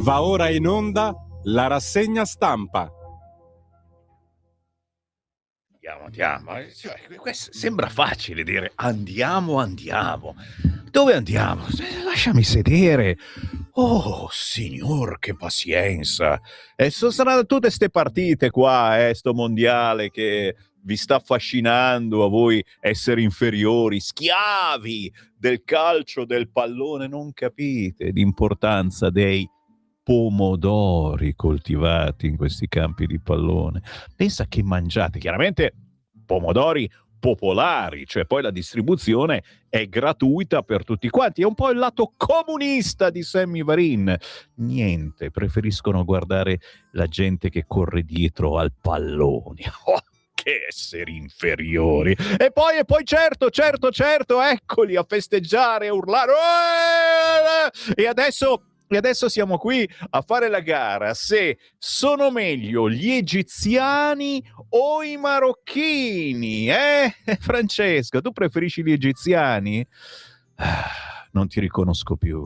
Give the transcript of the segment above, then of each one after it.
Va ora in onda la rassegna stampa. Andiamo. Cioè, sembra facile dire andiamo. Dove andiamo? Lasciami sedere. Oh, signor, che pazienza. E saranno tutte ste partite qua, sto mondiale che vi sta affascinando a voi essere inferiori, schiavi del calcio, del pallone. Non capite l'importanza dei pomodori coltivati in questi campi di pallone. Pensa che mangiate, chiaramente pomodori popolari, cioè poi la distribuzione è gratuita per tutti quanti. È un po' il lato comunista di Sammy Varin. Niente, preferiscono guardare la gente che corre dietro al pallone. Oh, che esseri inferiori. E poi certo, eccoli a festeggiare, a urlare. E adesso siamo qui a fare la gara se sono meglio gli egiziani o i marocchini, Francesco, tu preferisci gli egiziani? Non ti riconosco più.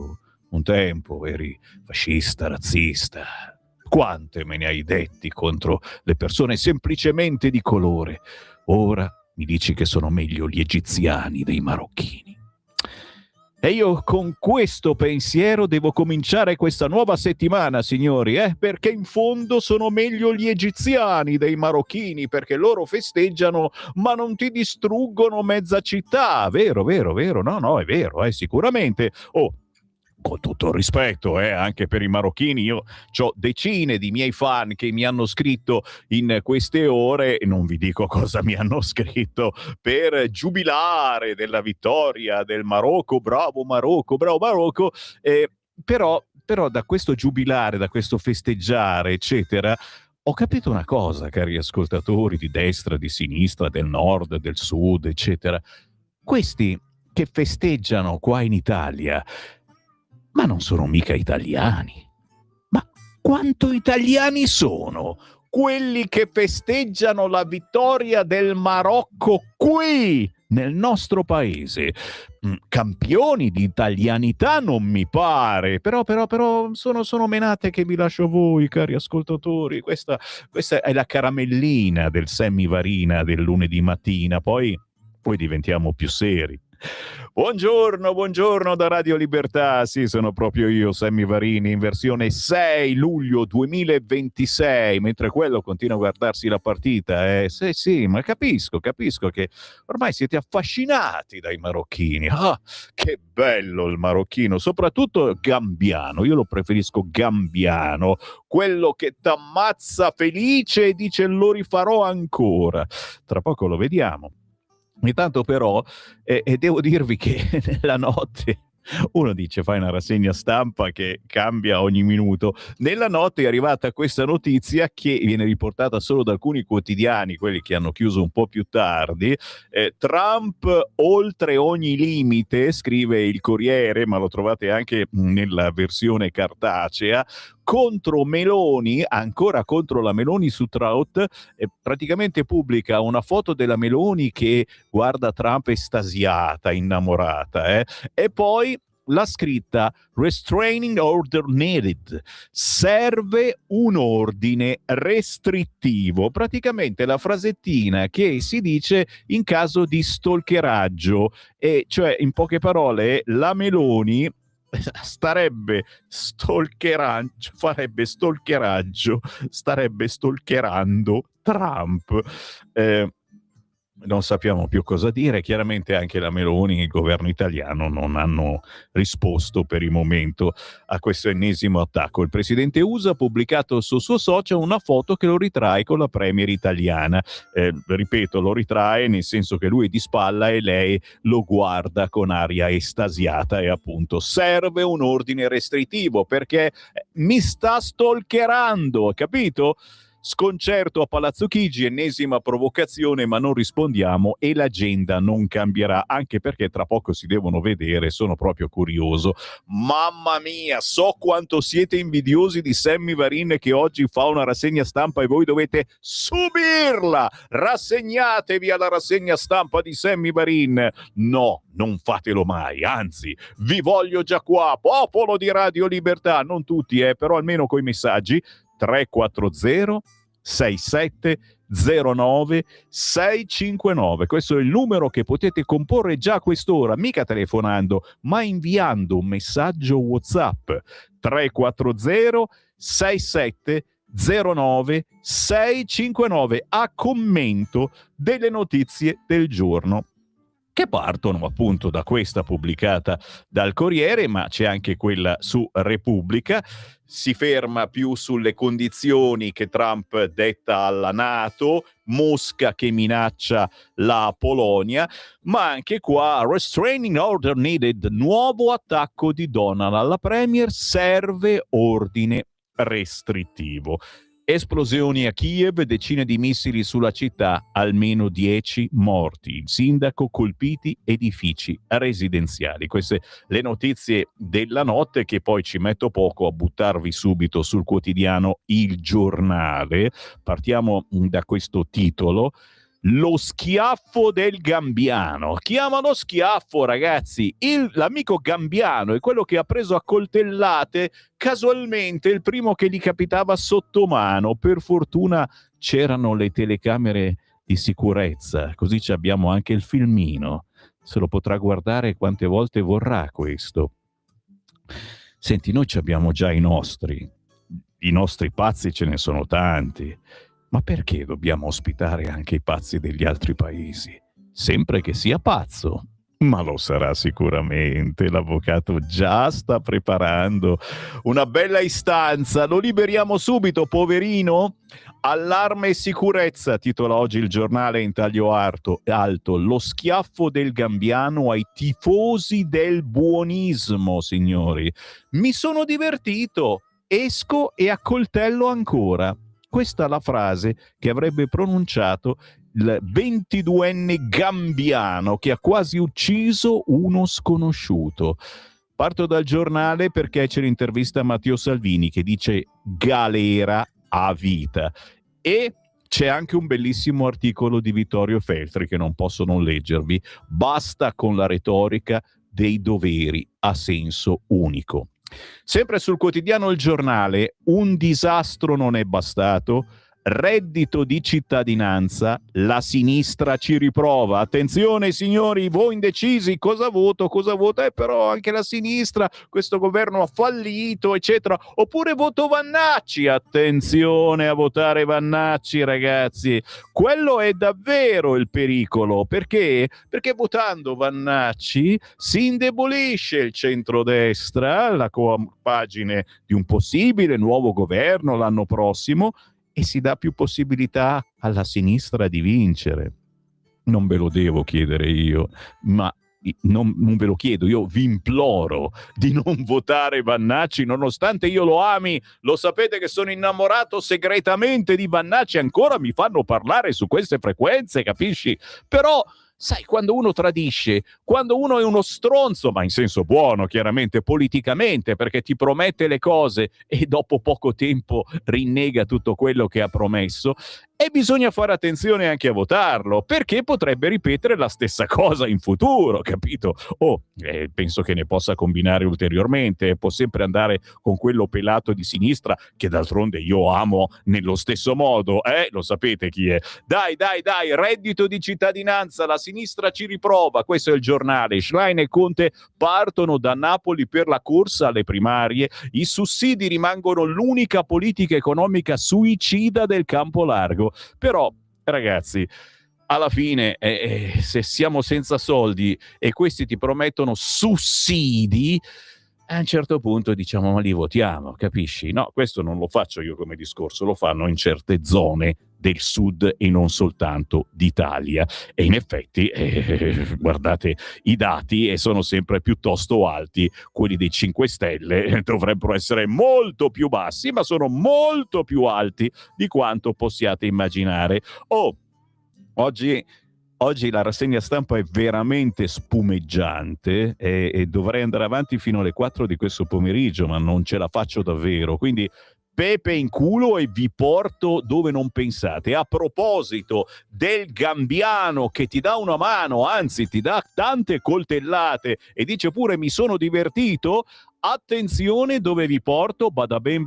Un tempo eri fascista, razzista. Quante me ne hai detti contro le persone semplicemente di colore. Ora mi dici che sono meglio gli egiziani dei marocchini. E io con questo pensiero devo cominciare questa nuova settimana, signori, perché in fondo sono meglio gli egiziani dei marocchini, perché loro festeggiano ma non ti distruggono mezza città. Vero, no, è vero, sicuramente. Oh, con tutto il rispetto anche per i marocchini, io ho decine di miei fan che mi hanno scritto in queste ore, e non vi dico cosa mi hanno scritto, per giubilare della vittoria del Marocco. Bravo Marocco, però da questo giubilare, da questo festeggiare eccetera, ho capito una cosa, cari ascoltatori di destra, di sinistra, del nord, del sud eccetera, questi che festeggiano qua in Italia ma non sono mica italiani. Ma quanto italiani sono quelli che festeggiano la vittoria del Marocco qui, nel nostro paese? Campioni di italianità non mi pare, però sono menate che vi lascio a voi, cari ascoltatori. Questa è la caramellina del Sammy Varina del lunedì mattina, poi diventiamo più seri. Buongiorno da Radio Libertà, sì, sono proprio io, Sammy Varini, in versione 6 luglio 2026, mentre quello continua a guardarsi la partita. Sì, ma capisco che ormai siete affascinati dai marocchini. Ah, che bello il marocchino, soprattutto gambiano, io lo preferisco gambiano, quello che t'ammazza felice e dice lo rifarò ancora. Tra poco lo vediamo. Intanto però devo dirvi che nella notte uno dice fai una rassegna stampa che cambia ogni minuto. Nella notte è arrivata questa notizia che viene riportata solo da alcuni quotidiani, quelli che hanno chiuso un po' più tardi. Trump oltre ogni limite, scrive il Corriere, ma lo trovate anche nella versione cartacea, contro Meloni, ancora contro la Meloni su Trout, praticamente pubblica una foto della Meloni che guarda Trump estasiata, innamorata, e poi la scritta restraining order needed, serve un ordine restrittivo, praticamente la frasettina che si dice in caso di stalkeraggio, e cioè in poche parole la Meloni starebbe farebbe stalkeraggio, starebbe stalkerando Trump. Non sappiamo più cosa dire. Chiaramente anche la Meloni e il governo italiano non hanno risposto per il momento a questo ennesimo attacco. Il presidente USA ha pubblicato sul suo social una foto che lo ritrae con la premier italiana. Ripeto, lo ritrae nel senso che lui è di spalla e lei lo guarda con aria estasiata, e appunto serve un ordine restrittivo perché mi sta stalkerando, capito? Sconcerto a Palazzo Chigi, ennesima provocazione, ma non rispondiamo e l'agenda non cambierà, anche perché tra poco si devono vedere, sono proprio curioso. Mamma mia, so quanto siete invidiosi di Sammy Varin che oggi fa una rassegna stampa e voi dovete subirla. Rassegnatevi alla rassegna stampa di Sammy Varin. No, non fatelo mai, anzi, vi voglio già qua, popolo di Radio Libertà, non tutti, però almeno coi messaggi. 340 6709 659. Questo è il numero che potete comporre già a quest'ora, mica telefonando, ma inviando un messaggio WhatsApp. 340 6709 659 a commento delle notizie del giorno, che partono appunto da questa pubblicata dal Corriere, ma c'è anche quella su Repubblica. Si ferma più sulle condizioni che Trump detta alla NATO, Mosca che minaccia la Polonia, ma anche qua restraining order needed, nuovo attacco di Donald alla Premier, serve ordine restrittivo. Esplosioni a Kiev, decine di missili sulla città, almeno 10 morti. Il sindaco, colpiti edifici residenziali. Queste le notizie della notte, che poi ci metto poco a buttarvi subito sul quotidiano Il Giornale. Partiamo da questo titolo. Lo schiaffo del Gambiano. Chiamano schiaffo, ragazzi. L'amico Gambiano è quello che ha preso a coltellate casualmente il primo che gli capitava sotto mano. Per fortuna c'erano le telecamere di sicurezza, così ci abbiamo anche il filmino. Se lo potrà guardare quante volte vorrà questo. Senti, noi ci abbiamo già i nostri pazzi, ce ne sono tanti. Ma perché dobbiamo ospitare anche i pazzi degli altri paesi? Sempre che sia pazzo. Ma lo sarà sicuramente, l'avvocato già sta preparando una bella istanza. Lo liberiamo subito, poverino? Allarme e sicurezza, titola oggi il giornale in taglio alto. Lo schiaffo del Gambiano ai tifosi del buonismo, signori. Mi sono divertito, esco e accoltello ancora. Questa è la frase che avrebbe pronunciato il 22enne gambiano che ha quasi ucciso uno sconosciuto. Parto dal giornale perché c'è l'intervista a Matteo Salvini che dice galera a vita, e c'è anche un bellissimo articolo di Vittorio Feltri che non posso non leggervi. Basta con la retorica dei doveri a senso unico. Sempre sul quotidiano Il Giornale, un disastro non è bastato, reddito di cittadinanza, la sinistra ci riprova. Attenzione signori, voi indecisi, cosa voto? Però anche la sinistra, questo governo ha fallito, eccetera. Oppure voto Vannacci, attenzione a votare Vannacci, ragazzi. Quello è davvero il pericolo. Perché? Perché votando Vannacci si indebolisce il centrodestra, la compagine di un possibile nuovo governo l'anno prossimo, e si dà più possibilità alla sinistra di vincere. Non ve lo devo chiedere io, ma non ve lo chiedo, io vi imploro di non votare Vannacci, nonostante io lo ami. Lo sapete che sono innamorato segretamente di Vannacci, ancora mi fanno parlare su queste frequenze, capisci? Però sai, quando uno tradisce, quando uno è uno stronzo, ma in senso buono, chiaramente, politicamente, perché ti promette le cose e dopo poco tempo rinnega tutto quello che ha promesso, e bisogna fare attenzione anche a votarlo, perché potrebbe ripetere la stessa cosa in futuro, capito? Penso che ne possa combinare ulteriormente, può sempre andare con quello pelato di sinistra, che d'altronde io amo nello stesso modo, lo sapete chi è. Dai, reddito di cittadinanza, la sinistra ci riprova, questo è il giornale. Schlein e Conte partono da Napoli per la corsa alle primarie, i sussidi rimangono l'unica politica economica suicida del campo largo. Però, ragazzi, alla fine, se siamo senza soldi e questi ti promettono sussidi, A un certo punto diciamo, ma li votiamo, capisci? No, questo non lo faccio io come discorso, lo fanno in certe zone del sud e non soltanto d'Italia. E in effetti, guardate i dati e sono sempre piuttosto alti. Quelli dei 5 Stelle dovrebbero essere molto più bassi, ma sono molto più alti di quanto possiate immaginare. Oggi la rassegna stampa è veramente spumeggiante e dovrei andare avanti fino alle 4 di questo pomeriggio, ma non ce la faccio davvero. Quindi pepe in culo e vi porto dove non pensate. A proposito del Gambiano che ti dà una mano, anzi ti dà tante coltellate e dice pure mi sono divertito, attenzione dove vi porto, bada ben,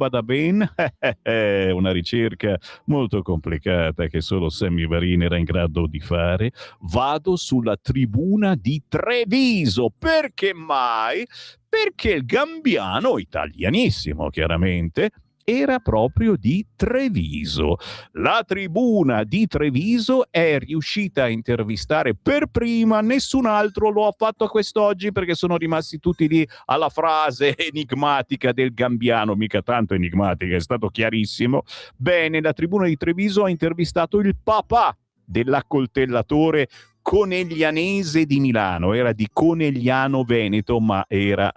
una ricerca molto complicata che solo Sammy Varin era in grado di fare. Vado sulla tribuna di Treviso. Perché mai? Perché il Gambiano, italianissimo chiaramente, era proprio di Treviso. La tribuna di Treviso è riuscita a intervistare per prima, nessun altro lo ha fatto quest'oggi perché sono rimasti tutti lì alla frase enigmatica del Gambiano, mica tanto enigmatica, è stato chiarissimo. Bene, la tribuna di Treviso ha intervistato il papà dell'accoltellatore coneglianese di Milano, era di Conegliano Veneto, ma era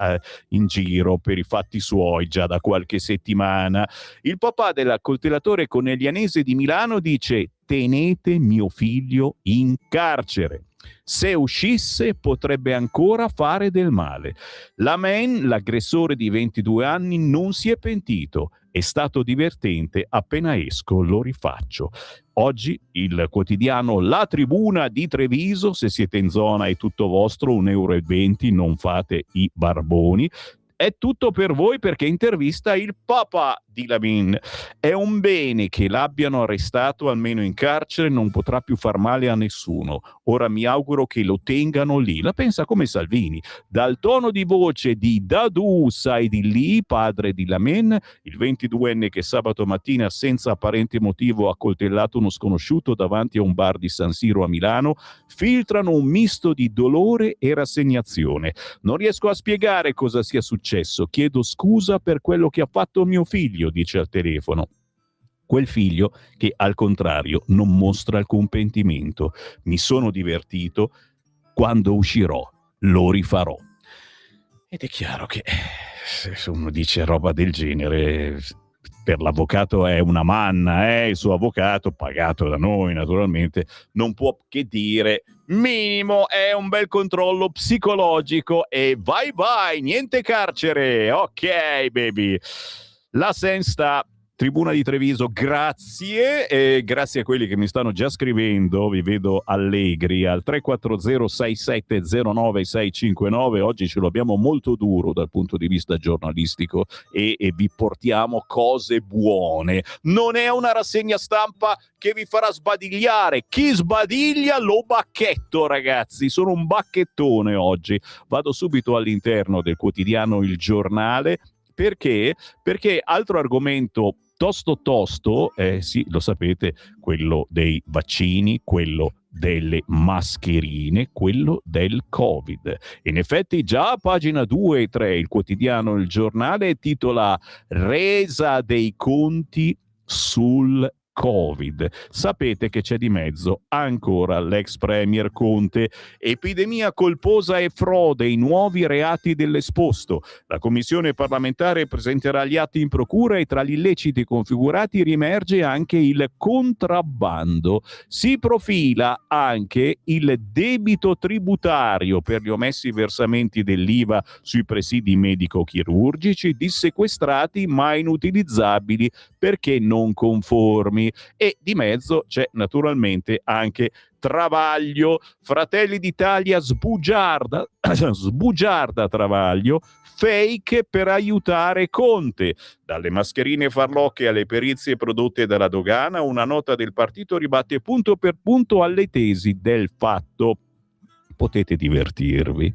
in giro per i fatti suoi già da qualche settimana. Il papà dell'accoltellatore coneglianese di Milano dice: tenete mio figlio in carcere. Se uscisse potrebbe ancora fare del male. L'amen, l'aggressore di 22 anni, non si è pentito. È stato divertente, appena esco lo rifaccio. Oggi il quotidiano La Tribuna di Treviso, se siete in zona è tutto vostro, 1,20 €, non fate i barboni. È tutto per voi perché intervista il papà di Lamin. È un bene che l'abbiano arrestato, almeno in carcere, non potrà più far male a nessuno. Ora mi auguro che lo tengano lì. La pensa come Salvini. Dal tono di voce di Dadù Saidilli, padre di Lamin, il 22enne che sabato mattina senza apparente motivo ha coltellato uno sconosciuto davanti a un bar di San Siro a Milano, filtrano un misto di dolore e rassegnazione. Non riesco a spiegare cosa sia successo. Chiedo scusa per quello che ha fatto mio figlio, dice al telefono. Quel figlio che, al contrario, non mostra alcun pentimento. Mi sono divertito, quando uscirò lo rifarò. Ed è chiaro che se uno dice roba del genere, per l'avvocato è una manna, il suo avvocato, pagato da noi naturalmente, non può che dire minimo è un bel controllo psicologico e vai, niente carcere, ok baby. La Sensta, Tribuna di Treviso, grazie, e grazie a quelli che mi stanno già scrivendo, vi vedo allegri al 340-6709-659. Oggi ce lo abbiamo molto duro dal punto di vista giornalistico e vi portiamo cose buone. Non è una rassegna stampa che vi farà sbadigliare, chi sbadiglia lo bacchetto, ragazzi, sono un bacchettone oggi. Vado subito all'interno del quotidiano Il Giornale. Perché? Perché altro argomento tosto, sì, lo sapete, quello dei vaccini, quello delle mascherine, quello del Covid. In effetti già a pagina 2 e 3 il quotidiano Il Giornale titola Resa dei conti sul Covid. Sapete che c'è di mezzo ancora l'ex premier Conte. Epidemia colposa e frode, i nuovi reati dell'esposto. La commissione parlamentare presenterà gli atti in procura e tra gli illeciti configurati riemerge anche il contrabbando. Si profila anche il debito tributario per gli omessi versamenti dell'IVA sui presidi medico-chirurgici dissequestrati ma inutilizzabili perché non conformi. E di mezzo c'è naturalmente anche Travaglio. Fratelli d'Italia sbugiarda Travaglio, fake per aiutare Conte. Dalle mascherine farlocche alle perizie prodotte dalla dogana, una nota del partito ribatte punto per punto alle tesi del Fatto. Potete divertirvi.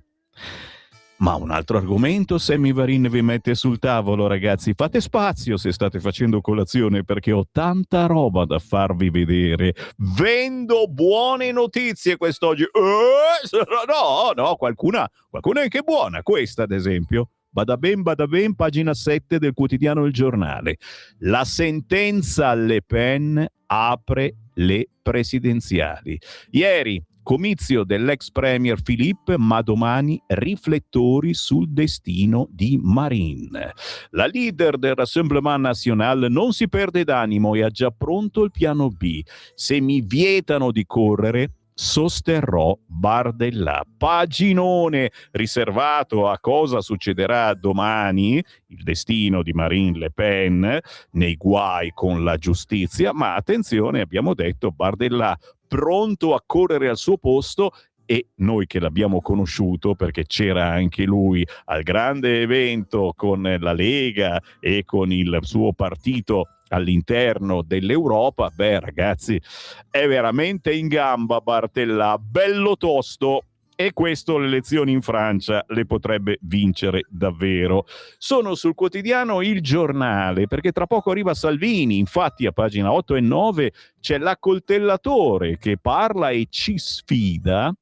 Ma un altro argomento Sammy Varin vi mette sul tavolo, ragazzi. Fate spazio se state facendo colazione perché ho tanta roba da farvi vedere. Vendo buone notizie quest'oggi. No, qualcuna è anche buona. Questa, ad esempio. bada ben, pagina 7 del quotidiano Il Giornale. La sentenza Le Pen apre le presidenziali. Ieri comizio dell'ex premier Philippe, ma domani riflettori sul destino di Marine. La leader del Rassemblement National non si perde d'animo e ha già pronto il piano B. Se mi vietano di correre, sosterrò Bardella. Paginone riservato a cosa succederà domani, il destino di Marine Le Pen nei guai con la giustizia, ma attenzione, abbiamo detto Bardella pronto a correre al suo posto, e noi che l'abbiamo conosciuto perché c'era anche lui al grande evento con la Lega e con il suo partito all'interno dell'Europa, beh ragazzi, è veramente in gamba Bardella, bello tosto. E questo le elezioni in Francia le potrebbe vincere davvero. Sono sul quotidiano Il Giornale, perché tra poco arriva Salvini. Infatti a pagina 8 e 9 c'è l'accoltellatore che parla e ci sfida,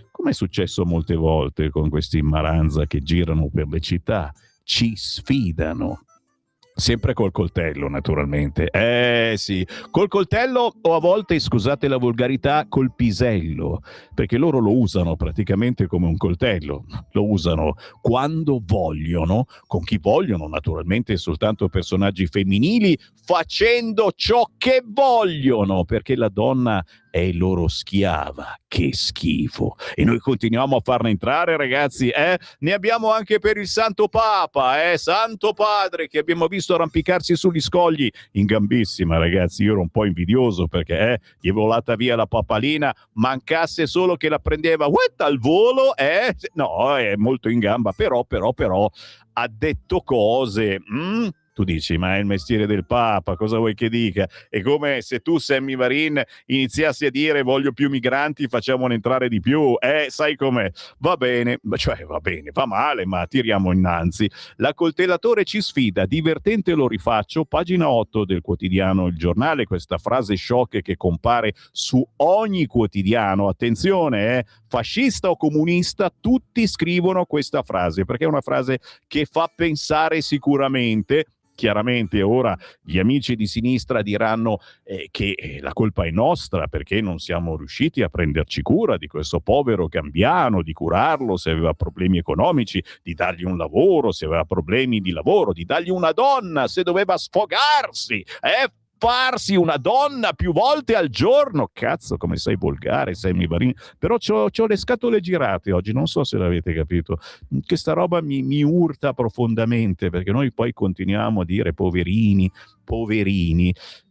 come è successo molte volte con questi Maranza che girano per le città. Ci sfidano. Sempre col coltello, naturalmente. Sì, col coltello o a volte, scusate la volgarità, col pisello, perché loro lo usano praticamente come un coltello. Lo usano quando vogliono, con chi vogliono, naturalmente soltanto personaggi femminili, facendo ciò che vogliono, perché la donna è loro schiava. Che schifo. E noi continuiamo a farne entrare, ragazzi, Ne abbiamo anche per il Santo Papa, Santo Padre, che abbiamo visto arrampicarsi sugli scogli in gambissima, ragazzi. Io ero un po' invidioso perché gli è volata via la papalina, mancasse solo che la prendeva al volo, no, è molto in gamba, però ha detto cose. Tu dici, ma è il mestiere del Papa, cosa vuoi che dica? È come se tu, Sammy Varin, iniziassi a dire voglio più migranti, facciamone entrare di più. Sai com'è? Va bene, va male, ma tiriamo innanzi. L'accoltellatore ci sfida, divertente, lo rifaccio, pagina 8 del quotidiano Il Giornale, questa frase shock che compare su ogni quotidiano. Attenzione, fascista o comunista, tutti scrivono questa frase, perché è una frase che fa pensare sicuramente. Chiaramente ora gli amici di sinistra diranno che la colpa è nostra perché non siamo riusciti a prenderci cura di questo povero gambiano, di curarlo se aveva problemi economici, di dargli un lavoro se aveva problemi di lavoro, di dargli una donna se doveva sfogarsi, farsi una donna più volte al giorno. Cazzo, come sei volgare, Sammy Varin. Però c'ho le scatole girate oggi, non so se l'avete capito. Questa roba mi urta profondamente, perché noi poi continuiamo a dire poverini,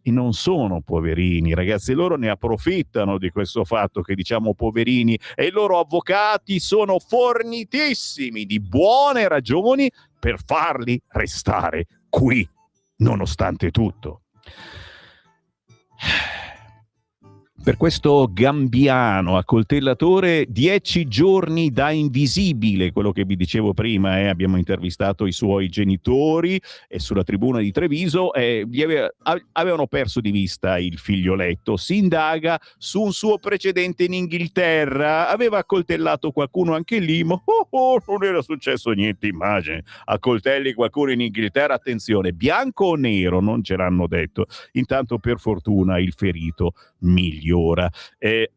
e non sono poverini, ragazzi. Loro ne approfittano di questo fatto che diciamo poverini, e i loro avvocati sono fornitissimi di buone ragioni per farli restare qui, nonostante tutto. Per questo gambiano accoltellatore 10 giorni da invisibile, quello che vi dicevo prima, abbiamo intervistato i suoi genitori e sulla tribuna di Treviso avevano perso di vista il figlioletto. Si indaga su un suo precedente in Inghilterra, aveva accoltellato qualcuno anche lì, ma non era successo niente, immagine, accoltelli qualcuno in Inghilterra, attenzione, bianco o nero, non ce l'hanno detto. Intanto per fortuna il ferito migliora.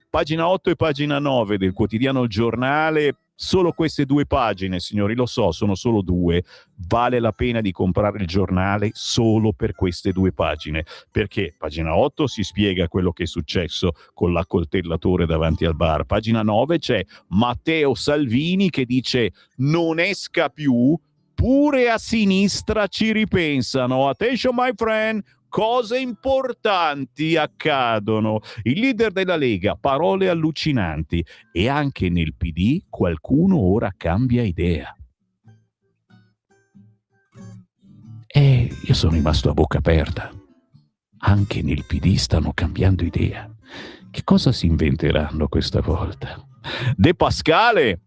Pagina 8 e pagina 9 del quotidiano Il Giornale, solo queste due pagine, signori, lo so, sono solo due, vale la pena di comprare il giornale solo per queste due pagine, perché pagina 8 si spiega quello che è successo con l'accoltellatore davanti al bar, pagina 9 c'è Matteo Salvini che dice non esca più, pure a sinistra ci ripensano, attention my friend, cose importanti accadono. Il leader della Lega, parole allucinanti, e anche nel PD qualcuno ora cambia idea. Io sono rimasto a bocca aperta. Anche nel PD stanno cambiando idea. Che cosa si inventeranno questa volta? De Pascale,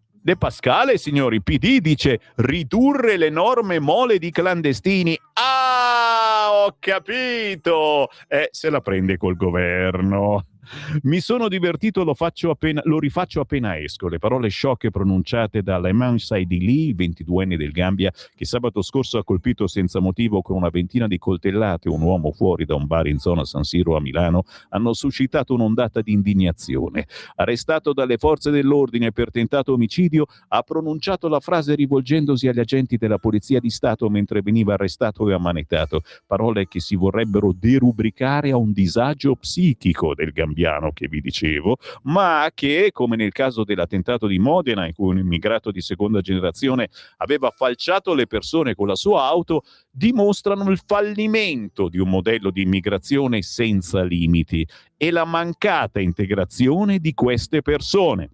signori, PD dice ridurre l'enorme mole di clandestini. Ho capito! Se la prende col governo. Mi sono divertito, lo rifaccio appena esco. Le parole sciocche pronunciate da Lemam Saidili, il 22enne del Gambia, che sabato scorso ha colpito senza motivo con una ventina di coltellate un uomo fuori da un bar in zona San Siro a Milano, hanno suscitato un'ondata di indignazione. Arrestato dalle forze dell'ordine per tentato omicidio, ha pronunciato la frase rivolgendosi agli agenti della Polizia di Stato mentre veniva arrestato e ammanettato. Parole che si vorrebbero derubricare a un disagio psichico del gambiano che vi dicevo, ma che, come nel caso dell'attentato di Modena, in cui un immigrato di seconda generazione aveva falciato le persone con la sua auto, dimostrano il fallimento di un modello di immigrazione senza limiti e la mancata integrazione di queste persone.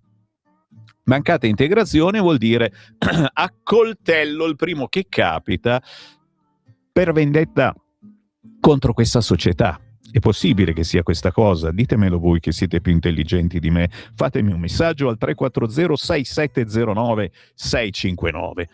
Mancata integrazione vuol dire accoltello il primo che capita per vendetta contro questa società. È possibile che sia questa cosa? Ditemelo voi che siete più intelligenti di me. Fatemi un messaggio al 340-6709-659.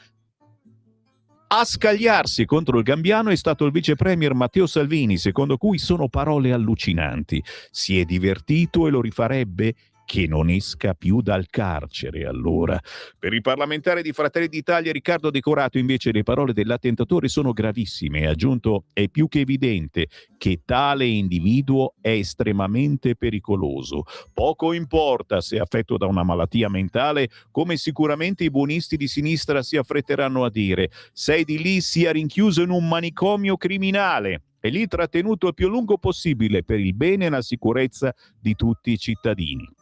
A scagliarsi contro il Gambiano è stato il vice premier Matteo Salvini, secondo cui sono parole allucinanti. Si è divertito e lo rifarebbe? Che non esca più dal carcere, allora. Per il parlamentare di Fratelli d'Italia Riccardo Decorato, invece, le parole dell'attentatore sono gravissime. Ha aggiunto: è più che evidente che tale individuo è estremamente pericoloso. Poco importa se è affetto da una malattia mentale, come sicuramente i buonisti di sinistra si affretteranno a dire. Sei di lì sia rinchiuso in un manicomio criminale e lì trattenuto il più lungo possibile per il bene e la sicurezza di tutti i cittadini.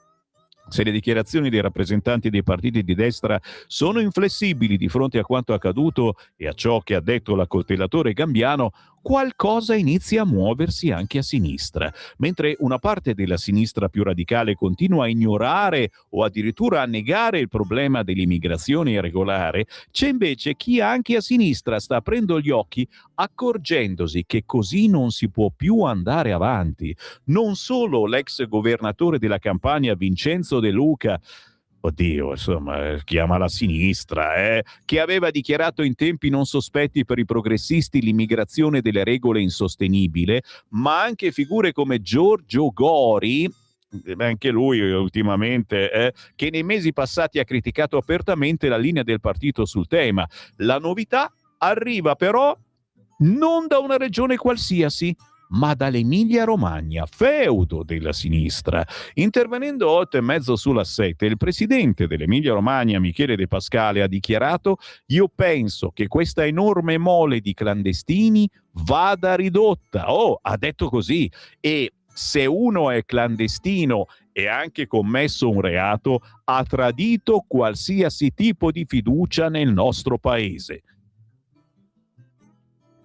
Se le dichiarazioni dei rappresentanti dei partiti di destra sono inflessibili di fronte a quanto accaduto e a ciò che ha detto l'accoltellatore gambiano, qualcosa inizia a muoversi anche a sinistra. Mentre una parte della sinistra più radicale continua a ignorare o addirittura a negare il problema dell'immigrazione irregolare, c'è invece chi anche a sinistra sta aprendo gli occhi accorgendosi che così non si può più andare avanti. Non solo l'ex governatore della Campania Vincenzo De Luca, oddio, insomma, chiama la sinistra, che aveva dichiarato in tempi non sospetti per i progressisti l'immigrazione delle regole insostenibile, ma anche figure come Giorgio Gori, anche lui ultimamente, che nei mesi passati ha criticato apertamente la linea del partito sul tema. La novità arriva però non da una regione qualsiasi, ma dall'Emilia-Romagna, feudo della sinistra. Intervenendo 8 e mezzo sulla 7, il presidente dell'Emilia-Romagna, Michele De Pascale, ha dichiarato: io penso che questa enorme mole di clandestini vada ridotta. Oh, ha detto così. E se uno è clandestino e ha anche commesso un reato, ha tradito qualsiasi tipo di fiducia nel nostro paese.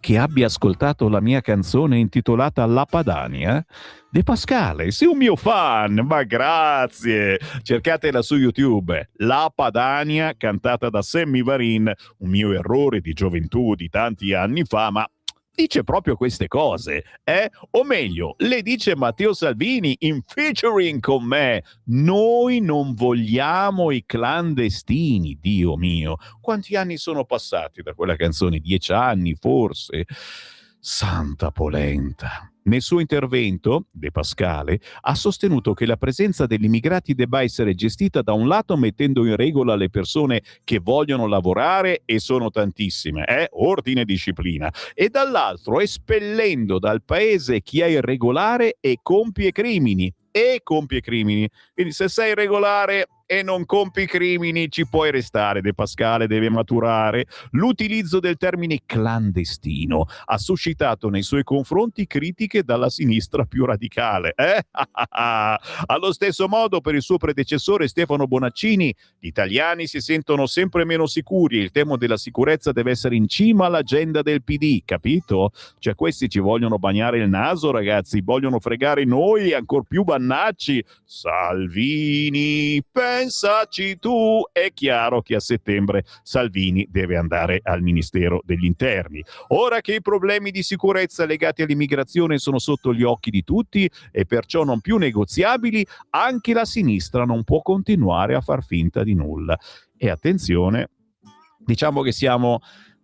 Che abbia ascoltato la mia canzone intitolata La Padania? De Pascale, sei un mio fan, ma grazie! Cercatela su YouTube, La Padania, cantata da Sammy Varin, un mio errore di gioventù di tanti anni fa, ma dice proprio queste cose, o meglio, le dice Matteo Salvini in featuring con me. Noi non vogliamo i clandestini, Dio mio. Quanti anni sono passati da quella canzone? 10 anni forse? Santa polenta. Nel suo intervento, De Pascale ha sostenuto che la presenza degli immigrati debba essere gestita da un lato mettendo in regola le persone che vogliono lavorare, e sono tantissime, ordine e disciplina, e dall'altro espellendo dal paese chi è irregolare e compie crimini. Quindi se sei irregolare e non compi crimini ci puoi restare. De Pascale deve maturare. L'utilizzo del termine clandestino ha suscitato nei suoi confronti critiche dalla sinistra più radicale. Allo stesso modo, per il suo predecessore Stefano Bonaccini, gli italiani si sentono sempre meno sicuri e il tema della sicurezza deve essere in cima all'agenda del PD, capito? Cioè questi ci vogliono bagnare il naso, ragazzi, vogliono fregare noi ancor più bannacci. Salvini, pensaci tu. È chiaro che a settembre Salvini deve andare al Ministero degli Interni. Ora che i problemi di sicurezza legati all'immigrazione sono sotto gli occhi di tutti e perciò non più negoziabili, anche la sinistra non può continuare a far finta di nulla. E attenzione, diciamo che siamo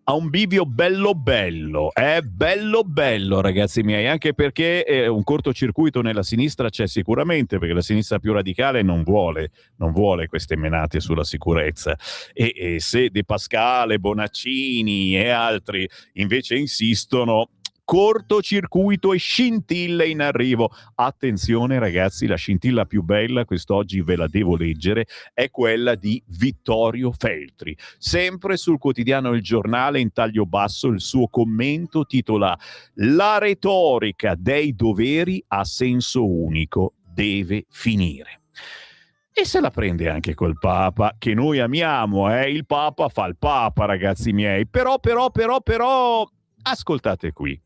a un bivio bello bello, bello ragazzi miei, anche perché un cortocircuito nella sinistra c'è sicuramente, perché la sinistra più radicale non vuole queste menate sulla sicurezza, e se De Pascale, Bonaccini e altri invece insistono, cortocircuito e scintille in arrivo. Attenzione ragazzi, la scintilla più bella, quest'oggi ve la devo leggere, è quella di Vittorio Feltri. Sempre sul quotidiano Il Giornale, in taglio basso, il suo commento titola: "La retorica dei doveri a senso unico deve finire". E se la prende anche col Papa, che noi amiamo, il Papa fa il Papa, ragazzi miei. Però, ascoltate qui.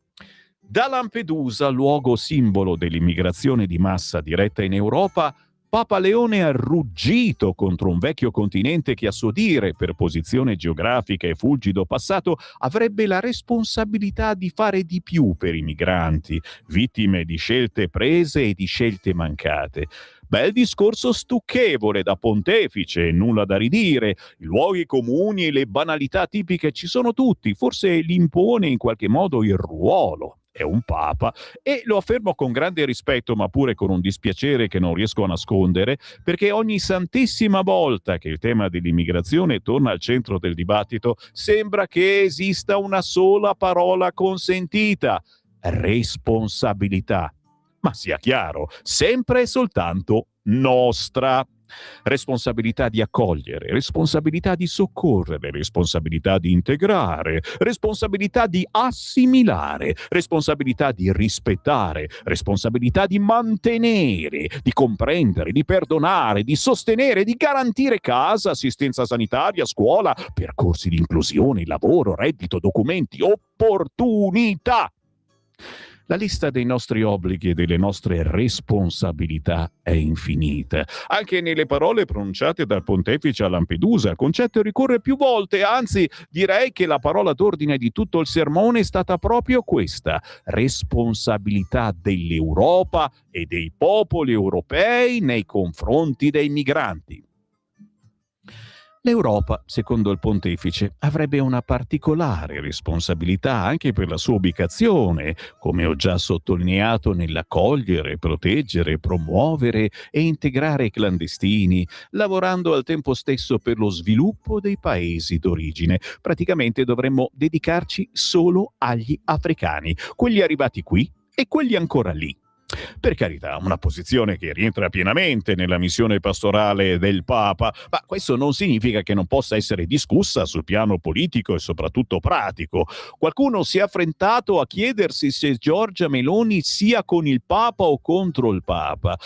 Da Lampedusa, luogo simbolo dell'immigrazione di massa diretta in Europa, Papa Leone ha ruggito contro un vecchio continente che, a suo dire, per posizione geografica e fulgido passato, avrebbe la responsabilità di fare di più per i migranti, vittime di scelte prese e di scelte mancate. Bel discorso stucchevole da pontefice, nulla da ridire. I luoghi comuni e le banalità tipiche ci sono tutti, forse li impone in qualche modo il ruolo. È un papa, e lo affermo con grande rispetto, ma pure con un dispiacere che non riesco a nascondere, perché ogni santissima volta che il tema dell'immigrazione torna al centro del dibattito sembra che esista una sola parola consentita: responsabilità. Ma sia chiaro, sempre e soltanto nostra. Responsabilità di accogliere, responsabilità di soccorrere, responsabilità di integrare, responsabilità di assimilare, responsabilità di rispettare, responsabilità di mantenere, di comprendere, di perdonare, di sostenere, di garantire casa, assistenza sanitaria, scuola, percorsi di inclusione, lavoro, reddito, documenti, opportunità. La lista dei nostri obblighi e delle nostre responsabilità è infinita. Anche nelle parole pronunciate dal pontefice a Lampedusa il concetto ricorre più volte, anzi direi che la parola d'ordine di tutto il sermone è stata proprio questa: responsabilità dell'Europa e dei popoli europei nei confronti dei migranti. L'Europa, secondo il pontefice, avrebbe una particolare responsabilità anche per la sua ubicazione, come ho già sottolineato, nell'accogliere, proteggere, promuovere e integrare i clandestini, lavorando al tempo stesso per lo sviluppo dei paesi d'origine. Praticamente dovremmo dedicarci solo agli africani, quelli arrivati qui e quelli ancora lì. Per carità, una posizione che rientra pienamente nella missione pastorale del Papa, ma questo non significa che non possa essere discussa sul piano politico e soprattutto pratico. Qualcuno si è affrettato a chiedersi se Giorgia Meloni sia con il Papa o contro il Papa.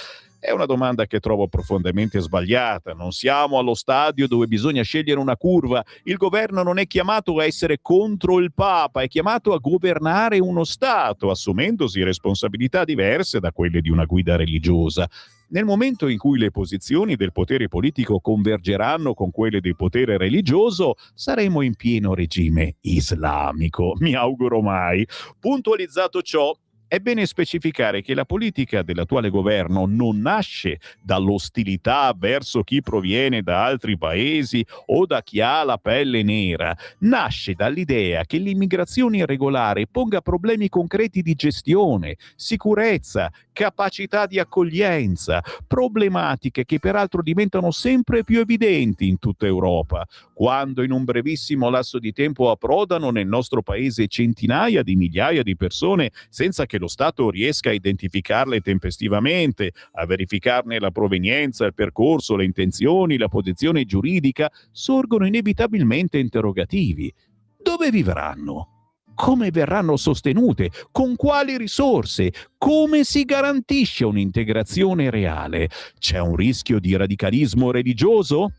È una domanda che trovo profondamente sbagliata. Non siamo allo stadio dove bisogna scegliere una curva. Il governo non è chiamato a essere contro il Papa, è chiamato a governare uno Stato, assumendosi responsabilità diverse da quelle di una guida religiosa. Nel momento in cui le posizioni del potere politico convergeranno con quelle del potere religioso, saremo in pieno regime islamico. Mi auguro mai. Puntualizzato ciò, è bene specificare che la politica dell'attuale governo non nasce dall'ostilità verso chi proviene da altri paesi o da chi ha la pelle nera. Nasce dall'idea che l'immigrazione irregolare ponga problemi concreti di gestione, sicurezza, capacità di accoglienza, problematiche che peraltro diventano sempre più evidenti in tutta Europa. Quando in un brevissimo lasso di tempo approdano nel nostro paese centinaia di migliaia di persone senza che lo Stato riesca a identificarle tempestivamente, a verificarne la provenienza, il percorso, le intenzioni, la posizione giuridica, sorgono inevitabilmente interrogativi. Dove vivranno? Come verranno sostenute? Con quali risorse? Come si garantisce un'integrazione reale? C'è un rischio di radicalismo religioso?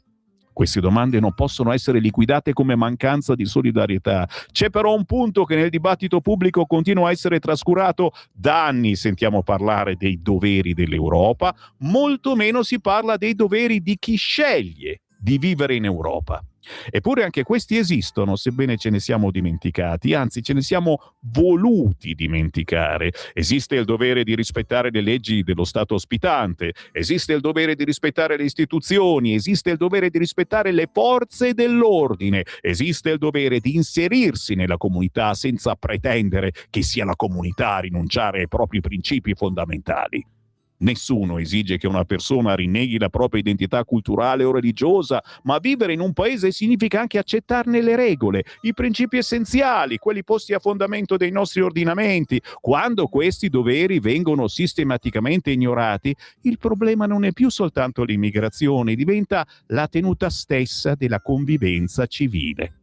Queste domande non possono essere liquidate come mancanza di solidarietà. C'è però un punto che nel dibattito pubblico continua a essere trascurato. Da anni sentiamo parlare dei doveri dell'Europa, molto meno si parla dei doveri di chi sceglie di vivere in Europa. Eppure anche questi esistono, sebbene ce ne siamo dimenticati, anzi ce ne siamo voluti dimenticare. Esiste il dovere di rispettare le leggi dello Stato ospitante, esiste il dovere di rispettare le istituzioni, esiste il dovere di rispettare le forze dell'ordine, esiste il dovere di inserirsi nella comunità senza pretendere che sia la comunità a rinunciare ai propri principi fondamentali. Nessuno esige che una persona rinneghi la propria identità culturale o religiosa, ma vivere in un paese significa anche accettarne le regole, i principi essenziali, quelli posti a fondamento dei nostri ordinamenti. Quando questi doveri vengono sistematicamente ignorati, il problema non è più soltanto l'immigrazione, diventa la tenuta stessa della convivenza civile.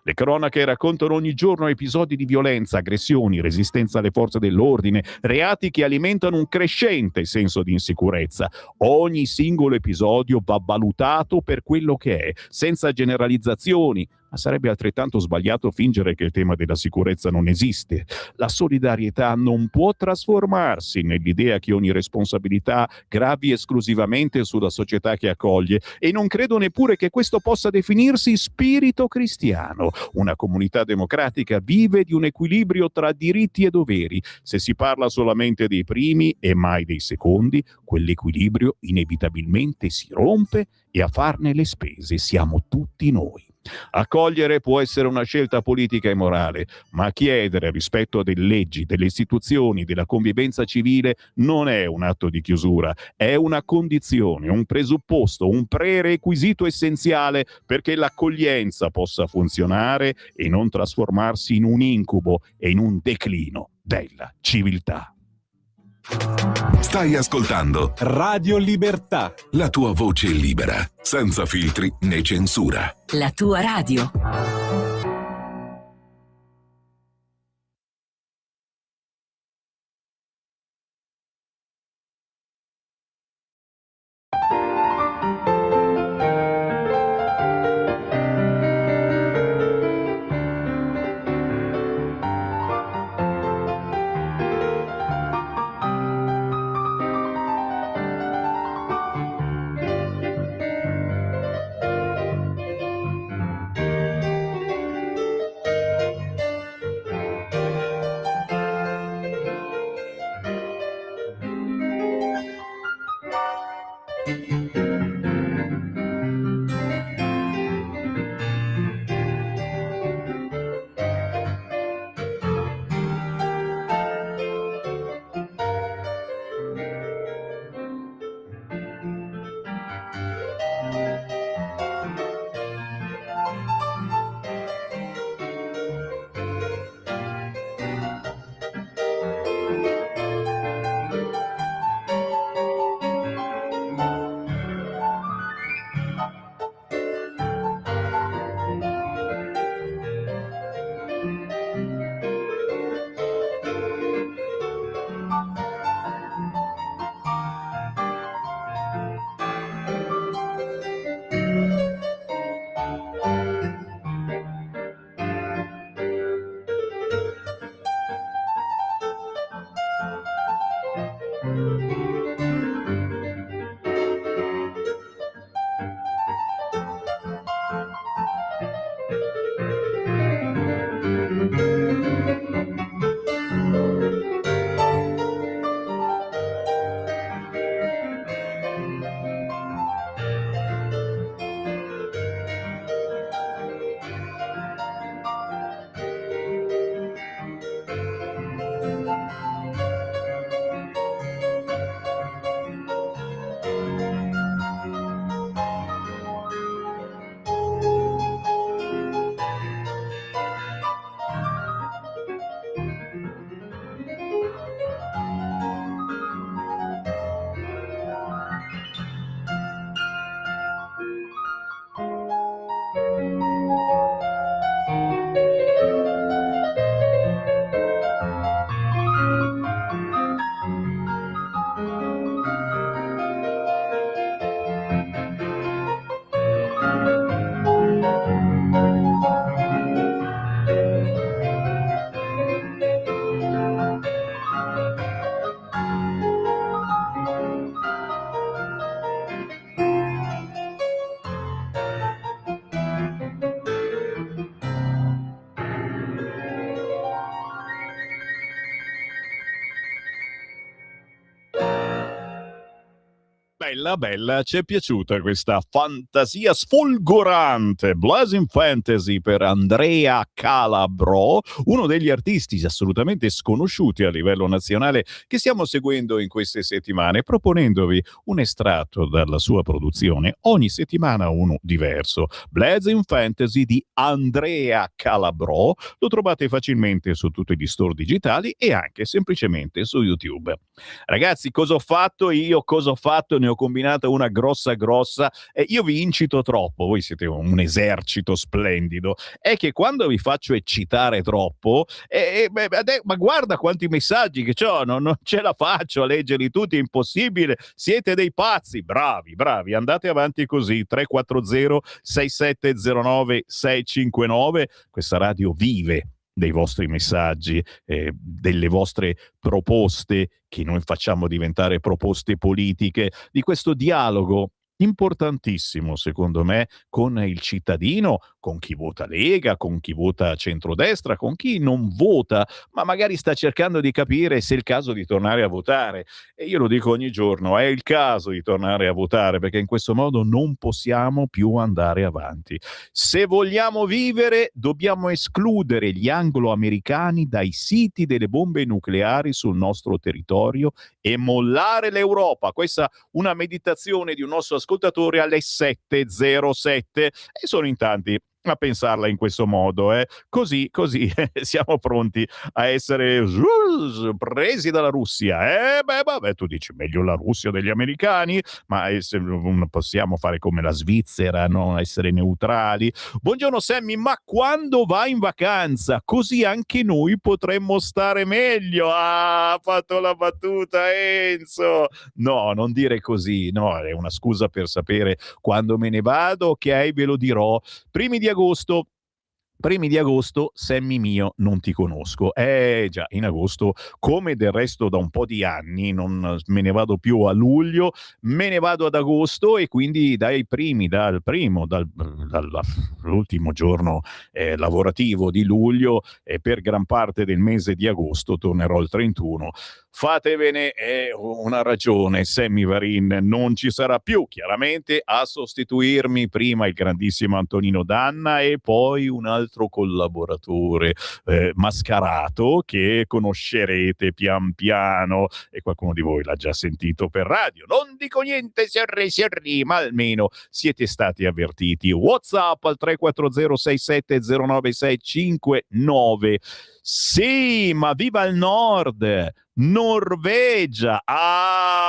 Le cronache raccontano ogni giorno episodi di violenza, aggressioni, resistenza alle forze dell'ordine, reati che alimentano un crescente senso di insicurezza. Ogni singolo episodio va valutato per quello che è, senza generalizzazioni, ma sarebbe altrettanto sbagliato fingere che il tema della sicurezza non esiste. La solidarietà non può trasformarsi nell'idea che ogni responsabilità gravi esclusivamente sulla società che accoglie, e non credo neppure che questo possa definirsi spirito cristiano. Una comunità democratica vive di un equilibrio tra diritti e doveri. Se si parla solamente dei primi e mai dei secondi, quell'equilibrio inevitabilmente si rompe e a farne le spese siamo tutti noi. Accogliere può essere una scelta politica e morale, ma chiedere rispetto delle leggi, delle istituzioni, della convivenza civile non è un atto di chiusura, è una condizione, un presupposto, un prerequisito essenziale perché l'accoglienza possa funzionare e non trasformarsi in un incubo e in un declino della civiltà. Stai ascoltando Radio Libertà. la tua voce libera, senza filtri né censura. La tua radio. bella, ci è piaciuta questa fantasia sfolgorante, Blazing Fantasy per Andrea Calabro, uno degli artisti assolutamente sconosciuti a livello nazionale che stiamo seguendo in queste settimane, proponendovi un estratto dalla sua produzione, ogni settimana uno diverso. Blazing Fantasy di Andrea Calabro, lo trovate facilmente su tutti gli store digitali e anche semplicemente su YouTube. Ragazzi, cosa ho fatto io? Cosa ho fatto? Ne ho combinata una grossa. Io vi incito troppo, voi siete un esercito splendido. È che quando vi faccio eccitare troppo, ma guarda quanti messaggi che ho, non ce la faccio a leggerli tutti, è impossibile. Siete dei pazzi, bravi, andate avanti così. 340 6709 659, questa radio vive dei vostri messaggi, delle vostre proposte che noi facciamo diventare proposte politiche, di questo dialogo importantissimo secondo me con il cittadino, con chi vota Lega, con chi vota centrodestra, con chi non vota ma magari sta cercando di capire se è il caso di tornare a votare. E io lo dico ogni giorno, è il caso di tornare a votare, perché in questo modo non possiamo più andare avanti. Se vogliamo vivere dobbiamo escludere gli anglo-americani dai siti delle bombe nucleari sul nostro territorio e mollare l'Europa. Questa una meditazione di un nostro ascoltatore alle 7:07 e sono in tanti a pensarla in questo modo, così siamo pronti a essere presi dalla Russia. Vabbè, tu dici meglio la Russia degli americani, ma non possiamo fare come la Svizzera, no? Essere neutrali. Buongiorno Sammy, ma quando vai in vacanza? Così anche noi potremmo stare meglio. Ah, ha fatto la battuta Enzo. No, non dire così, no, è una scusa per sapere quando me ne vado, ok, ve lo dirò. Primi di agosto, Sammy mio, non ti conosco. Già, in agosto, come del resto da un po' di anni, non me ne vado più a luglio, me ne vado ad agosto e quindi dall'ultimo giorno lavorativo di luglio e per gran parte del mese di agosto tornerò il 31. Fatevene una ragione, Sammy Varin non ci sarà più, chiaramente a sostituirmi prima il grandissimo Antonino Danna e poi un altro collaboratore mascherato che conoscerete pian piano e qualcuno di voi l'ha già sentito per radio. Non dico niente, Serri, ma almeno siete stati avvertiti. WhatsApp al 340670969. Sì, ma viva il nord! Norvegia,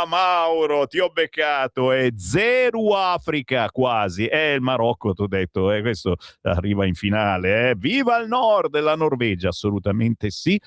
Mauro, ti ho beccato, è zero Africa quasi, è il Marocco, ti ho detto, questo arriva in finale, viva il nord, la Norvegia, assolutamente sì,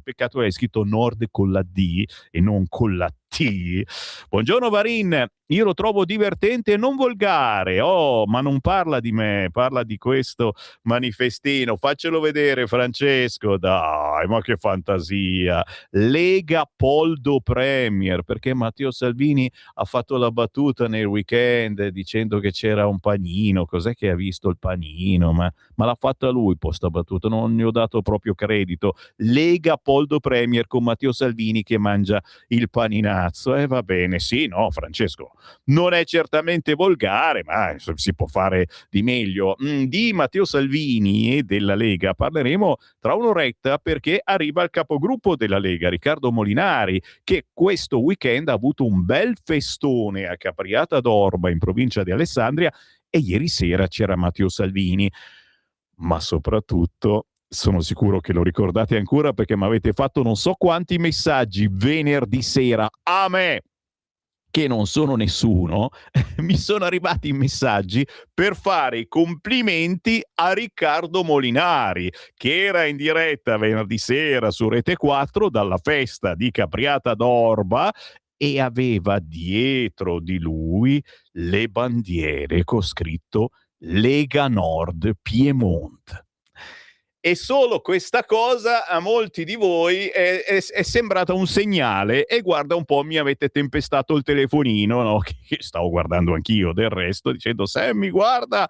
peccato è scritto nord con la D e non con la T. Buongiorno Varin, io lo trovo divertente e non volgare, ma non parla di me, parla di questo manifestino, faccelo vedere Francesco, dai, ma che fantasia. Lega Poldo Premier, perché Matteo Salvini ha fatto la battuta nel weekend dicendo che c'era un panino, cos'è che ha visto il panino, ma l'ha fatta lui posta battuta, non ne ho dato proprio credito. Lega Poldo Premier con Matteo Salvini che mangia il paninazzo, va bene, sì, no Francesco, non è certamente volgare, ma si può fare di meglio. Di Matteo Salvini e della Lega parleremo tra un'oretta, perché arriva il capogruppo della Lega, Riccardo Molinari, che questo weekend ha avuto un bel festone a Capriata d'Orba in provincia di Alessandria e ieri sera c'era Matteo Salvini. Ma soprattutto sono sicuro che lo ricordate ancora perché mi avete fatto non so quanti messaggi venerdì sera a me, che non sono nessuno, mi sono arrivati i messaggi per fare i complimenti a Riccardo Molinari, che era in diretta venerdì sera su Rete 4 dalla festa di Capriata d'Orba e aveva dietro di lui le bandiere con scritto Lega Nord Piemonte. E solo questa cosa a molti di voi è sembrata un segnale e guarda un po' mi avete tempestato il telefonino, no? Che stavo guardando anch'io del resto dicendo Sammy guarda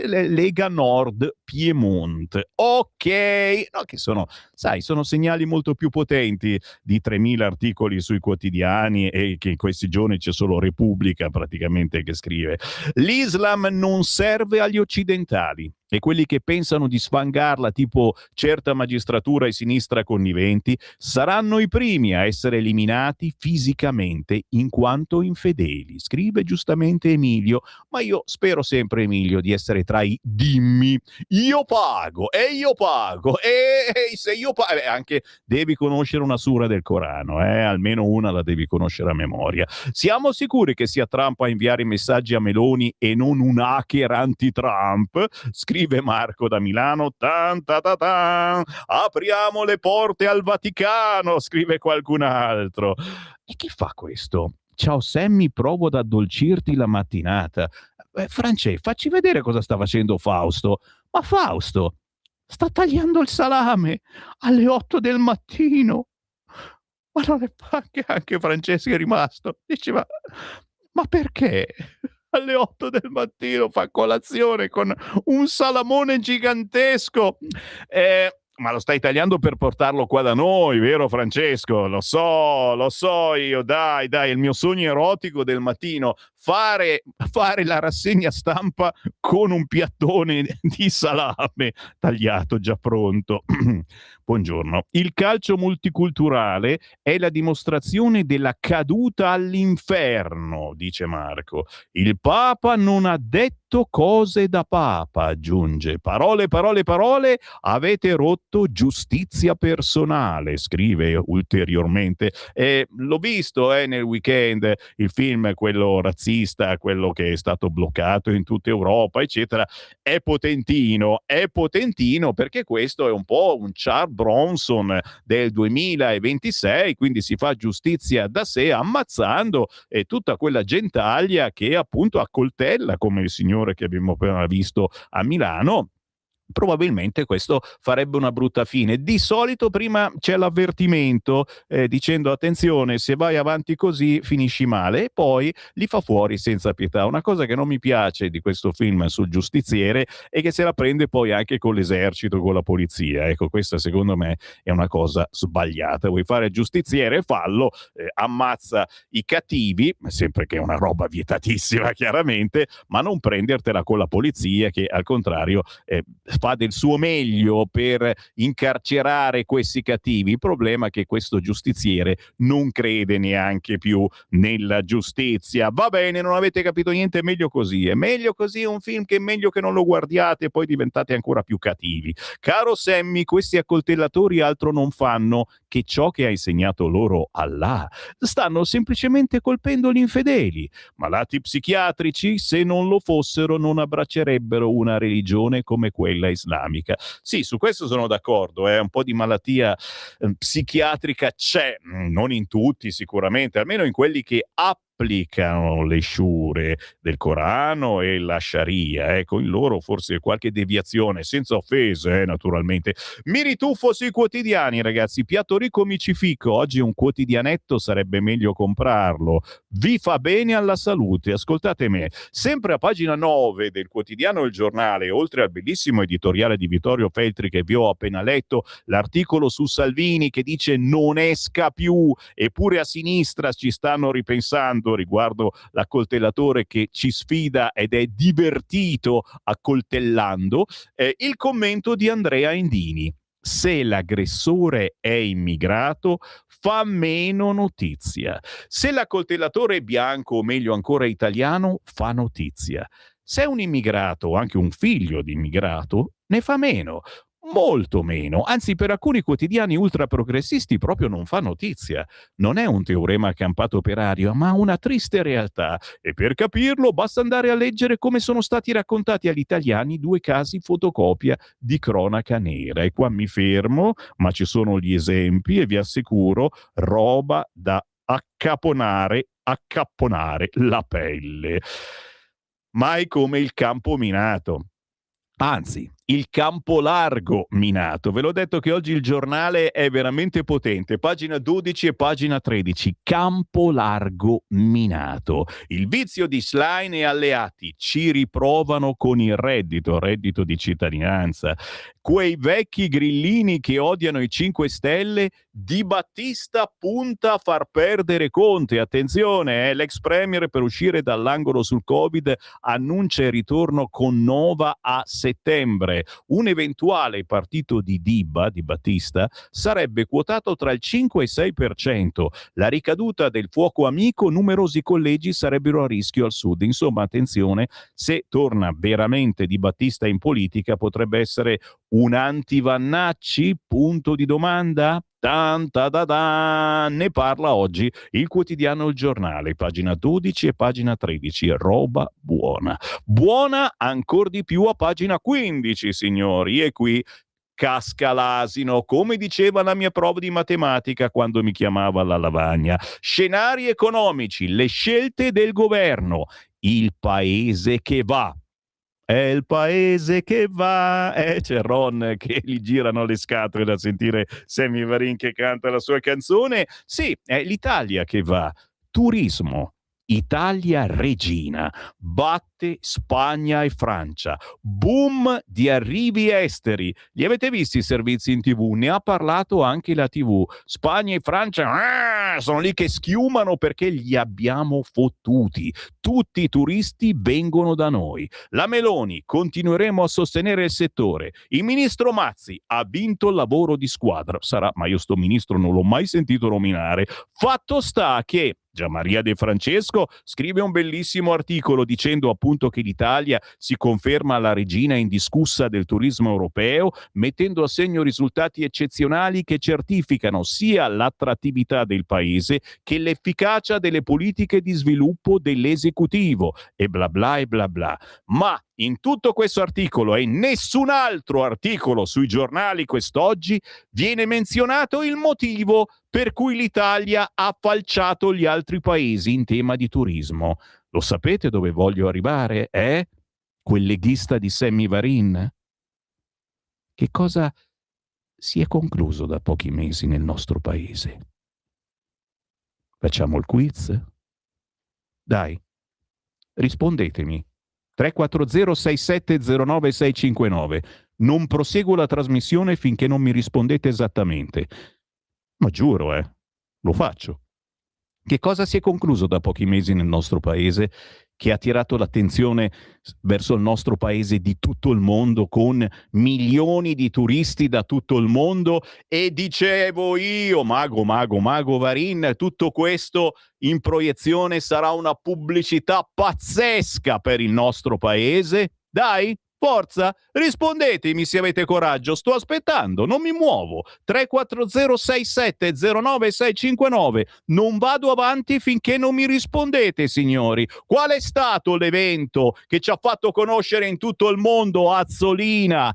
Lega Nord Piemonte. Ok, no, che sono, sai, sono segnali molto più potenti di 3000 articoli sui quotidiani e che in questi giorni c'è solo Repubblica praticamente che scrive: l'Islam non serve agli occidentali e quelli che pensano di sfangarla, tipo certa magistratura e sinistra conniventi, saranno i primi a essere eliminati fisicamente in quanto infedeli. Scrive giustamente Emilio, ma io spero sempre, Emilio, di essere tra i dimmi. Io pago e se io pago, anche devi conoscere una sura del Corano, almeno una la devi conoscere a memoria. Siamo sicuri che sia Trump a inviare i messaggi a Meloni e non un hacker anti-Trump? Scrive Marco da Milano. Tan, ta, ta, tan. Apriamo le porte al Vaticano, scrive qualcun altro. E chi fa questo? Ciao Sammy, provo ad addolcirti la mattinata. France, facci vedere cosa sta facendo Fausto. Ma Fausto sta tagliando il salame alle 8 del mattino. Ma non è anche Francesco è rimasto. Diceva, ma perché? Alle 8 del mattino fa colazione con un salamone gigantesco. Ma lo stai tagliando per portarlo qua da noi, vero Francesco? Lo so io, dai, il mio sogno erotico del mattino, fare la rassegna stampa con un piattone di salame tagliato già pronto. Buongiorno. Il calcio multiculturale è la dimostrazione della caduta all'inferno, dice Marco. Il Papa non ha detto cose da Papa, aggiunge. Parole, avete rotto giustizia personale, scrive ulteriormente. L'ho visto nel weekend, il film, quello razzista, quello che è stato bloccato in tutta Europa, eccetera. È potentino perché questo è un po' un Charles Bronson del 2026, quindi si fa giustizia da sé ammazzando tutta quella gentaglia che appunto accoltella, come il signore che abbiamo appena visto a Milano. Probabilmente questo farebbe una brutta fine. Di solito prima c'è l'avvertimento dicendo attenzione, se vai avanti così finisci male, e poi li fa fuori senza pietà. Una cosa che non mi piace di questo film sul giustiziere è che se la prende poi anche con l'esercito, con la polizia. Ecco, questa secondo me è una cosa sbagliata. Vuoi fare il giustiziere, fallo, ammazza i cattivi, sempre che è una roba vietatissima chiaramente, ma non prendertela con la polizia che al contrario fa del suo meglio per incarcerare questi cattivi. Il problema è che questo giustiziere non crede neanche più nella giustizia. Va bene, non avete capito niente, è meglio così. È meglio così, è un film che è meglio che non lo guardiate e poi diventate ancora più cattivi. Caro Sammy, questi accoltellatori altro non fanno che ciò che ha insegnato loro Allah. Stanno semplicemente colpendo gli infedeli. Malati psichiatrici, se non lo fossero, non abbraccerebbero una religione come quella islamica. Sì, su questo sono d'accordo, un po' di malattia psichiatrica c'è, non in tutti sicuramente, almeno in quelli che applicano le sciure del Corano e la Sharia, ecco, in loro forse qualche deviazione, senza offese, naturalmente. Mi rituffo sui quotidiani, ragazzi, piatto ricco micifico, oggi un quotidianetto sarebbe meglio comprarlo, vi fa bene alla salute, ascoltate me. Sempre a pagina 9 del quotidiano Il Giornale, oltre al bellissimo editoriale di Vittorio Feltri che vi ho appena letto, l'articolo su Salvini che dice non esca più, eppure a sinistra ci stanno ripensando riguardo l'accoltellatore che ci sfida ed è divertito accoltellando, il commento di Andrea Endini. Se l'aggressore è immigrato, fa meno notizia. Se l'accoltellatore è bianco, o meglio ancora italiano, fa notizia. Se è un immigrato o anche un figlio di immigrato, ne fa meno. Molto meno, anzi per alcuni quotidiani ultraprogressisti proprio non fa notizia. Non è un teorema accampato per aria, ma una triste realtà. E per capirlo basta andare a leggere come sono stati raccontati agli italiani 2 casi fotocopia di cronaca nera. E qua mi fermo, ma ci sono gli esempi e vi assicuro roba da accapponare la pelle. Mai come il campo minato. Anzi, il campo largo minato. Ve l'ho detto che oggi il giornale è veramente potente. Pagina 12 e pagina 13. Campo largo minato. Il vizio di Schlein e alleati ci riprovano con il reddito di cittadinanza. Quei vecchi grillini che odiano i 5 Stelle, Di Battista punta a far perdere Conte. Attenzione, l'ex premier per uscire dall'angolo sul Covid annuncia il ritorno con Nova a settembre. Un eventuale partito di Di Battista sarebbe quotato tra il 5 e il 6%. La ricaduta del fuoco amico, numerosi collegi sarebbero a rischio al sud. Insomma, attenzione, se torna veramente Di Battista in politica potrebbe essere un anti-Vannacci? Punto di domanda? Ne parla oggi il quotidiano Il Giornale, pagina 12 e pagina 13, roba buona. Buona ancor di più a pagina 15, signori, e qui casca l'asino, come diceva la mia prova di matematica quando mi chiamava alla lavagna. Scenari economici, le scelte del governo, il paese che va. È il paese che va. C'è Ron che gli girano le scatole da sentire Sammy Varin che canta la sua canzone. Sì, è l'Italia che va. Turismo. Italia regina, batte Spagna e Francia, boom di arrivi esteri. Li avete visti i servizi in TV? Ne ha parlato anche la TV. Spagna e Francia sono lì che schiumano perché li abbiamo fottuti. Tutti i turisti vengono da noi. La Meloni, continueremo a sostenere il settore. Il ministro Mazzi ha vinto il lavoro di squadra. Sarà, ma io sto ministro non l'ho mai sentito nominare. Fatto sta che Gianmaria De Francesco scrive un bellissimo articolo dicendo appunto che l'Italia si conferma la regina indiscussa del turismo europeo, mettendo a segno risultati eccezionali che certificano sia l'attrattività del paese che l'efficacia delle politiche di sviluppo dell'esecutivo e bla bla e bla bla. Ma in tutto questo articolo e in nessun altro articolo sui giornali quest'oggi viene menzionato il motivo per cui l'Italia ha falciato gli altri paesi in tema di turismo. Lo sapete dove voglio arrivare? Quel leghista di Sammy Varin? Che cosa si è concluso da pochi mesi nel nostro paese? Facciamo il quiz? Dai, rispondetemi. 340-6709-659. Non proseguo la trasmissione finché non mi rispondete esattamente. Ma giuro, lo faccio. Che cosa si è concluso da pochi mesi nel nostro paese che ha attirato l'attenzione verso il nostro paese di tutto il mondo, con milioni di turisti da tutto il mondo? E dicevo io, mago Varin, tutto questo in proiezione sarà una pubblicità pazzesca per il nostro paese? Dai, forza, rispondetemi se avete coraggio, sto aspettando, non mi muovo. 340-6709-659. Non vado avanti finché non mi rispondete, signori. Qual è stato l'evento che ci ha fatto conoscere in tutto il mondo Azzolina?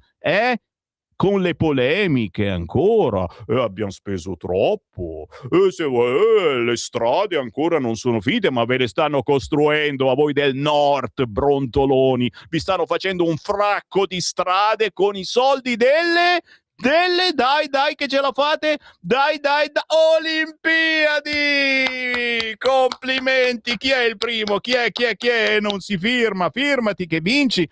Con le polemiche ancora, abbiamo speso troppo, le strade ancora non sono finite, ma ve le stanno costruendo a voi del nord, brontoloni, vi stanno facendo un fracco di strade con i soldi delle dai che ce la fate, dai Olimpiadi, complimenti. Chi è il primo? Chi è? Non si firma, firmati che vinci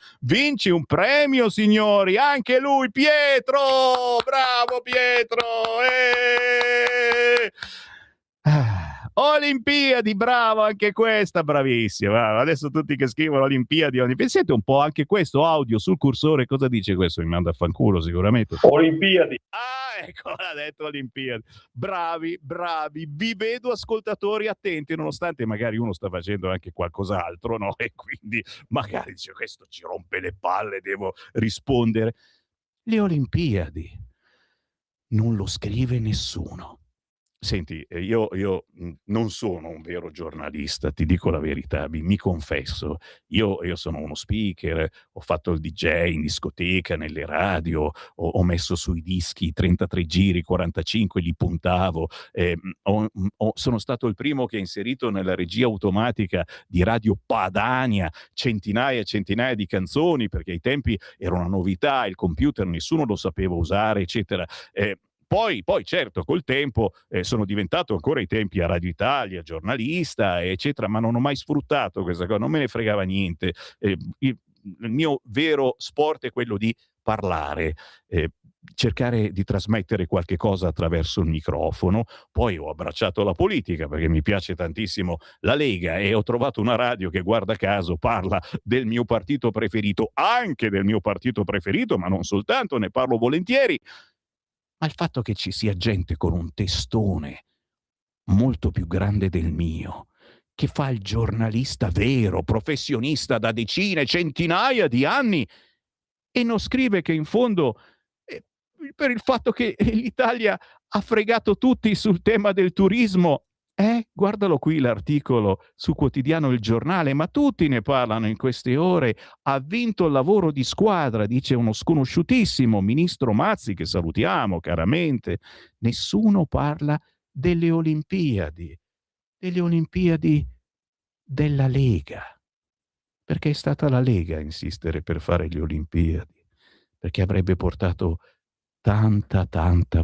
un premio, signori, anche lui, Pietro, bravo Pietro. Olimpiadi, bravo anche questa, bravissima. Adesso tutti che scrivono Olimpiadi, sente un po' anche questo audio sul cursore, cosa dice questo? Mi manda a fanculo sicuramente. Olimpiadi. Ecco, l'ha detto Olimpiadi. Bravi, vi vedo ascoltatori attenti, nonostante magari uno sta facendo anche qualcos'altro, no? E quindi magari dice questo ci rompe le palle, devo rispondere. Le Olimpiadi non lo scrive nessuno. Senti, io non sono un vero giornalista, ti dico la verità, mi confesso. Io sono uno speaker, ho fatto il DJ in discoteca, nelle radio, ho messo sui dischi 33 giri, 45, li puntavo, sono stato il primo che ha inserito nella regia automatica di Radio Padania centinaia e centinaia di canzoni, perché ai tempi era una novità, il computer nessuno lo sapeva usare, eccetera. Poi certo, col tempo sono diventato ancora ai tempi a Radio Italia, giornalista, eccetera, ma non ho mai sfruttato questa cosa, non me ne fregava niente. Il mio vero sport è quello di parlare, cercare di trasmettere qualche cosa attraverso il microfono. Poi ho abbracciato la politica perché mi piace tantissimo la Lega e ho trovato una radio che, guarda caso, parla del mio partito preferito, anche del mio partito preferito, ma non soltanto, ne parlo volentieri. Ma il fatto che ci sia gente con un testone molto più grande del mio, che fa il giornalista vero, professionista da decine, centinaia di anni, e non scrive che in fondo, per il fatto che l'Italia ha fregato tutti sul tema del turismo, guardalo qui l'articolo su quotidiano Il Giornale, ma tutti ne parlano in queste ore. Ha vinto il lavoro di squadra, dice uno sconosciutissimo ministro Mazzi, che salutiamo caramente. Nessuno parla delle Olimpiadi della Lega, perché è stata la Lega a insistere per fare le Olimpiadi, perché avrebbe portato tanta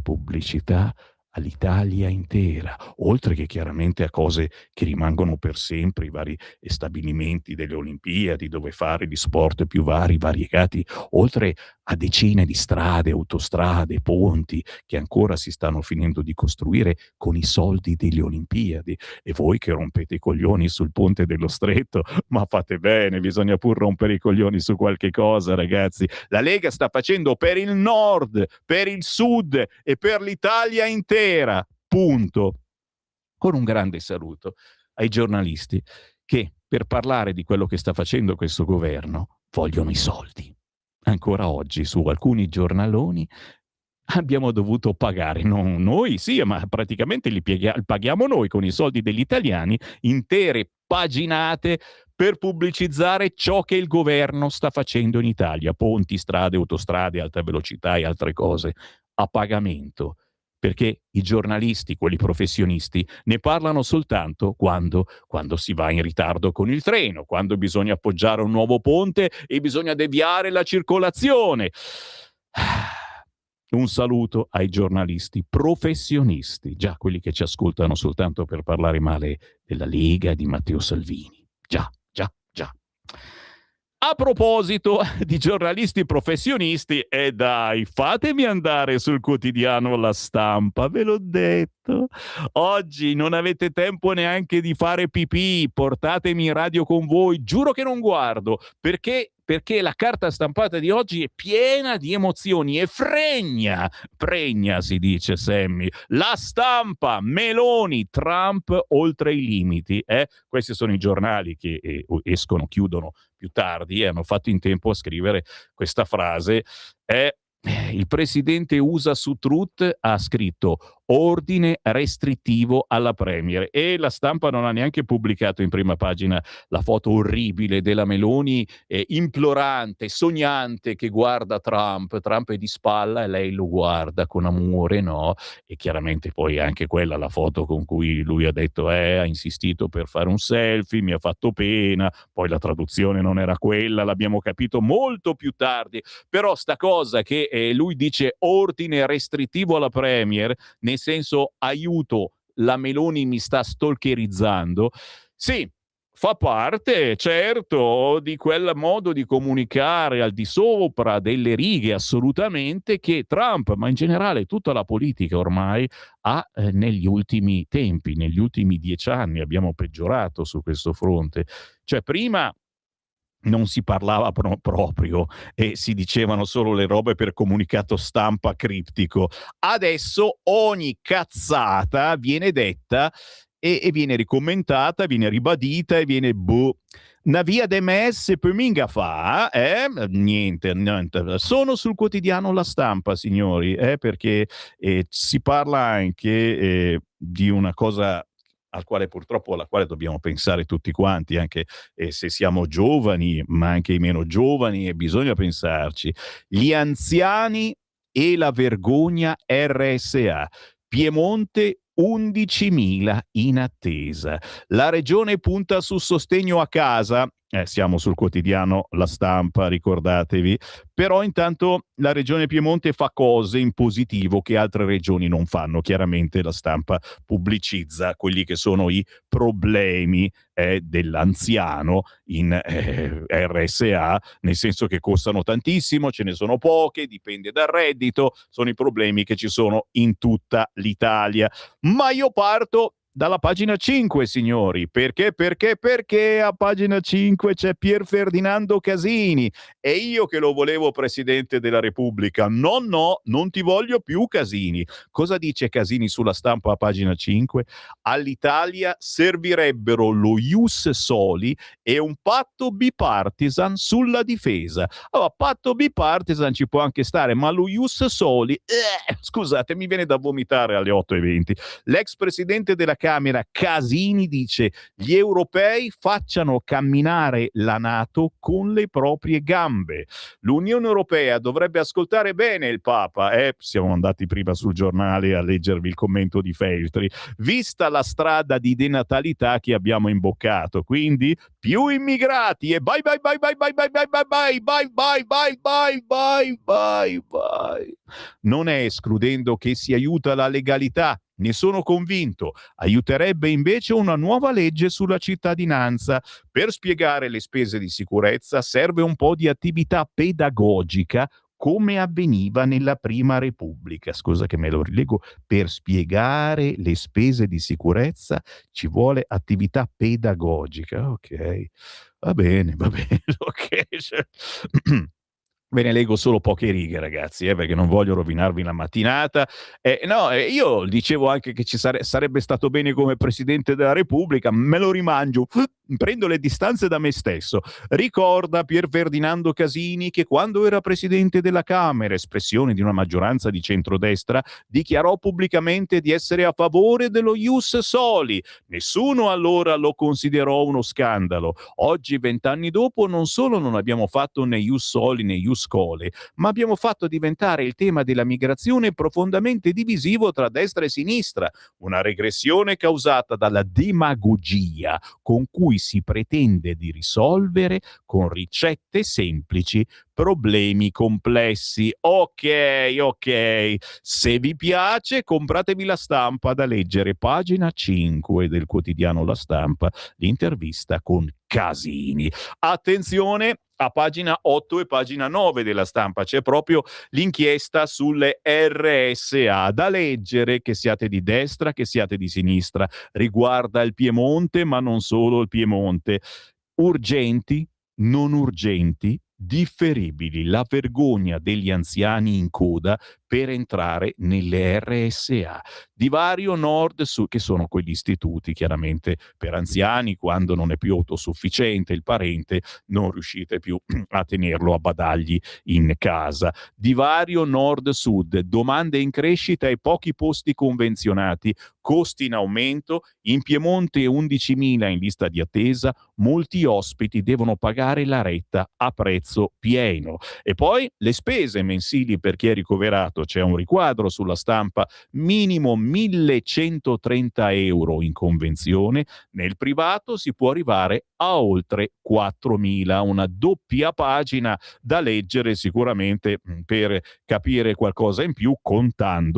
pubblicità all'Italia intera, oltre che chiaramente a cose che rimangono per sempre, i vari stabilimenti delle Olimpiadi dove fare gli sport più vari, variegati, oltre a decine di strade, autostrade, ponti che ancora si stanno finendo di costruire con i soldi delle Olimpiadi. E voi che rompete i coglioni sul ponte dello Stretto, ma fate bene, bisogna pur rompere i coglioni su qualche cosa, ragazzi. La Lega sta facendo per il nord, per il sud e per l'Italia intera, punto. Con un grande saluto ai giornalisti che, per parlare di quello che sta facendo questo governo, vogliono i soldi. Ancora oggi su alcuni giornaloni abbiamo dovuto pagare, non noi, sì, ma praticamente li paghiamo noi con i soldi degli italiani, intere paginate per pubblicizzare ciò che il governo sta facendo in Italia, ponti, strade, autostrade, alta velocità e altre cose, a pagamento. Perché i giornalisti, quelli professionisti, ne parlano soltanto quando si va in ritardo con il treno, quando bisogna appoggiare un nuovo ponte e bisogna deviare la circolazione. Un saluto ai giornalisti professionisti, già quelli che ci ascoltano soltanto per parlare male della Lega e di Matteo Salvini. Già. A proposito di giornalisti professionisti, dai, fatemi andare sul quotidiano La Stampa, ve l'ho detto. Oggi non avete tempo neanche di fare pipì, portatemi in radio con voi, giuro che non guardo, perché la carta stampata di oggi è piena di emozioni e pregna si dice, Sammy. La Stampa, Meloni, Trump oltre i limiti. Questi sono i giornali che chiudono più tardi e hanno fatto in tempo a scrivere questa frase. Il presidente USA su Truth ha scritto ordine restrittivo alla Premier e La Stampa non ha neanche pubblicato in prima pagina la foto orribile della Meloni implorante, sognante, che guarda Trump è di spalla e lei lo guarda con amore, no? E chiaramente poi anche quella la foto con cui lui ha detto ha insistito per fare un selfie, mi ha fatto pena, poi la traduzione non era quella, l'abbiamo capito molto più tardi, però sta cosa che lui dice ordine restrittivo alla Premier, nel senso aiuto, la Meloni mi sta stalkerizzando, sì, fa parte, certo, di quel modo di comunicare al di sopra delle righe assolutamente che Trump, ma in generale tutta la politica ormai ha negli ultimi tempi, negli ultimi 10 anni abbiamo peggiorato su questo fronte. Cioè prima non si parlava proprio e si dicevano solo le robe per comunicato stampa criptico. Adesso ogni cazzata viene detta e viene ricommentata, viene ribadita e viene una via DMS per minga fa, niente. Sono sul quotidiano La Stampa, signori, perché si parla anche di una cosa alla quale dobbiamo pensare tutti quanti, anche se siamo giovani, ma anche i meno giovani, e bisogna pensarci. Gli anziani e la vergogna RSA. Piemonte 11.000 in attesa. La regione punta sul sostegno a casa. Siamo sul quotidiano La Stampa, ricordatevi. Però intanto la regione Piemonte fa cose in positivo che altre regioni non fanno. Chiaramente La Stampa pubblicizza quelli che sono i problemi dell'anziano in RSA, nel senso che costano tantissimo, ce ne sono poche, dipende dal reddito, sono i problemi che ci sono in tutta l'Italia. Ma io parto dalla pagina 5, signori. Perché a pagina 5 c'è Pier Ferdinando Casini, e io che lo volevo presidente della Repubblica. No, non ti voglio più, Casini. Cosa dice Casini sulla Stampa a pagina 5? All'Italia servirebbero lo ius soli e un patto bipartisan sulla difesa. Allora, patto bipartisan ci può anche stare, ma lo ius soli, scusate, mi viene da vomitare alle 8:20. L'ex presidente della Camera Casini dice: gli europei facciano camminare la NATO con le proprie gambe. L'Unione Europea dovrebbe ascoltare bene il Papa. Siamo andati prima sul giornale a leggervi il commento di Feltri. Vista la strada di denatalità che abbiamo imboccato, quindi più immigrati e bye bye bye bye bye bye bye bye bye bye bye bye bye bye bye. Non è escludendo che si aiuta la legalità, ne sono convinto. Aiuterebbe invece una nuova legge sulla cittadinanza. Per spiegare le spese di sicurezza serve un po' di attività pedagogica, come avveniva nella Prima Repubblica. Scusa che me lo rilego. Per spiegare le spese di sicurezza ci vuole attività pedagogica. Ok, va bene, ok. Ve ne leggo solo poche righe, ragazzi, perché non voglio rovinarvi la mattinata. Io dicevo anche che sarebbe stato bene come Presidente della Repubblica, me lo rimangio, prendo le distanze da me stesso. Ricorda Pier Ferdinando Casini che quando era Presidente della Camera, espressione di una maggioranza di centrodestra, dichiarò pubblicamente di essere a favore dello ius soli. Nessuno allora lo considerò uno scandalo. Oggi, 20 anni dopo, non solo non abbiamo fatto né ius soli né ius scholae, ma abbiamo fatto diventare il tema della migrazione profondamente divisivo tra destra e sinistra, una regressione causata dalla demagogia con cui si pretende di risolvere con ricette semplici problemi complessi. Ok, se vi piace compratevi La Stampa da leggere, pagina 5 del quotidiano La Stampa, l'intervista con Casini. Attenzione, a pagina 8 e pagina 9 della Stampa c'è proprio l'inchiesta sulle RSA da leggere, che siate di destra, che siate di sinistra. Riguarda il Piemonte, ma non solo il Piemonte. Urgenti, non urgenti, differibili, la vergogna degli anziani in coda per entrare nelle RSA. Divario nord-sud, che sono quegli istituti chiaramente per anziani, quando non è più autosufficiente il parente, non riuscite più a tenerlo a badagli in casa. Divario nord-sud, domande in crescita e pochi posti convenzionati, costi in aumento, in Piemonte 11.000 in lista di attesa, molti ospiti devono pagare la retta a prezzo pieno. E poi le spese mensili per chi è ricoverato, c'è un riquadro sulla Stampa, minimo 1.130 euro in convenzione, nel privato si può arrivare a oltre 4.000, una doppia pagina da leggere sicuramente per capire qualcosa in più,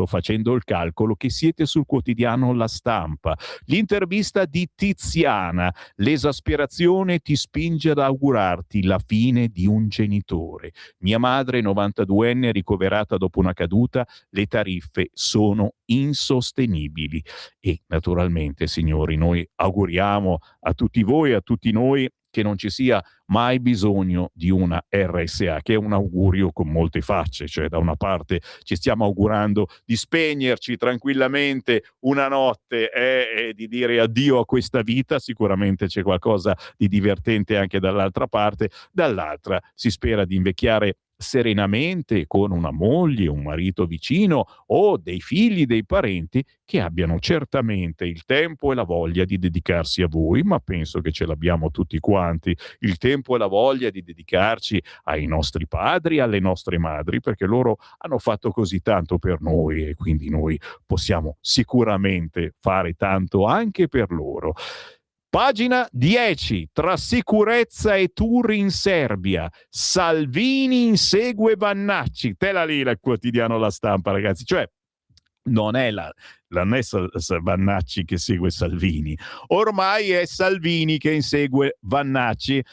facendo il calcolo che siete sul quotidiano La Stampa. L'intervista di Tiziana: l'esasperazione ti spinge ad augurarti la fine di un genitore. Mia madre 92enne ricoverata dopo una caduta, le tariffe sono insostenibili. E naturalmente, signori, noi auguriamo a tutti voi, a tutti noi, che non ci sia mai bisogno di una RSA, che è un augurio con molte facce, cioè da una parte ci stiamo augurando di spegnerci tranquillamente una notte e di dire addio a questa vita, sicuramente c'è qualcosa di divertente anche dall'altra parte, dall'altra si spera di invecchiare serenamente con una moglie, un marito vicino o dei figli, dei parenti che abbiano certamente il tempo e la voglia di dedicarsi a voi, ma penso che ce l'abbiamo tutti quanti, il tempo e la voglia di dedicarci ai nostri padri, alle nostre madri, perché loro hanno fatto così tanto per noi e quindi noi possiamo sicuramente fare tanto anche per loro. Pagina 10, tra sicurezza e tour in Serbia, Salvini insegue Vannacci, te la lì il quotidiano La Stampa, ragazzi, cioè non è Vannacci che segue Salvini, ormai è Salvini che insegue Vannacci,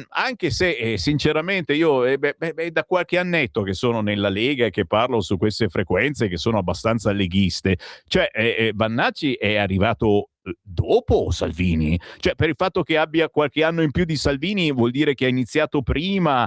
anche se sinceramente io è da qualche annetto che sono nella Lega e che parlo su queste frequenze che sono abbastanza leghiste, cioè Vannacci è arrivato dopo Salvini, cioè per il fatto che abbia qualche anno in più di Salvini vuol dire che ha iniziato prima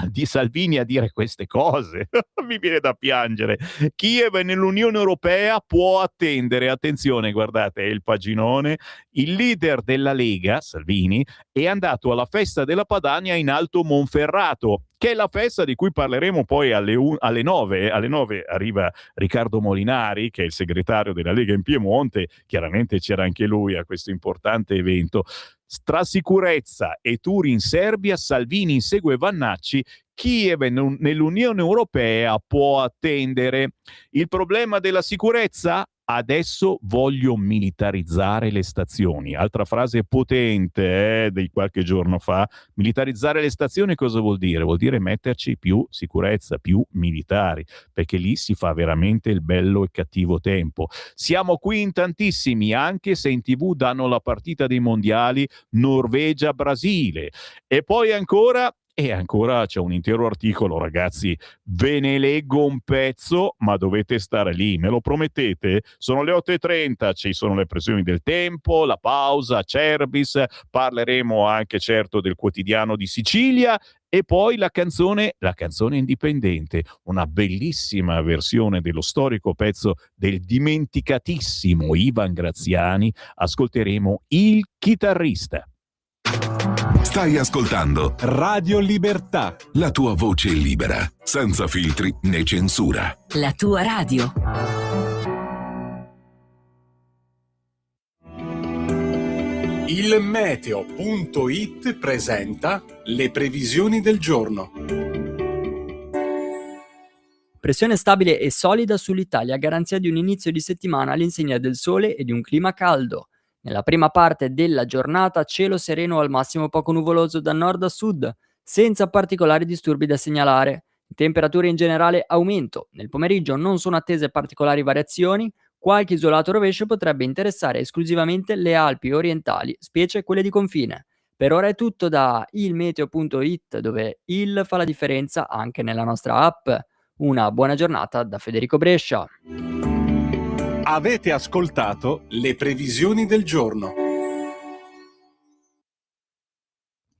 di Salvini a dire queste cose. Mi viene da piangere. Kiev nell'Unione Europea può attendere, attenzione, guardate, è il paginone, il leader della Lega, Salvini, è andato alla festa della Padania in Alto Monferrato, che è la festa di cui parleremo poi alle 9. Alle 9 arriva Riccardo Molinari, che è il segretario della Lega in Piemonte, chiaramente c'era anche lui a questo importante evento. Tra sicurezza e tour in Serbia, Salvini insegue Vannacci, Kiev nell'Unione Europea può attendere. Il problema della sicurezza? Adesso voglio militarizzare le stazioni. Altra frase potente di qualche giorno fa. Militarizzare le stazioni cosa vuol dire? Vuol dire metterci più sicurezza, più militari, perché lì si fa veramente il bello e cattivo tempo. Siamo qui in tantissimi, anche se in TV danno la partita dei mondiali Norvegia-Brasile. E poi ancora c'è un intero articolo, ragazzi, ve ne leggo un pezzo, ma dovete stare lì, me lo promettete? Sono le 8:30, ci sono le pressioni del tempo, la pausa, Cerbis, parleremo anche certo del quotidiano di Sicilia e poi la canzone indipendente, una bellissima versione dello storico pezzo del dimenticatissimo Ivan Graziani, ascolteremo Il chitarrista. Stai ascoltando Radio Libertà. la tua voce libera, senza filtri né censura. La tua radio. Il meteo.it presenta le previsioni del giorno. Pressione stabile e solida sull'Italia a garanzia di un inizio di settimana all'insegna del sole e di un clima caldo. Nella prima parte della giornata cielo sereno al massimo poco nuvoloso da nord a sud, senza particolari disturbi da segnalare. Temperature in generale aumento. Nel pomeriggio non sono attese particolari variazioni, qualche isolato rovescio potrebbe interessare esclusivamente le Alpi orientali, specie quelle di confine. Per ora è tutto da ilmeteo.it, dove il fa la differenza anche nella nostra app. Una buona giornata da Federico Brescia. Avete ascoltato le previsioni del giorno.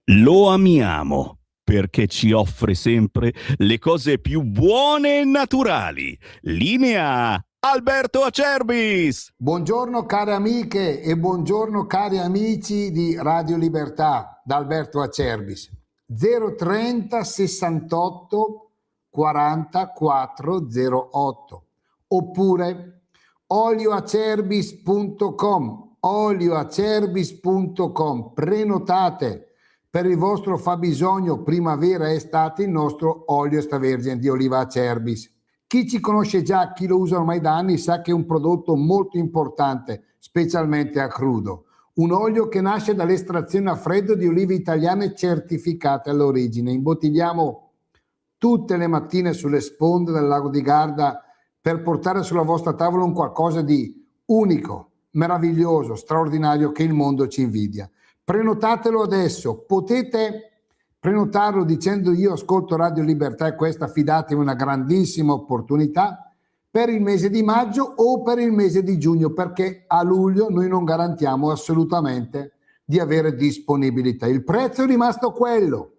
Lo amiamo perché ci offre sempre le cose più buone e naturali. Linea Alberto Acerbis. Buongiorno care amiche e buongiorno cari amici di Radio Libertà da Alberto Acerbis. 030 68 40 408 oppure olioacerbis.com, prenotate per il vostro fabbisogno primavera e estate il nostro olio extravergine di oliva Acerbis. Chi ci conosce già, chi lo usa ormai da anni, sa che è un prodotto molto importante, specialmente a crudo. Un olio che nasce dall'estrazione a freddo di olive italiane certificate all'origine. Imbottigliamo tutte le mattine sulle sponde del lago di Garda per portare sulla vostra tavola un qualcosa di unico, meraviglioso, straordinario che il mondo ci invidia. Prenotatelo adesso, potete prenotarlo dicendo io ascolto Radio Libertà e questa, fidatevi, una grandissima opportunità per il mese di maggio o per il mese di giugno, perché a luglio noi non garantiamo assolutamente di avere disponibilità. Il prezzo è rimasto quello.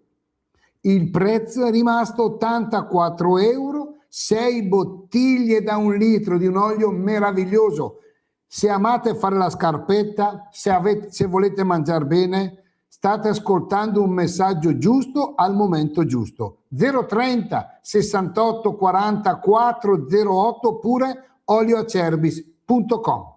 Il prezzo è rimasto 84 euro, 6 bottiglie da 1 litro di un olio meraviglioso. Se amate fare la scarpetta, se volete mangiare bene, state ascoltando un messaggio giusto al momento giusto. 030 68 40 408 oppure olioacerbis.com.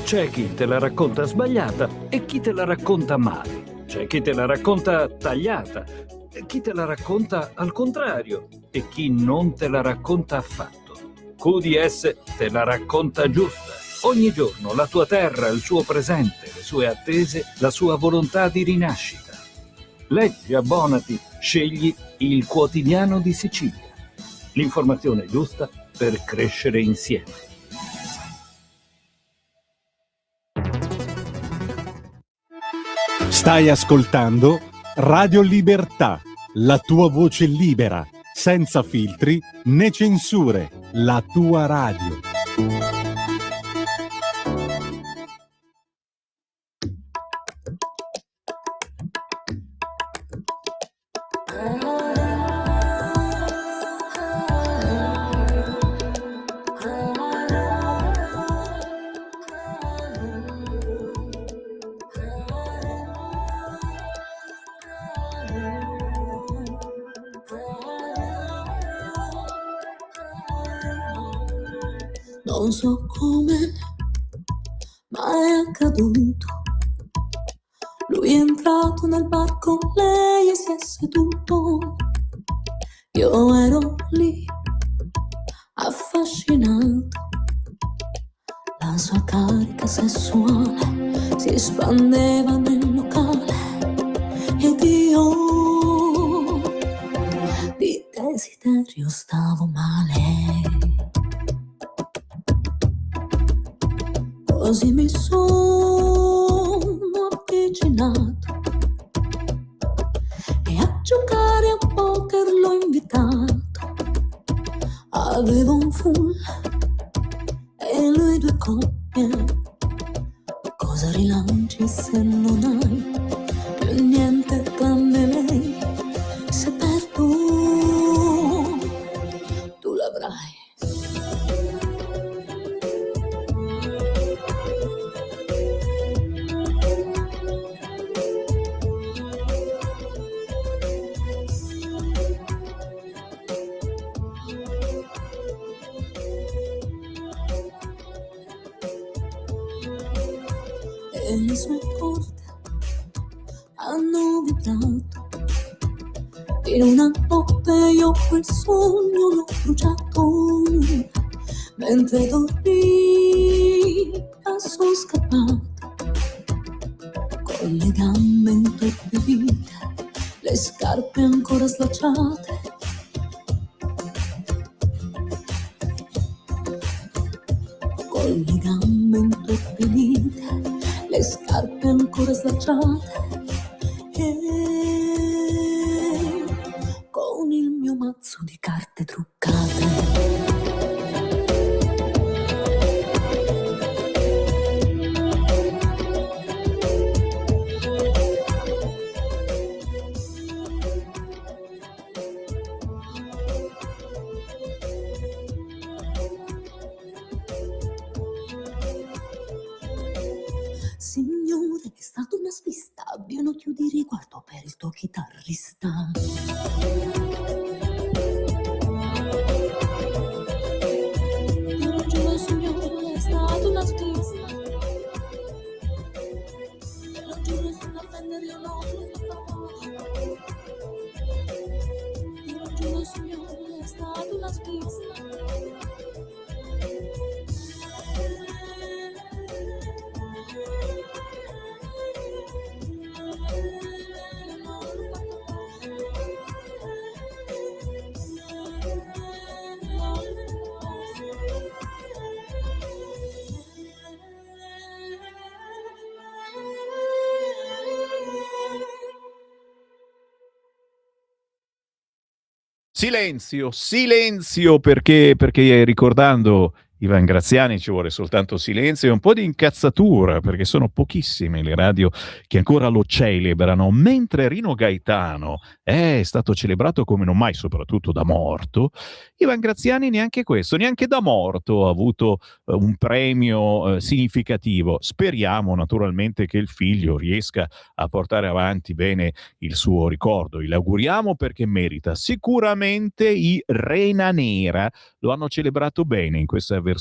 C'è chi te la racconta sbagliata e chi te la racconta male. C'è chi te la racconta tagliata e chi te la racconta al contrario e chi non te la racconta affatto. QDS te la racconta giusta. Ogni giorno la tua terra, il suo presente, le sue attese, la sua volontà di rinascita. Leggi, abbonati, scegli il Quotidiano di Sicilia. L'informazione giusta per crescere insieme. Stai ascoltando Radio Libertà, la tua voce libera, senza filtri né censure, la tua radio. Non so come, ma è accaduto. Lui è entrato nel bar con lei e si è seduto. Io ero lì, affascinato. La sua carica sessuale si espandeva nel locale ed io di desiderio stavo male. Così mi sono avvicinato e a giocare a poker l'ho invitato. Avevo un full e lui 2 coppie. Cosa rilanci se non hai più niente tranne lei? Se perdo tu l'avrai. E le sue porte hanno vibrato. In una notte io quel sogno l'ho bruciato. Mentre dormiva sono scappato con le gambe intorpidite, le scarpe ancora slacciate. Con le gambe intorpidite, le scarpe ancora slacciate e con il mio mazzo di carte truccate. Signore, è stata una svista, abbia un occhio di riguardo per il tuo chitarrista. Io lo giuro, signore, è stata una svista. Io lo giuro, sono a prendere io non lo so. Io lo giuro, signore, è stata una svista. Silenzio, silenzio, perché ricordando Ivan Graziani, ci vuole soltanto silenzio e un po' di incazzatura, perché sono pochissime le radio che ancora lo celebrano, mentre Rino Gaetano è stato celebrato come non mai, soprattutto da morto. Ivan Graziani neanche questo, neanche da morto ha avuto un premio significativo. Speriamo naturalmente che il figlio riesca a portare avanti bene il suo ricordo. Gli auguriamo perché merita. Sicuramente i Rena Nera lo hanno celebrato bene in questa versione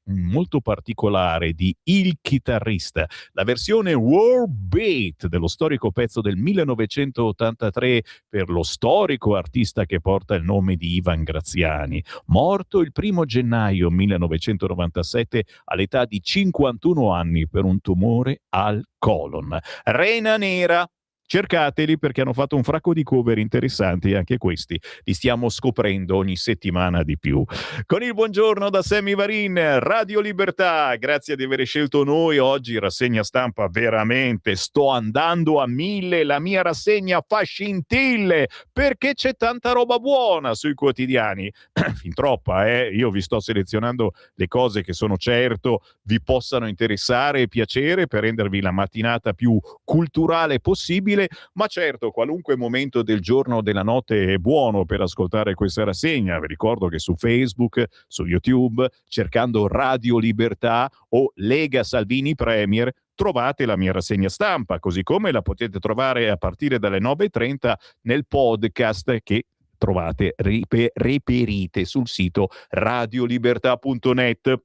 molto particolare di Il Chitarrista, la versione World Beat dello storico pezzo del 1983 per lo storico artista che porta il nome di Ivan Graziani, morto il 1 gennaio 1997 all'età di 51 anni per un tumore al colon. Rena Nera, cercateli perché hanno fatto un fracco di cover interessanti, anche questi li stiamo scoprendo ogni settimana di più. Con il buongiorno da Sammy Varin, Radio Libertà, grazie di aver scelto noi oggi, rassegna stampa veramente, sto andando a 1000, la mia rassegna fa scintille, perché c'è tanta roba buona sui quotidiani, fin troppa, io vi sto selezionando le cose che sono certo vi possano interessare e piacere per rendervi la mattinata più culturale possibile. Ma certo, qualunque momento del giorno o della notte è buono per ascoltare questa rassegna. Vi ricordo che su Facebook, su YouTube, cercando Radio Libertà o Lega Salvini Premier, trovate la mia rassegna stampa, così come la potete trovare a partire dalle 9:30 nel podcast che trovate, reperite sul sito radiolibertà.net.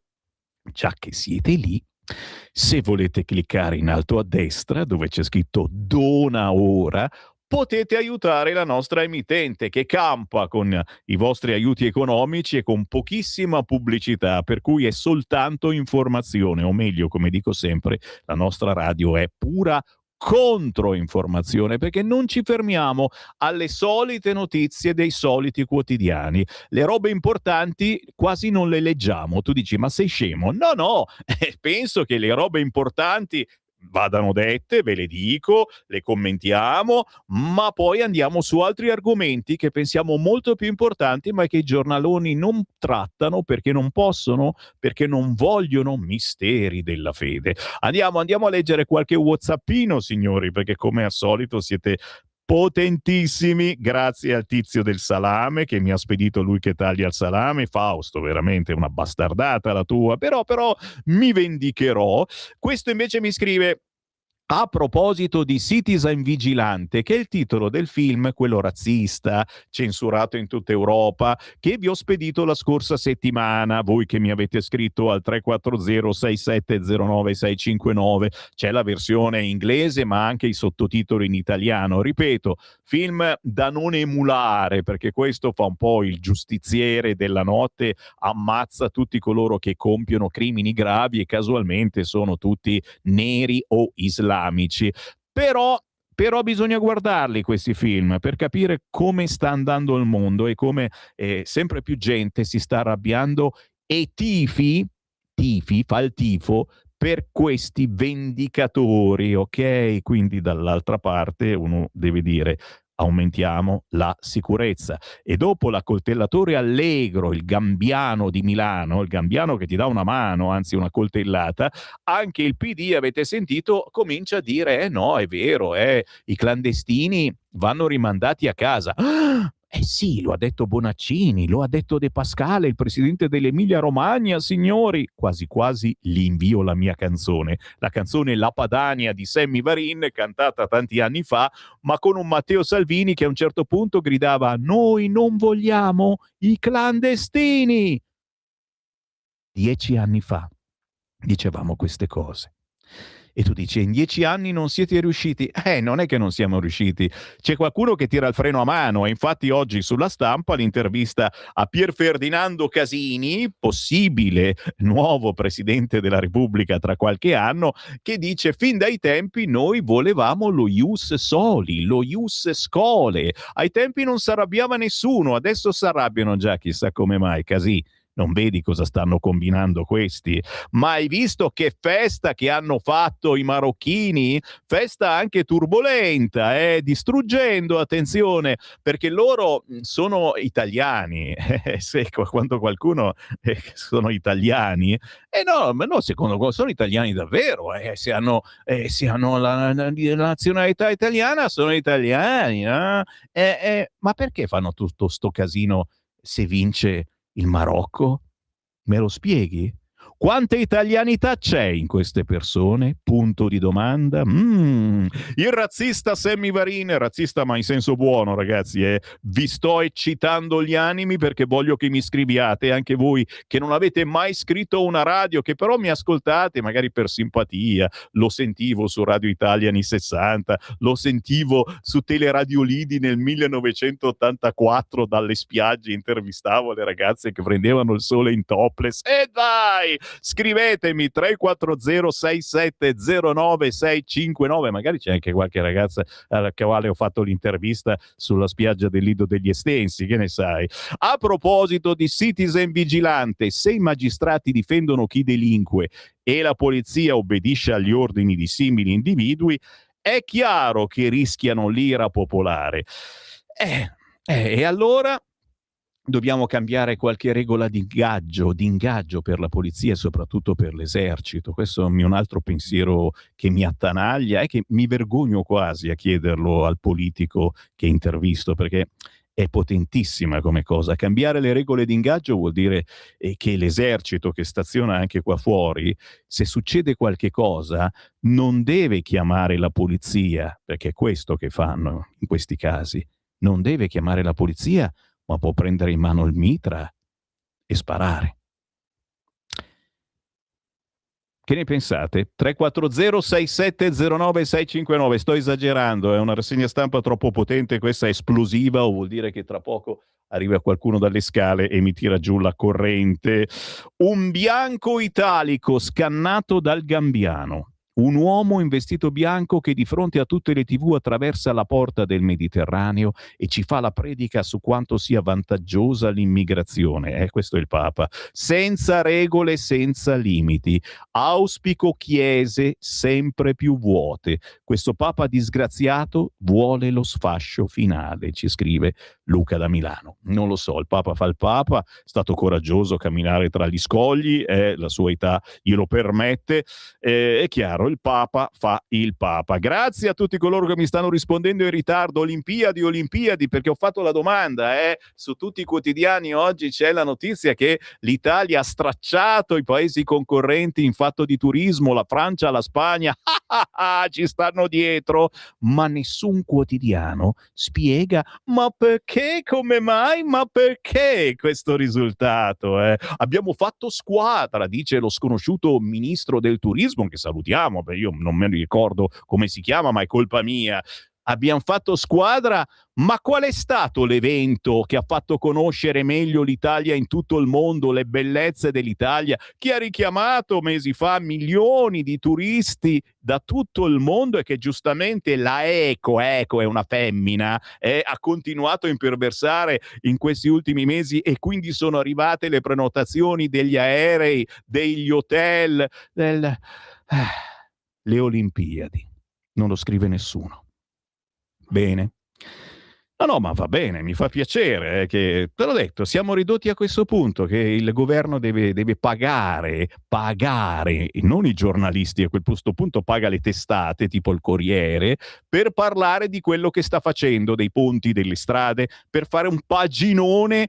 Già che siete lì, se volete cliccare in alto a destra dove c'è scritto Dona ora, potete aiutare la nostra emittente che campa con i vostri aiuti economici e con pochissima pubblicità, per cui è soltanto informazione, o meglio, come dico sempre, la nostra radio è pura controinformazione, perché non ci fermiamo alle solite notizie dei soliti quotidiani. Le robe importanti quasi non le leggiamo. Tu dici, ma sei scemo? No, penso che le robe importanti vadano dette, ve le dico, le commentiamo, ma poi andiamo su altri argomenti che pensiamo molto più importanti, ma che i giornaloni non trattano perché non possono, perché non vogliono, misteri della fede. Andiamo a leggere qualche whatsappino, signori, perché come al solito siete potentissimi, grazie al tizio del salame che mi ha spedito lui che taglia il salame. Fausto, veramente una bastardata la tua, però mi vendicherò. Questo invece mi scrive: a proposito di Citizen Vigilante, che è il titolo del film, quello razzista, censurato in tutta Europa, che vi ho spedito la scorsa settimana, voi che mi avete scritto al 340-6709-659, c'è la versione inglese ma anche i sottotitoli in italiano. Ripeto, film da non emulare, perché questo fa un po' il giustiziere della notte, ammazza tutti coloro che compiono crimini gravi e casualmente sono tutti neri o islamici. Però bisogna guardarli questi film per capire come sta andando il mondo e come sempre più gente si sta arrabbiando e fa il tifo per questi vendicatori, ok? Quindi dall'altra parte uno deve dire: aumentiamo la sicurezza. E dopo l'accoltellatore allegro, il Gambiano di Milano, il Gambiano che ti dà una mano, anzi una coltellata, anche il PD, avete sentito, comincia a dire no, è vero, i clandestini vanno rimandati a casa. Sì, lo ha detto Bonaccini, lo ha detto De Pascale, il presidente dell'Emilia Romagna, signori. Quasi quasi gli invio la mia canzone, la canzone La Padania di Sammy Varin, cantata tanti anni fa, ma con un Matteo Salvini che a un certo punto gridava: noi non vogliamo i clandestini. 10 anni fa dicevamo queste cose. E tu dici, in 10 anni non siete riusciti? Non è che non siamo riusciti, c'è qualcuno che tira il freno a mano. E infatti oggi sulla Stampa l'intervista a Pier Ferdinando Casini, possibile nuovo presidente della Repubblica tra qualche anno, che dice: fin dai tempi noi volevamo lo ius soli, lo ius scholae, ai tempi non si arrabbiava nessuno, adesso si arrabbiano già, chissà come mai. Casì, Non vedi cosa stanno combinando questi? Ma hai visto che festa che hanno fatto i marocchini? Festa anche turbolenta, distruggendo, attenzione, perché loro sono italiani. Se quando qualcuno sono italiani, no, ma no, secondo sono italiani davvero. Se hanno la nazionalità italiana, sono italiani. Ma perché fanno tutto sto casino se vince il Marocco? Me lo spieghi? Quanta italianità c'è in queste persone? Punto di domanda. Il razzista Sammy Varin, razzista ma in senso buono, ragazzi. Vi sto eccitando gli animi perché voglio che mi scriviate, anche voi che non avete mai scritto a una radio, che però mi ascoltate magari per simpatia. Lo sentivo su Radio Italia anni 60, lo sentivo su Teleradio Lidi nel 1984 dalle spiagge, intervistavo le ragazze che prendevano il sole in topless. E dai! Scrivetemi 340 6709 659, magari c'è anche qualche ragazza alla quale ho fatto l'intervista sulla spiaggia del Lido degli Estensi, che ne sai. A proposito di citizen vigilante, se i magistrati difendono chi delinque e la polizia obbedisce agli ordini di simili individui, è chiaro che rischiano l'ira popolare. E allora dobbiamo cambiare qualche regola di ingaggio per la polizia e soprattutto per l'esercito. Questo è un altro pensiero che mi attanaglia e che mi vergogno quasi a chiederlo al politico che intervisto, perché è potentissima come cosa. Cambiare le regole di ingaggio vuol dire che l'esercito che staziona anche qua fuori, se succede qualche cosa, non deve chiamare la polizia, perché è questo che fanno in questi casi. Non deve chiamare la polizia, ma può prendere in mano il mitra e sparare. Che ne pensate? 340 6709 659. Sto esagerando, è una rassegna stampa troppo potente, questa è esplosiva, o vuol dire che tra poco arriva qualcuno dalle scale e mi tira giù la corrente. Un bianco italico scannato dal Gambiano. Un uomo in vestito bianco che di fronte a tutte le TV attraversa la porta del Mediterraneo e ci fa la predica su quanto sia vantaggiosa l'immigrazione. Questo è il Papa. Senza regole, senza limiti. Auspico chiese sempre più vuote. Questo Papa disgraziato vuole lo sfascio finale, ci scrive Luca da Milano. Non lo so, il Papa fa il Papa, è stato coraggioso camminare tra gli scogli, la sua età glielo permette, è chiaro, il Papa fa il Papa. Grazie a tutti coloro che mi stanno rispondendo in ritardo. Olimpiadi, perché ho fatto la domanda, su tutti i quotidiani oggi c'è la notizia che l'Italia ha stracciato i paesi concorrenti in fatto di turismo, la Francia, la Spagna, ci stanno dietro, ma nessun quotidiano spiega ma perché, come mai, ma perché questo risultato? Abbiamo fatto squadra, dice lo sconosciuto ministro del turismo, che salutiamo, io non me ne ricordo come si chiama, ma è colpa mia. Abbiamo fatto squadra, ma qual è stato l'evento che ha fatto conoscere meglio l'Italia in tutto il mondo, le bellezze dell'Italia, che ha richiamato mesi fa milioni di turisti da tutto il mondo e che giustamente la Eco è una femmina, ha continuato a imperversare in questi ultimi mesi, e quindi sono arrivate le prenotazioni degli aerei, degli hotel, le Olimpiadi. Non lo scrive nessuno. Bene. No, ma va bene, mi fa piacere che, te l'ho detto, siamo ridotti a questo punto che il governo deve pagare, e non i giornalisti, a questo punto paga le testate, tipo il Corriere, per parlare di quello che sta facendo, dei ponti, delle strade, per fare un paginone,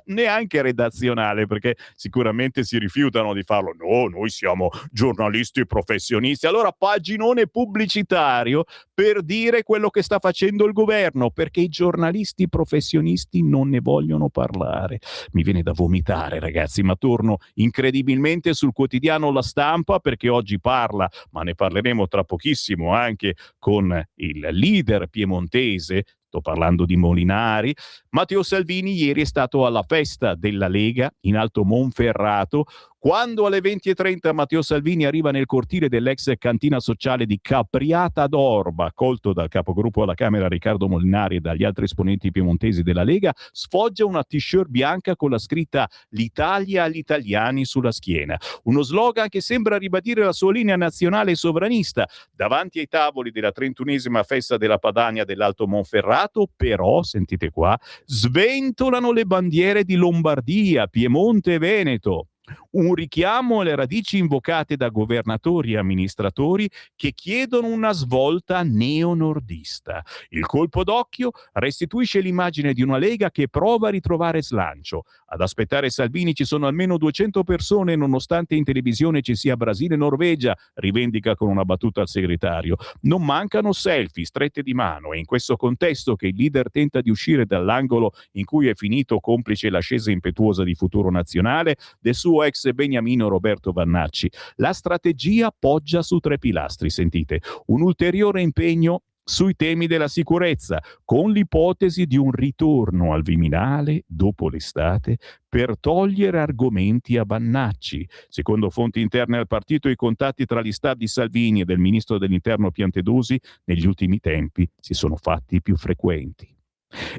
neanche redazionale, perché sicuramente si rifiutano di farlo. No, noi siamo giornalisti professionisti. Allora paginone pubblicitario per dire quello che sta facendo il governo, perché i giornalisti professionisti non ne vogliono parlare. Mi viene da vomitare, ragazzi, ma torno incredibilmente sul quotidiano La Stampa, perché oggi parla, ma ne parleremo tra pochissimo anche con il leader piemontese, sto parlando di Molinari. Matteo Salvini ieri è stato alla festa della Lega in Alto Monferrato, Quando alle 20:30 Matteo Salvini arriva nel cortile dell'ex cantina sociale di Capriata d'Orba, accolto dal capogruppo alla Camera Riccardo Molinari e dagli altri esponenti piemontesi della Lega, sfoggia una t-shirt bianca con la scritta "L'Italia agli italiani" sulla schiena. Uno slogan che sembra ribadire la sua linea nazionale e sovranista. Davanti ai tavoli della 31esima festa della Padania dell'Alto Monferrato, però, sentite qua, sventolano le bandiere di Lombardia, Piemonte e Veneto. Un richiamo alle radici invocate da governatori e amministratori che chiedono una svolta neonordista. Il colpo d'occhio restituisce l'immagine di una Lega che prova a ritrovare slancio. Ad aspettare Salvini ci sono almeno 200 persone, nonostante in televisione ci sia Brasile e Norvegia, rivendica con una battuta al segretario. Non mancano selfie, strette di mano, e in questo contesto che il leader tenta di uscire dall'angolo in cui è finito, complice l'ascesa impetuosa di Futuro Nazionale del suo ex beniamino Roberto Vannacci. La strategia poggia su 3 pilastri, sentite: un ulteriore impegno sui temi della sicurezza, con l'ipotesi di un ritorno al Viminale dopo l'estate per togliere argomenti a Vannacci. Secondo fonti interne al partito, i contatti tra gli stab di Salvini e del ministro dell'Interno Piantedosi negli ultimi tempi si sono fatti più frequenti.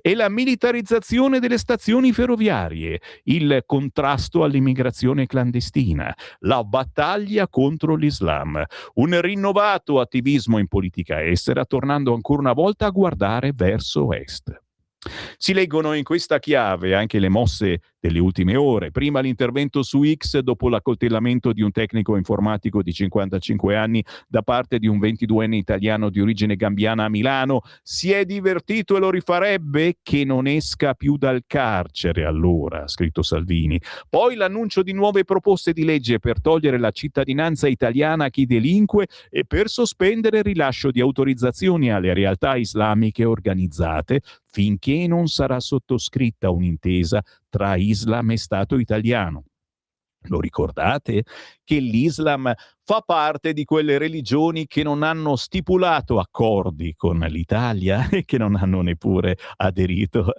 E la militarizzazione delle stazioni ferroviarie, il contrasto all'immigrazione clandestina, la battaglia contro l'Islam, un rinnovato attivismo in politica estera, tornando ancora una volta a guardare verso est. Si leggono in questa chiave anche le mosse delle ultime ore. Prima l'intervento su X dopo l'accoltellamento di un tecnico informatico di 55 anni da parte di un 22enne italiano di origine gambiana a Milano. Si è divertito e lo rifarebbe? Che non esca più dal carcere, allora, ha scritto Salvini. Poi l'annuncio di nuove proposte di legge per togliere la cittadinanza italiana a chi delinque e per sospendere il rilascio di autorizzazioni alle realtà islamiche organizzate finché non sarà sottoscritta un'intesa tra Islam e Stato italiano. Lo ricordate? Che l'Islam fa parte di quelle religioni che non hanno stipulato accordi con l'Italia e che non hanno neppure aderito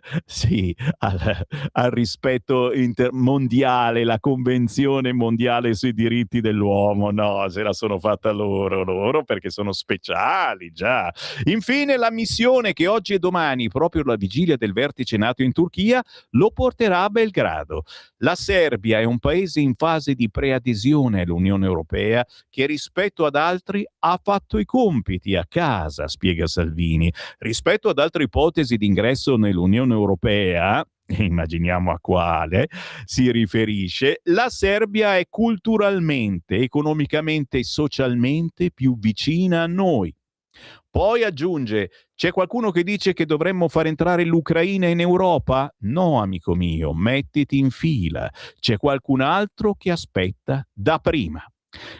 al rispetto mondiale, la Convenzione mondiale sui diritti dell'uomo. No, se la sono fatta loro perché sono speciali, già. Infine la missione che oggi e domani, proprio alla vigilia del vertice NATO in Turchia, lo porterà a Belgrado. La Serbia è un paese in fase di preadesione all'Unione Europea che rispetto ad altri ha fatto i compiti a casa, spiega Salvini. Rispetto ad altre ipotesi di ingresso nell'Unione Europea, immaginiamo a quale si riferisce, la Serbia è culturalmente, economicamente e socialmente più vicina a noi. Poi aggiunge: c'è qualcuno che dice che dovremmo far entrare l'Ucraina in Europa? No, amico mio, mettiti in fila. C'è qualcun altro che aspetta da prima.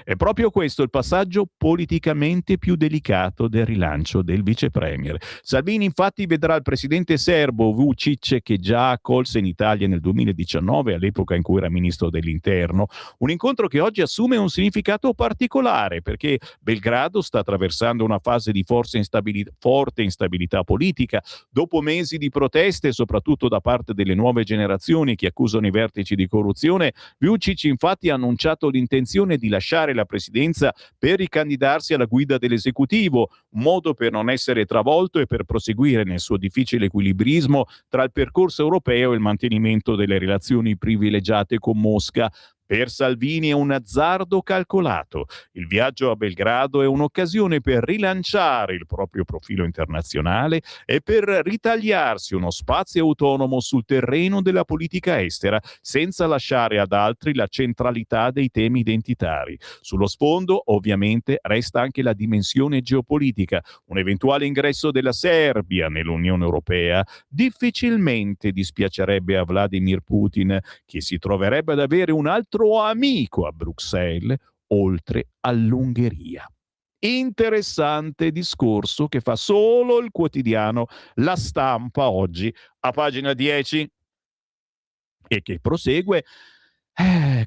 È proprio questo il passaggio politicamente più delicato del rilancio del vice premier. Salvini infatti vedrà il presidente serbo Vučić, che già accolse in Italia nel 2019, all'epoca in cui era ministro dell'interno, un incontro che oggi assume un significato particolare perché Belgrado sta attraversando una fase di forte instabilità politica. Dopo mesi di proteste, soprattutto da parte delle nuove generazioni che accusano i vertici di corruzione, Vučić infatti ha annunciato l'intenzione di lasciare la presidenza per ricandidarsi alla guida dell'esecutivo, un modo per non essere travolto e per proseguire nel suo difficile equilibrismo tra il percorso europeo e il mantenimento delle relazioni privilegiate con Mosca. Per Salvini è un azzardo calcolato. Il viaggio a Belgrado è un'occasione per rilanciare il proprio profilo internazionale e per ritagliarsi uno spazio autonomo sul terreno della politica estera, senza lasciare ad altri la centralità dei temi identitari. Sullo sfondo, ovviamente, resta anche la dimensione geopolitica. Un eventuale ingresso della Serbia nell'Unione Europea difficilmente dispiacerebbe a Vladimir Putin, che si troverebbe ad avere un altro amico a Bruxelles, oltre all'Ungheria. Interessante discorso che fa solo il quotidiano La Stampa oggi, a pagina 10, e che prosegue: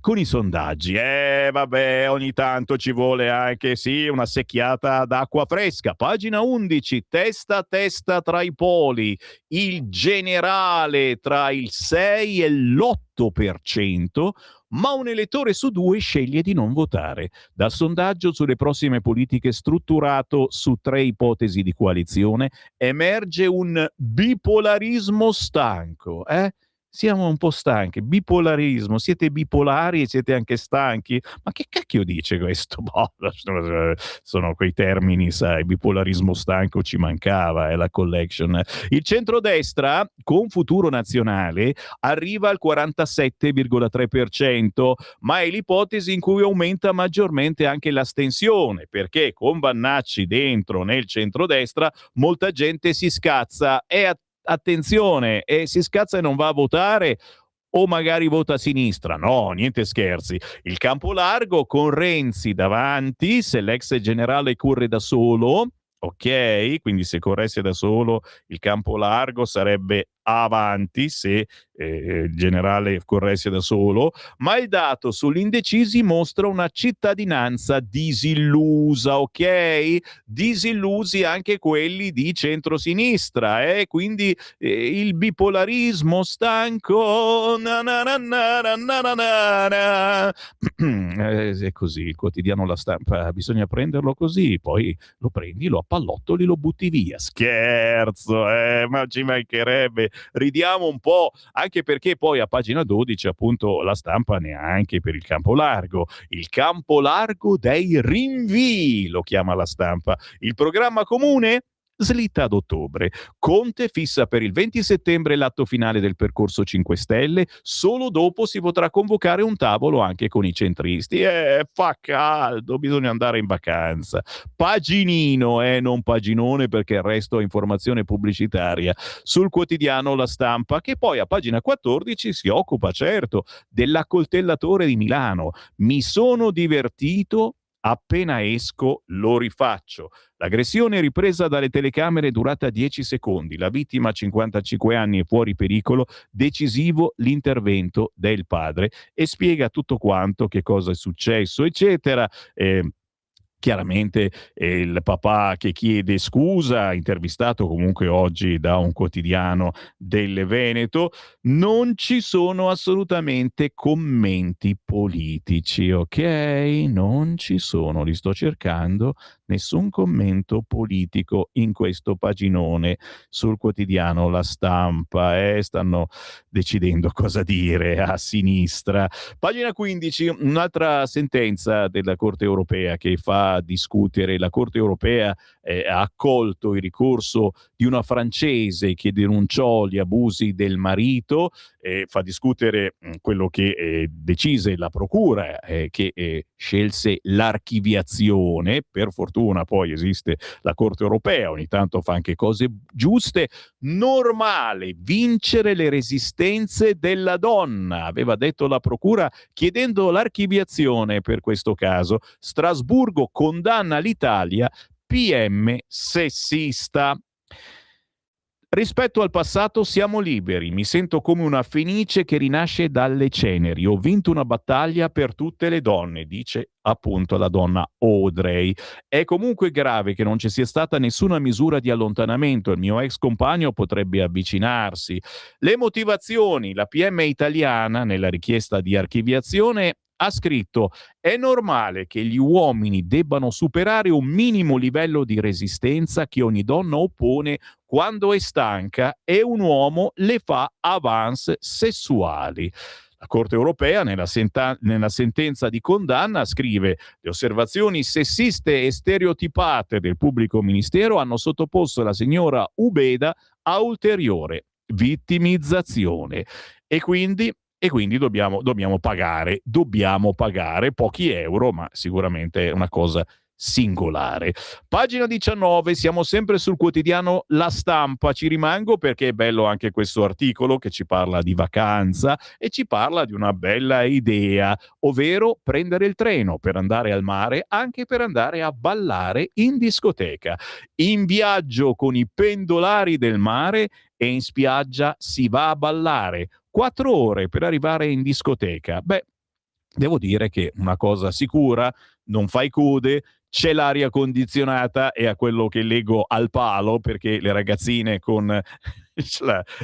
Con i sondaggi, vabbè, ogni tanto ci vuole anche, sì, una secchiata d'acqua fresca. Pagina 11, testa a testa tra i poli, il generale tra il 6 e l'8%, ma un elettore su 2 sceglie di non votare. Dal sondaggio sulle prossime politiche strutturato su 3 ipotesi di coalizione emerge un bipolarismo stanco, Siamo un po' stanchi. Bipolarismo, siete bipolari e siete anche stanchi? Ma che cacchio dice questo? Boh, sono quei termini, sai, bipolarismo stanco ci mancava, è la collection. Il centrodestra, con Futuro Nazionale, arriva al 47,3%, ma è l'ipotesi in cui aumenta maggiormente anche l'astensione, perché con Vannacci dentro nel centrodestra molta gente si scazza e attenzione, si scazza e non va a votare o magari vota a sinistra. No, niente scherzi. Il campo largo con Renzi davanti, se l'ex generale corre da solo, ok, quindi se corresse da solo il campo largo sarebbe avanti se il generale corresse da solo, ma il dato sugli indecisi mostra una cittadinanza disillusa, ok? Disillusi anche quelli di centrosinistra, quindi il bipolarismo stanco, è così, il quotidiano La Stampa, bisogna prenderlo così, poi lo prendi, lo appallottoli, lo butti via. Scherzo, ma ci mancherebbe. Ridiamo un po', anche perché poi a pagina 12 appunto La Stampa neanche per il campo largo, il campo largo dei rinvii lo chiama La Stampa. Il programma comune slitta ad ottobre. Conte fissa per il 20 settembre l'atto finale del percorso 5 Stelle, solo dopo si potrà convocare un tavolo anche con i centristi. Fa caldo, bisogna andare in vacanza. Paginino, non paginone, perché il resto è informazione pubblicitaria. Sul quotidiano La Stampa, che poi a pagina 14 si occupa, certo, dell'accoltellatore di Milano. Mi sono divertito, appena esco lo rifaccio. L'aggressione ripresa dalle telecamere è durata 10 secondi. La vittima, 55 anni, è fuori pericolo. Decisivo l'intervento del padre e spiega tutto quanto, che cosa è successo, eccetera. Chiaramente il papà che chiede scusa, intervistato comunque oggi da un quotidiano del Veneto. Non ci sono assolutamente commenti politici, ok? Non ci sono, li sto cercando, nessun commento politico in questo paginone sul quotidiano La Stampa, stanno decidendo cosa dire a sinistra. Pagina 15, un'altra sentenza della Corte Europea che fa discutere. La Corte Europea ha accolto il ricorso di una francese che denunciò gli abusi del marito, fa discutere quello che decise la procura, che scelse l'archiviazione. Per fortuna poi esiste la Corte Europea, ogni tanto fa anche cose giuste. Normale vincere le resistenze della donna, aveva detto la procura chiedendo l'archiviazione per questo caso. Strasburgo condanna l'Italia, PM sessista. Rispetto al passato siamo liberi, mi sento come una fenice che rinasce dalle ceneri, ho vinto una battaglia per tutte le donne, dice appunto la donna Audrey. È comunque grave che non ci sia stata nessuna misura di allontanamento, il mio ex compagno potrebbe avvicinarsi. Le motivazioni, la PM italiana nella richiesta di archiviazione ha scritto: è normale che gli uomini debbano superare un minimo livello di resistenza che ogni donna oppone quando è stanca e un uomo le fa avance sessuali. La Corte Europea, nella sentenza di condanna, scrive: le osservazioni sessiste e stereotipate del pubblico ministero hanno sottoposto la signora Ubeda a ulteriore vittimizzazione. E quindi dobbiamo pagare pochi euro, ma sicuramente è una cosa singolare. Pagina 19, siamo sempre sul quotidiano La Stampa, ci rimango perché è bello anche questo articolo che ci parla di vacanza e ci parla di una bella idea, ovvero prendere il treno per andare al mare, anche per andare a ballare in discoteca. In viaggio con i pendolari del mare e in spiaggia si va a ballare. 4 ore per arrivare in discoteca. Beh, devo dire che una cosa sicura, non fai code, c'è l'aria condizionata e a quello che leggo al palo, perché le ragazzine con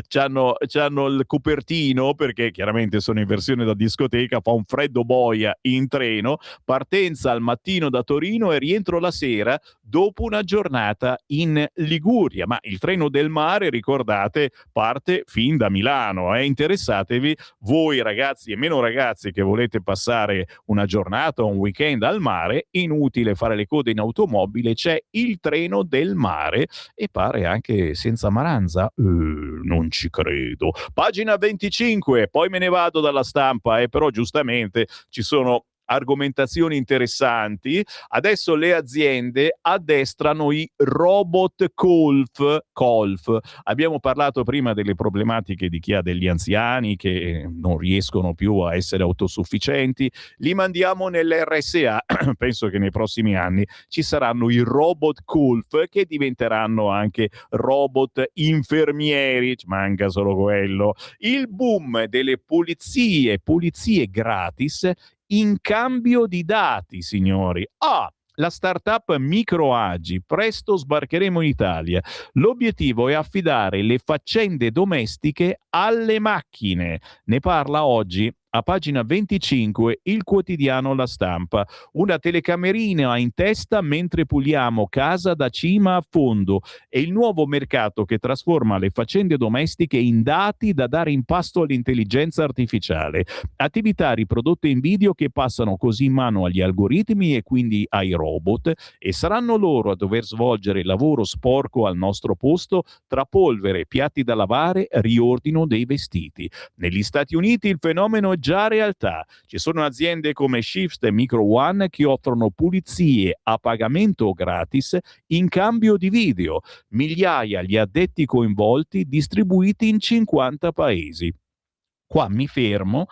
c'hanno il copertino, perché chiaramente sono in versione da discoteca, fa un freddo boia in treno, partenza al mattino da Torino e rientro la sera dopo una giornata in Liguria. Ma il treno del mare, ricordate, parte fin da Milano. Interessatevi voi ragazzi e meno ragazzi che volete passare una giornata o un weekend al mare, inutile fare le code in automobile, c'è il treno del mare e pare anche senza maranza. Non ci credo. Pagina 25, poi me ne vado dalla Stampa, però giustamente ci sono argomentazioni interessanti. Adesso le aziende addestrano i robot colf. Abbiamo parlato prima delle problematiche di chi ha degli anziani che non riescono più a essere autosufficienti. Li mandiamo nell'RSA. Penso che nei prossimi anni ci saranno i robot colf che diventeranno anche robot infermieri. Ci manca solo quello. Il boom delle pulizie gratis in cambio di dati, signori. La startup Microagi, presto sbarcheremo in Italia. L'obiettivo è affidare le faccende domestiche alle macchine. Ne parla oggi a pagina 25 il quotidiano La Stampa. Una telecamerina in testa mentre puliamo casa da cima a fondo. È il nuovo mercato che trasforma le faccende domestiche in dati da dare in pasto all'intelligenza artificiale. Attività riprodotte in video che passano così in mano agli algoritmi e quindi ai robot, e saranno loro a dover svolgere il lavoro sporco al nostro posto tra polvere, piatti da lavare, riordino dei vestiti. Negli Stati Uniti il fenomeno è già realtà. Ci sono aziende come Shift e Micro One che offrono pulizie a pagamento gratis in cambio di video. Migliaia gli addetti coinvolti, distribuiti in 50 paesi. Qua mi fermo.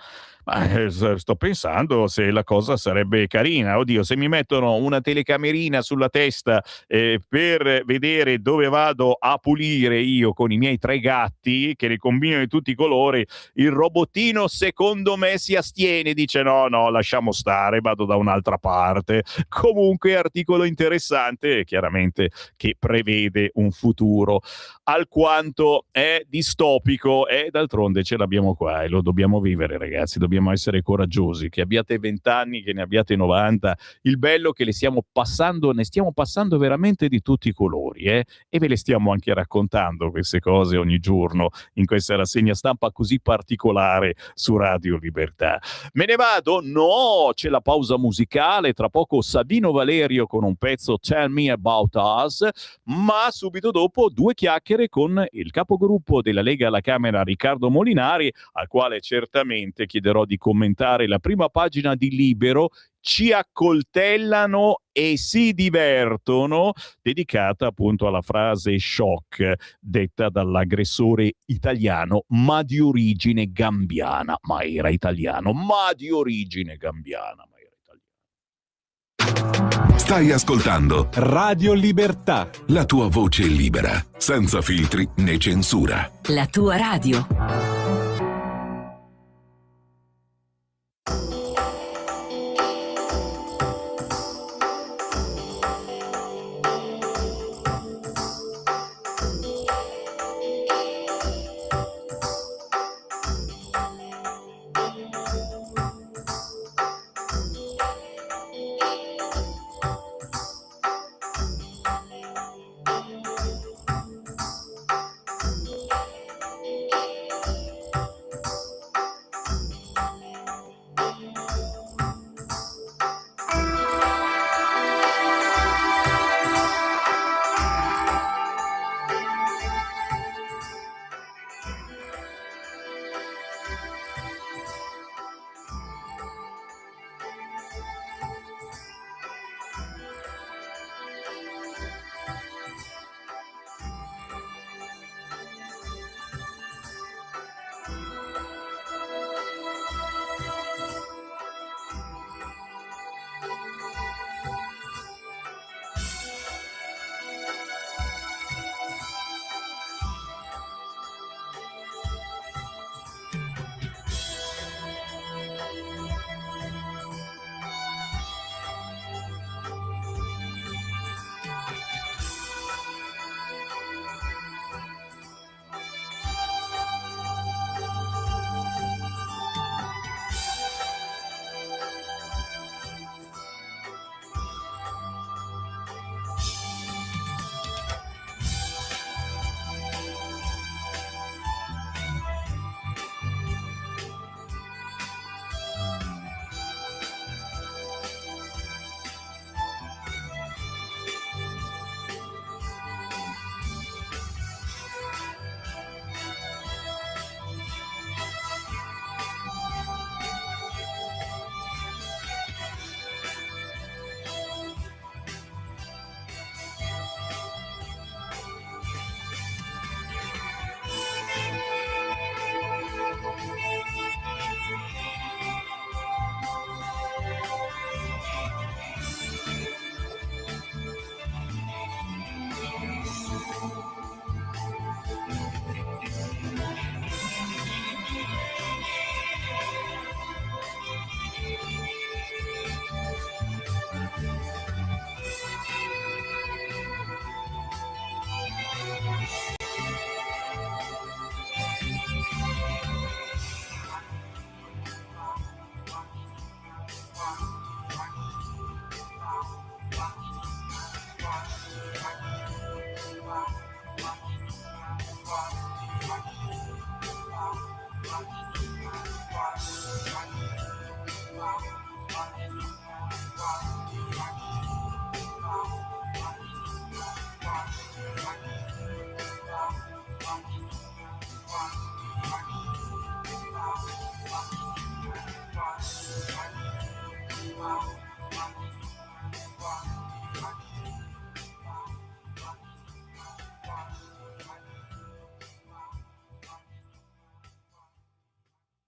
Sto pensando se la cosa sarebbe carina. Oddio, se mi mettono una telecamerina sulla testa per vedere dove vado a pulire io con i miei 3 gatti, che ne combino di tutti i colori, il robottino secondo me si astiene, dice no, lasciamo stare, vado da un'altra parte. Comunque articolo interessante, chiaramente, che prevede un futuro alquanto è distopico, e d'altronde ce l'abbiamo qua e lo dobbiamo vivere, ragazzi. Dobbiamo essere coraggiosi, che abbiate 20 anni, che ne abbiate 90. Il bello è che ne stiamo passando veramente di tutti i colori, e ve le stiamo anche raccontando queste cose ogni giorno in questa rassegna stampa così particolare su Radio Libertà. Me ne vado? No, c'è la pausa musicale, tra poco Savino Valerio con un pezzo Tell Me About Us, ma subito dopo 2 chiacchiere con il capogruppo della Lega alla Camera Riccardo Molinari, al quale certamente chiederò di commentare la prima pagina di Libero, Ci accoltellano e si divertono, dedicata appunto alla frase shock detta dall'aggressore italiano, ma di origine gambiana. Ma era italiano, ma di origine gambiana. Stai ascoltando Radio Libertà. la tua voce libera, senza filtri né censura. La tua radio.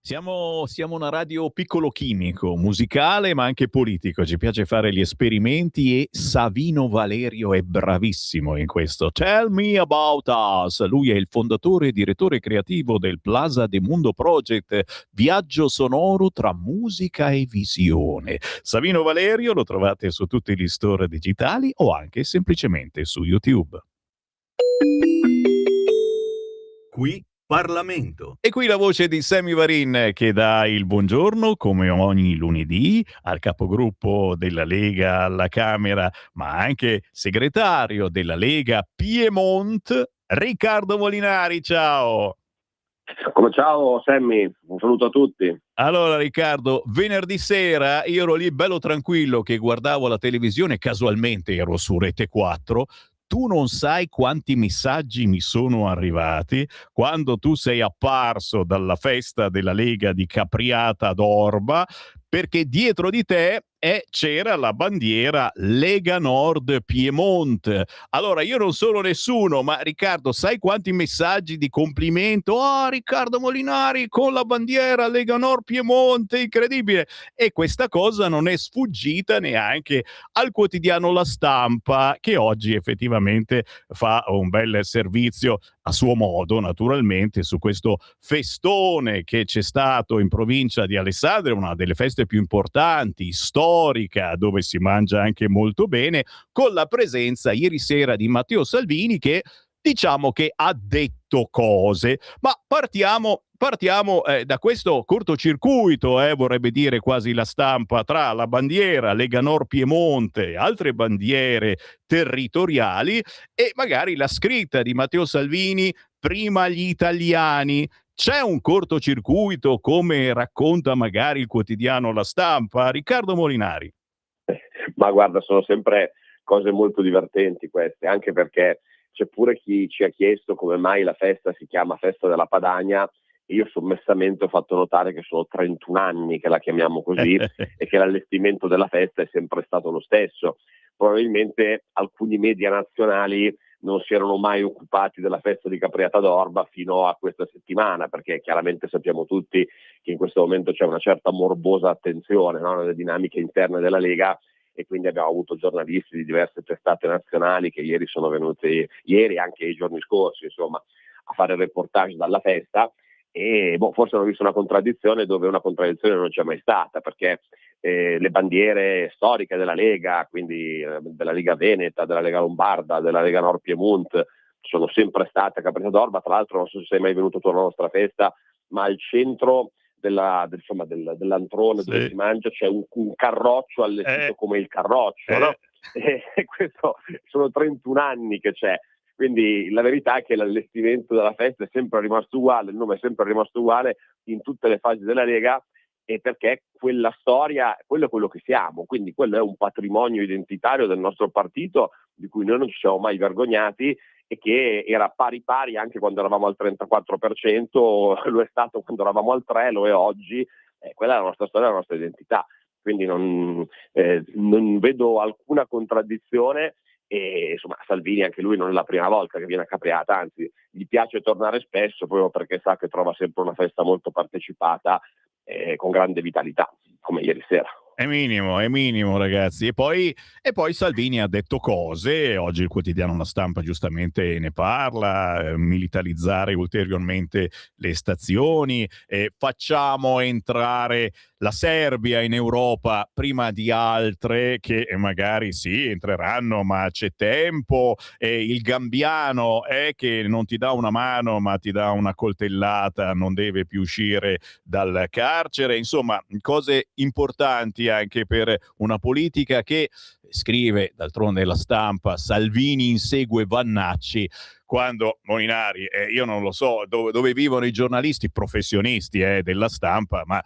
Siamo una radio piccolo chimico, musicale ma anche politico, ci piace fare gli esperimenti e Savino Valerio è bravissimo in questo. Tell me about us, lui è il fondatore e direttore creativo del Plaza de Mundo Project, viaggio sonoro tra musica e visione. Savino Valerio lo trovate su tutti gli store digitali o anche semplicemente su YouTube. Qui Parlamento. E qui la voce di Sammy Varin che dà il buongiorno come ogni lunedì al capogruppo della Lega alla Camera, ma anche segretario della Lega Piemonte, Riccardo Molinari. Ciao! Come ciao Sammy, un saluto a tutti. Allora Riccardo, venerdì sera io ero lì bello tranquillo che guardavo la televisione, casualmente ero su Rete 4. Tu non sai quanti messaggi mi sono arrivati quando tu sei apparso dalla festa della Lega di Capriata d'Orba, perché dietro di te c'era la bandiera Lega Nord Piemonte. Allora io non sono nessuno, ma Riccardo, sai quanti messaggi di complimento? Ah, Riccardo Molinari con la bandiera Lega Nord Piemonte, incredibile! E questa cosa non è sfuggita neanche al quotidiano La Stampa, che oggi effettivamente fa un bel servizio a suo modo, naturalmente, su questo festone che c'è stato in provincia di Alessandria, una delle feste più importanti, storica, dove si mangia anche molto bene, con la presenza ieri sera di Matteo Salvini che diciamo che ha detto cose, ma partiamo da questo cortocircuito, vorrebbe dire quasi La Stampa, tra la bandiera Lega Nord Piemonte e altre bandiere territoriali e magari la scritta di Matteo Salvini prima gli italiani. C'è un cortocircuito come racconta magari il quotidiano La Stampa? Riccardo Molinari. Ma guarda, sono sempre cose molto divertenti queste, anche perché c'è pure chi ci ha chiesto come mai la festa si chiama Festa della Padania. Io sommessamente ho fatto notare che sono 31 anni che la chiamiamo così e che l'allestimento della festa è sempre stato lo stesso. Probabilmente alcuni media nazionali non si erano mai occupati della festa di Capriata d'Orba fino a questa settimana, perché chiaramente sappiamo tutti che in questo momento c'è una certa morbosa attenzione, no, nelle dinamiche interne della Lega, e quindi abbiamo avuto giornalisti di diverse testate nazionali che ieri sono venuti, ieri anche i giorni scorsi, insomma, a fare reportage dalla festa. E forse hanno visto una contraddizione dove una contraddizione non c'è mai stata, perché le bandiere storiche della Lega, quindi della Lega Veneta, della Lega Lombarda, della Lega Nord Piemonte, sono sempre state a Capriata d'Orba. Tra l'altro non so se sei mai venuto tu alla nostra festa, ma al centro dell'antrone, sì, dove si mangia c'è un carroccio allestito come il carroccio, no? E questo sono 31 anni che c'è. Quindi la verità è che l'allestimento della festa è sempre rimasto uguale, il nome è sempre rimasto uguale in tutte le fasi della Lega, e perché quella storia, quello è quello che siamo, quindi quello è un patrimonio identitario del nostro partito di cui noi non ci siamo mai vergognati e che era pari anche quando eravamo al 34%, lo è stato quando eravamo al 3%, lo è oggi, quella è la nostra storia, la nostra identità, quindi non vedo alcuna contraddizione. E insomma Salvini anche lui non è la prima volta che viene a Capriata, anzi gli piace tornare spesso proprio perché sa che trova sempre una festa molto partecipata con grande vitalità, come ieri sera. È minimo ragazzi. E poi Salvini ha detto cose, oggi il quotidiano La Stampa giustamente ne parla, militarizzare ulteriormente le stazioni, facciamo entrare la Serbia in Europa prima di altre che magari sì entreranno ma c'è tempo, il Gambiano è che non ti dà una mano ma ti dà una coltellata, non deve più uscire dal carcere, insomma cose importanti anche per una politica che scrive d'altronde La Stampa, Salvini insegue Vannacci, quando Molinari, io non lo so dove vivono i giornalisti professionisti della Stampa, ma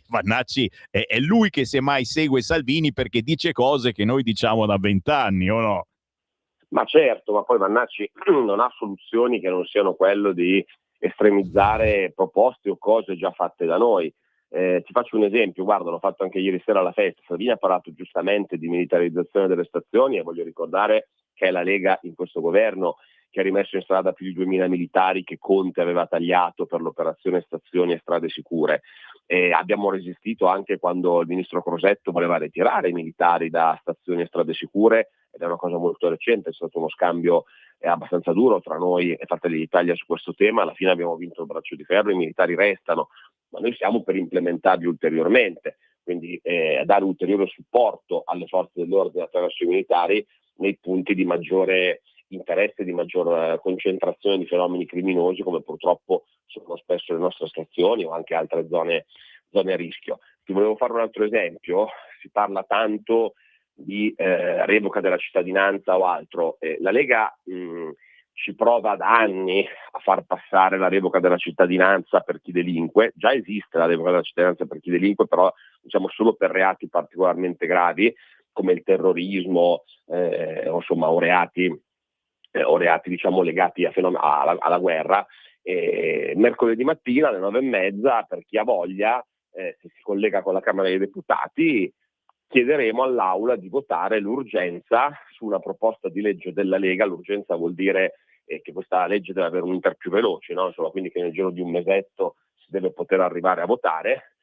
Vannacci è lui che semmai segue Salvini perché dice cose che noi diciamo da 20 anni, o no? Ma certo, ma poi Vannacci non ha soluzioni che non siano quello di estremizzare proposte o cose già fatte da noi. Ti faccio un esempio, guarda, l'ho fatto anche ieri sera alla festa. Salvini ha parlato giustamente di militarizzazione delle stazioni e voglio ricordare che è la Lega in questo governo che ha rimesso in strada più di 2000 militari che Conte aveva tagliato per l'operazione Stazioni e Strade Sicure. Abbiamo resistito anche quando il ministro Crosetto voleva ritirare i militari da Stazioni e Strade Sicure, ed è una cosa molto recente, è stato uno scambio abbastanza duro tra noi e Fratelli d'Italia su questo tema. Alla fine abbiamo vinto il braccio di ferro, i militari restano, ma noi siamo per implementarli ulteriormente, quindi dare ulteriore supporto alle forze dell'ordine attraverso i militari nei punti di maggiore interesse, di maggior concentrazione di fenomeni criminosi, come purtroppo sono spesso le nostre stazioni o anche altre zone a rischio. Ti volevo fare un altro esempio: si parla tanto di revoca della cittadinanza o altro. La Lega ci prova da anni a far passare la revoca della cittadinanza per chi delinque. Già esiste la revoca della cittadinanza per chi delinque, però diciamo solo per reati particolarmente gravi come il terrorismo o reati diciamo legati alla guerra. Mercoledì mattina alle 9:30, per chi ha voglia, se si collega con la Camera dei Deputati, chiederemo all'Aula di votare l'urgenza su una proposta di legge della Lega. L'urgenza vuol dire che questa legge deve avere un iter più veloce, no? Insomma, quindi che nel giro di un mesetto si deve poter arrivare a votare.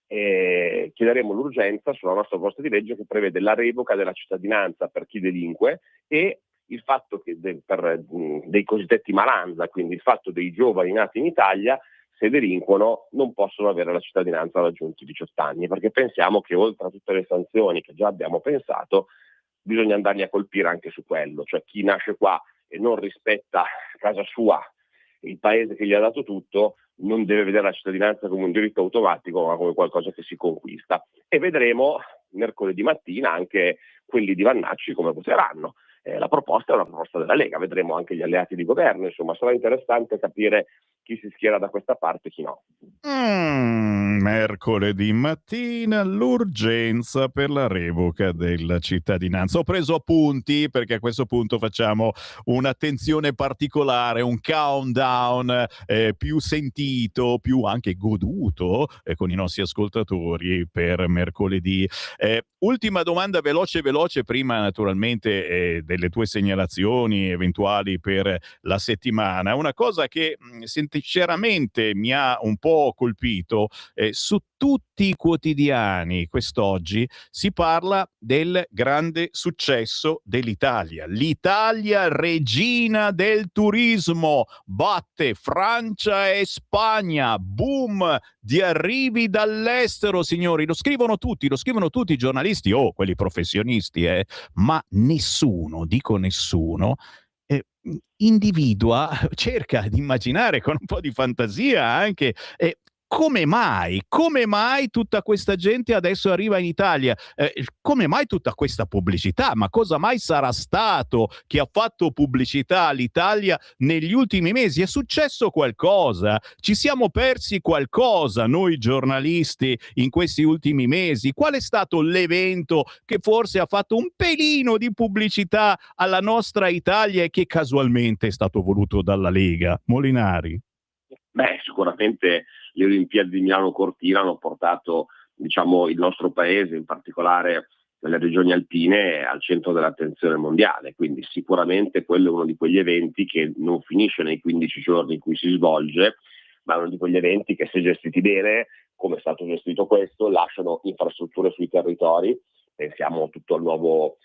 Chiederemo l'urgenza sulla nostra proposta di legge che prevede la revoca della cittadinanza per chi delinque e il fatto che per dei cosiddetti malanza, quindi il fatto dei giovani nati in Italia, se delinquono non possono avere la cittadinanza raggiunti i 18 anni, perché pensiamo che oltre a tutte le sanzioni che già abbiamo pensato, bisogna andarli a colpire anche su quello, cioè chi nasce qua e non rispetta casa sua, il paese che gli ha dato tutto, non deve vedere la cittadinanza come un diritto automatico, ma come qualcosa che si conquista. E vedremo mercoledì mattina anche quelli di Vannacci come voteranno. La proposta è una proposta della Lega, vedremo anche gli alleati di governo, insomma sarà interessante capire chi si schiera da questa parte e chi no. Mercoledì mattina l'urgenza per la revoca della cittadinanza. Ho preso appunti perché a questo punto facciamo un'attenzione particolare, un countdown più sentito, più anche goduto con i nostri ascoltatori per mercoledì. Ultima domanda veloce prima naturalmente delle tue segnalazioni eventuali per la settimana. Una cosa che sinceramente mi ha un po' colpito, su tutti i quotidiani quest'oggi si parla del grande successo dell'Italia. L'Italia Regina del turismo batte Francia e Spagna, boom di arrivi dall'estero, signori. Lo scrivono tutti i giornalisti, quelli professionisti, ma nessuno, dico nessuno, individua, cerca di immaginare con un po' di fantasia anche come mai tutta questa gente adesso arriva in Italia, come mai tutta questa pubblicità, ma cosa mai sarà stato che ha fatto pubblicità all'Italia negli ultimi mesi? È successo qualcosa? Ci siamo persi qualcosa noi giornalisti in questi ultimi mesi? Qual è stato l'evento che forse ha fatto un pelino di pubblicità alla nostra Italia e che casualmente è stato voluto dalla Lega? Molinari? Sicuramente le Olimpiadi di Milano Cortina hanno portato, diciamo, il nostro paese, in particolare le regioni alpine, al centro dell'attenzione mondiale, quindi sicuramente quello è uno di quegli eventi che non finisce nei 15 giorni in cui si svolge, ma è uno di quegli eventi che, se gestiti bene, come è stato gestito questo, lasciano infrastrutture sui territori. Pensiamo a tutto il nuovo,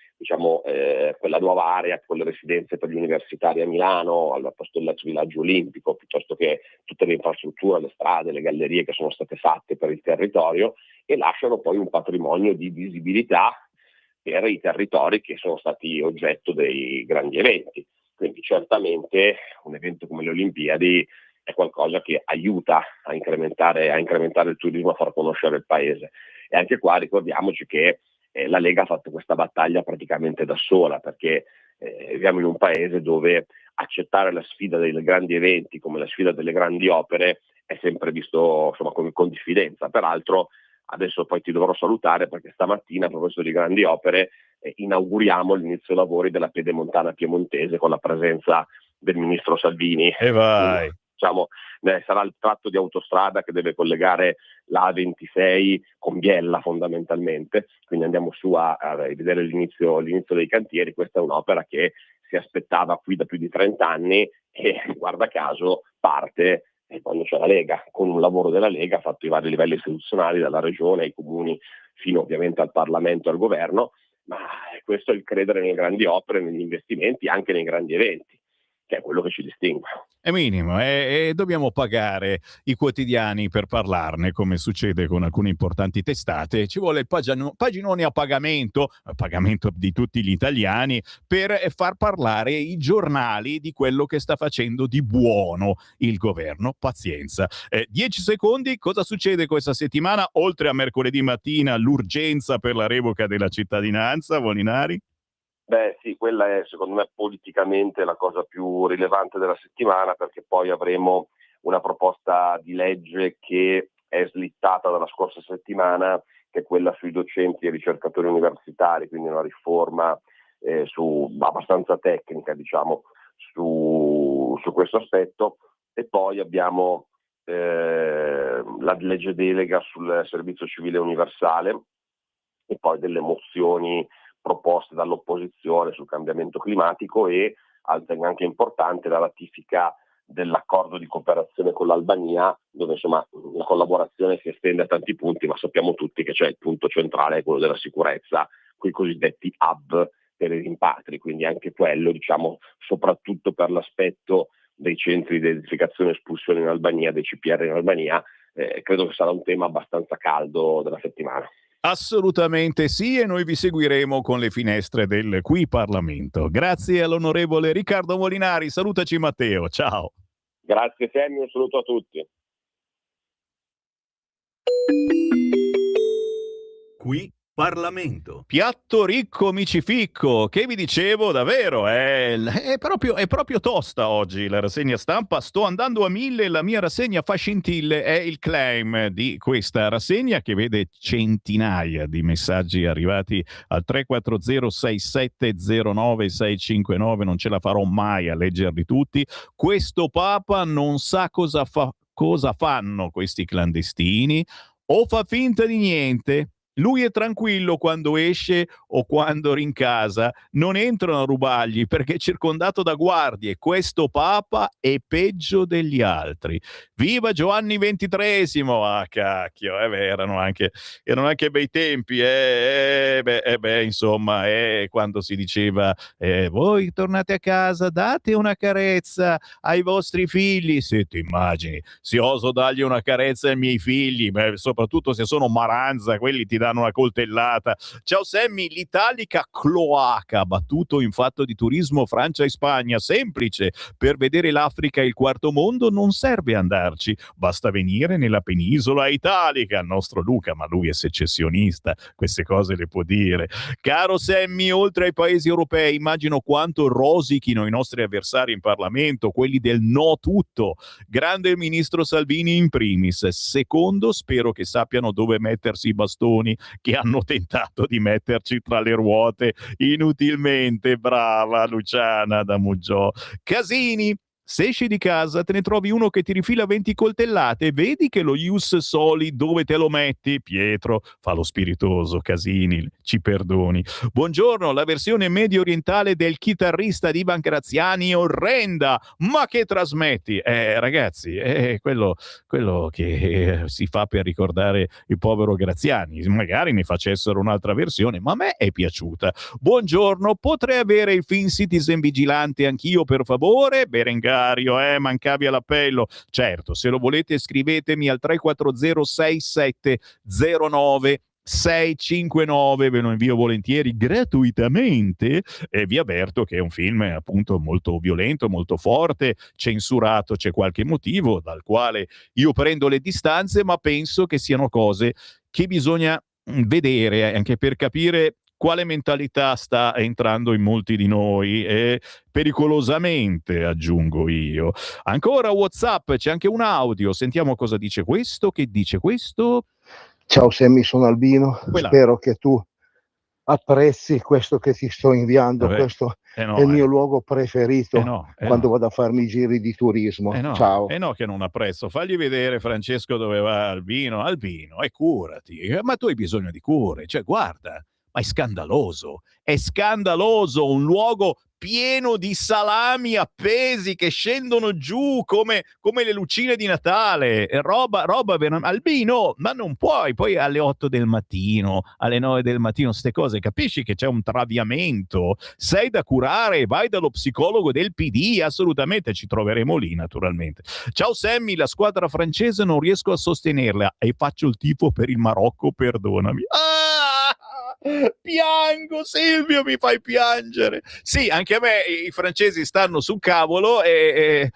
quella nuova area con le residenze per gli universitari a Milano, al posto dell'ex villaggio olimpico, piuttosto che tutte le infrastrutture, le strade, le gallerie che sono state fatte per il territorio, e lasciano poi un patrimonio di visibilità per i territori che sono stati oggetto dei grandi eventi. Quindi certamente un evento come le Olimpiadi è qualcosa che aiuta a incrementare il turismo, a far conoscere il paese. E anche qua ricordiamoci che la Lega ha fatto questa battaglia praticamente da sola, perché viviamo in un paese dove accettare la sfida dei grandi eventi come la sfida delle grandi opere è sempre visto con diffidenza. Peraltro adesso poi ti dovrò salutare, perché stamattina, a proposito di grandi opere, inauguriamo l'inizio lavori della Pedemontana Piemontese con la presenza del ministro Salvini. E vai! Sarà il tratto di autostrada che deve collegare la A26 con Biella fondamentalmente, quindi andiamo su a vedere l'inizio dei cantieri. Questa è un'opera che si aspettava qui da più di 30 anni e guarda caso parte quando c'è la Lega, con un lavoro della Lega fatto ai vari livelli istituzionali, dalla regione ai comuni fino ovviamente al Parlamento e al governo, ma questo è il credere nelle grandi opere, negli investimenti, anche nei grandi eventi, che è quello che ci distingue. È minimo e dobbiamo pagare i quotidiani per parlarne, come succede con alcune importanti testate. Ci vuole il paginone a pagamento di tutti gli italiani, per far parlare i giornali di quello che sta facendo di buono il governo. Pazienza. 10 secondi, cosa succede questa settimana, oltre a mercoledì mattina l'urgenza per la revoca della cittadinanza, Molinari? Beh sì, quella è secondo me politicamente la cosa più rilevante della settimana, perché poi avremo una proposta di legge che è slittata dalla scorsa settimana, che è quella sui docenti e ricercatori universitari, quindi una riforma abbastanza tecnica, diciamo, su questo aspetto. E poi abbiamo la legge delega sul servizio civile universale e poi delle mozioni proposte dall'opposizione sul cambiamento climatico e, anche importante, la ratifica dell'accordo di cooperazione con l'Albania, dove insomma la collaborazione si estende a tanti punti, ma sappiamo tutti che c'è il punto centrale, quello della sicurezza, quei cosiddetti hub per i rimpatri, quindi anche quello, diciamo, soprattutto per l'aspetto dei centri di identificazione e espulsione in Albania, dei CPR in Albania, credo che sarà un tema abbastanza caldo della settimana. Assolutamente sì, e noi vi seguiremo con le finestre del Qui Parlamento. Grazie all'onorevole Riccardo Molinari, salutaci Matteo, ciao. Grazie Sammy, un saluto a tutti. Qui Parlamento. Piatto ricco micificco, che vi dicevo davvero, è proprio tosta oggi la rassegna stampa. Sto andando a 1000, la mia rassegna fa scintille, è il claim di questa rassegna, che vede centinaia di messaggi arrivati al 340-6709-659, non ce la farò mai a leggerli tutti. Questo Papa non sa cosa fanno questi clandestini, o fa finta di niente. Lui è tranquillo quando esce o quando rincasa, non entrano a rubargli perché è circondato da guardie. Questo Papa è peggio degli altri. Viva Giovanni XXIII! Ah, cacchio, erano anche bei tempi. Insomma, quando si diceva voi tornate a casa, date una carezza ai vostri figli. Se ti immagini, se oso dargli una carezza ai miei figli, soprattutto se sono Maranza, quelli ti danno una coltellata. Ciao Sammy, l'Italica cloaca battuto in fatto di turismo Francia e Spagna, semplice, per vedere l'Africa e il quarto mondo non serve andarci, basta venire nella penisola italica. Il nostro Luca, ma lui è secessionista, queste cose le può dire. Caro Sammy, oltre ai paesi europei, immagino quanto rosichino i nostri avversari in Parlamento, quelli del no tutto. Grande il ministro Salvini in primis. Secondo, spero che sappiano dove mettersi i bastoni che hanno tentato di metterci tra le ruote inutilmente. Brava Luciana da Muggiò. Casini, se esci di casa te ne trovi uno che ti rifila 20 coltellate, vedi che lo ius soli dove te lo metti? Pietro fa lo spiritoso. Casini, ci perdoni. Buongiorno, la versione medio orientale del chitarrista di Ivan Graziani è orrenda, ma che trasmetti? Ragazzi, è quello che si fa per ricordare il povero Graziani. Magari ne facessero un'altra versione, ma a me è piaciuta. Buongiorno, potrei avere il film Citizen Vigilante anch'io, per favore? Berengario, mancavi all'appello. Certo, se lo volete scrivetemi al 340-6709-659, ve lo invio volentieri gratuitamente, e vi avverto che è un film appunto molto violento, molto forte, censurato. C'è qualche motivo dal quale io prendo le distanze, ma penso che siano cose che bisogna vedere anche per capire quale mentalità sta entrando in molti di noi, e pericolosamente, aggiungo io. Ancora WhatsApp, c'è anche un audio, sentiamo cosa dice questo. Che dice questo? Ciao Sammy, sono Albino. Quella. Spero che tu apprezzi questo che ti sto inviando. Questo è il mio luogo preferito quando vado a farmi i giri di turismo. Ciao. No che non apprezzo. Fagli vedere, Francesco, dove va Albino, e curati. Ma tu hai bisogno di cure, cioè guarda, ma è scandaloso, un luogo pieno di salami appesi che scendono giù come le lucine di Natale, roba Albino, ma non puoi poi alle 8 del mattino, alle 9 del mattino, ste cose, capisci che c'è un traviamento, sei da curare, vai dallo psicologo del PD, assolutamente, ci troveremo lì naturalmente. Ciao Sammy, la squadra francese non riesco a sostenerla e faccio il tifo per il Marocco, perdonami. Piango, Silvio, mi fai piangere. Sì, anche a me i francesi stanno sul cavolo e...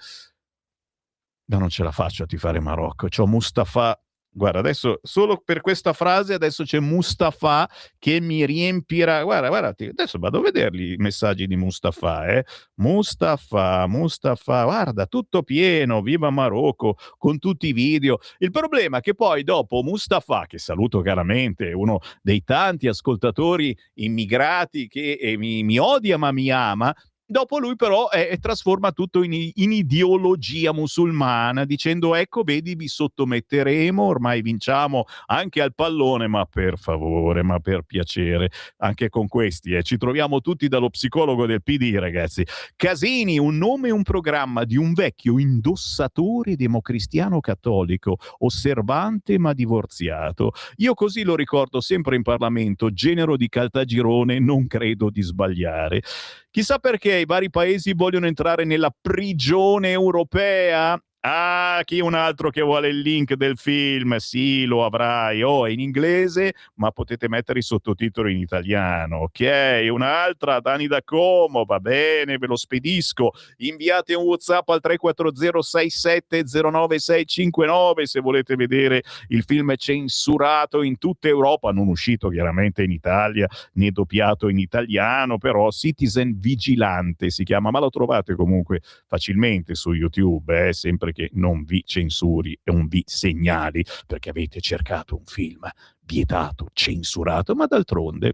No, non ce la faccio a tifare Marocco. C'ho Mustafa. Guarda, adesso solo per questa frase adesso c'è Mustafa che mi riempirà. Guarda, adesso vado a vederli i messaggi di Mustafa, Mustafa, guarda, tutto pieno, viva Marocco, con tutti i video. Il problema è che poi dopo Mustafa, che saluto caramente, uno dei tanti ascoltatori immigrati che mi odia ma mi ama, dopo lui però trasforma tutto in ideologia musulmana, dicendo ecco vedi vi sottometteremo, ormai vinciamo anche al pallone, ma per favore, ma per piacere, anche con questi ci troviamo tutti dallo psicologo del PD, ragazzi. Casini, un nome e un programma di un vecchio indossatore democristiano cattolico, osservante ma divorziato. Io così lo ricordo sempre in Parlamento, genero di Caltagirone, non credo di sbagliare. Chissà perché i vari paesi vogliono entrare nella prigione europea. Ah, chi un altro che vuole il link del film? Sì, lo avrai. È in inglese, ma potete mettere i sottotitoli in italiano. Ok, un'altra, Dani da Como, va bene, ve lo spedisco. Inviate un WhatsApp al 340670969 se volete vedere il film censurato in tutta Europa, non uscito chiaramente in Italia, né doppiato in italiano, però Citizen Vigilante si chiama, ma lo trovate comunque facilmente su YouTube, sempre che non vi censuri e non vi segnali perché avete cercato un film vietato, censurato, ma d'altronde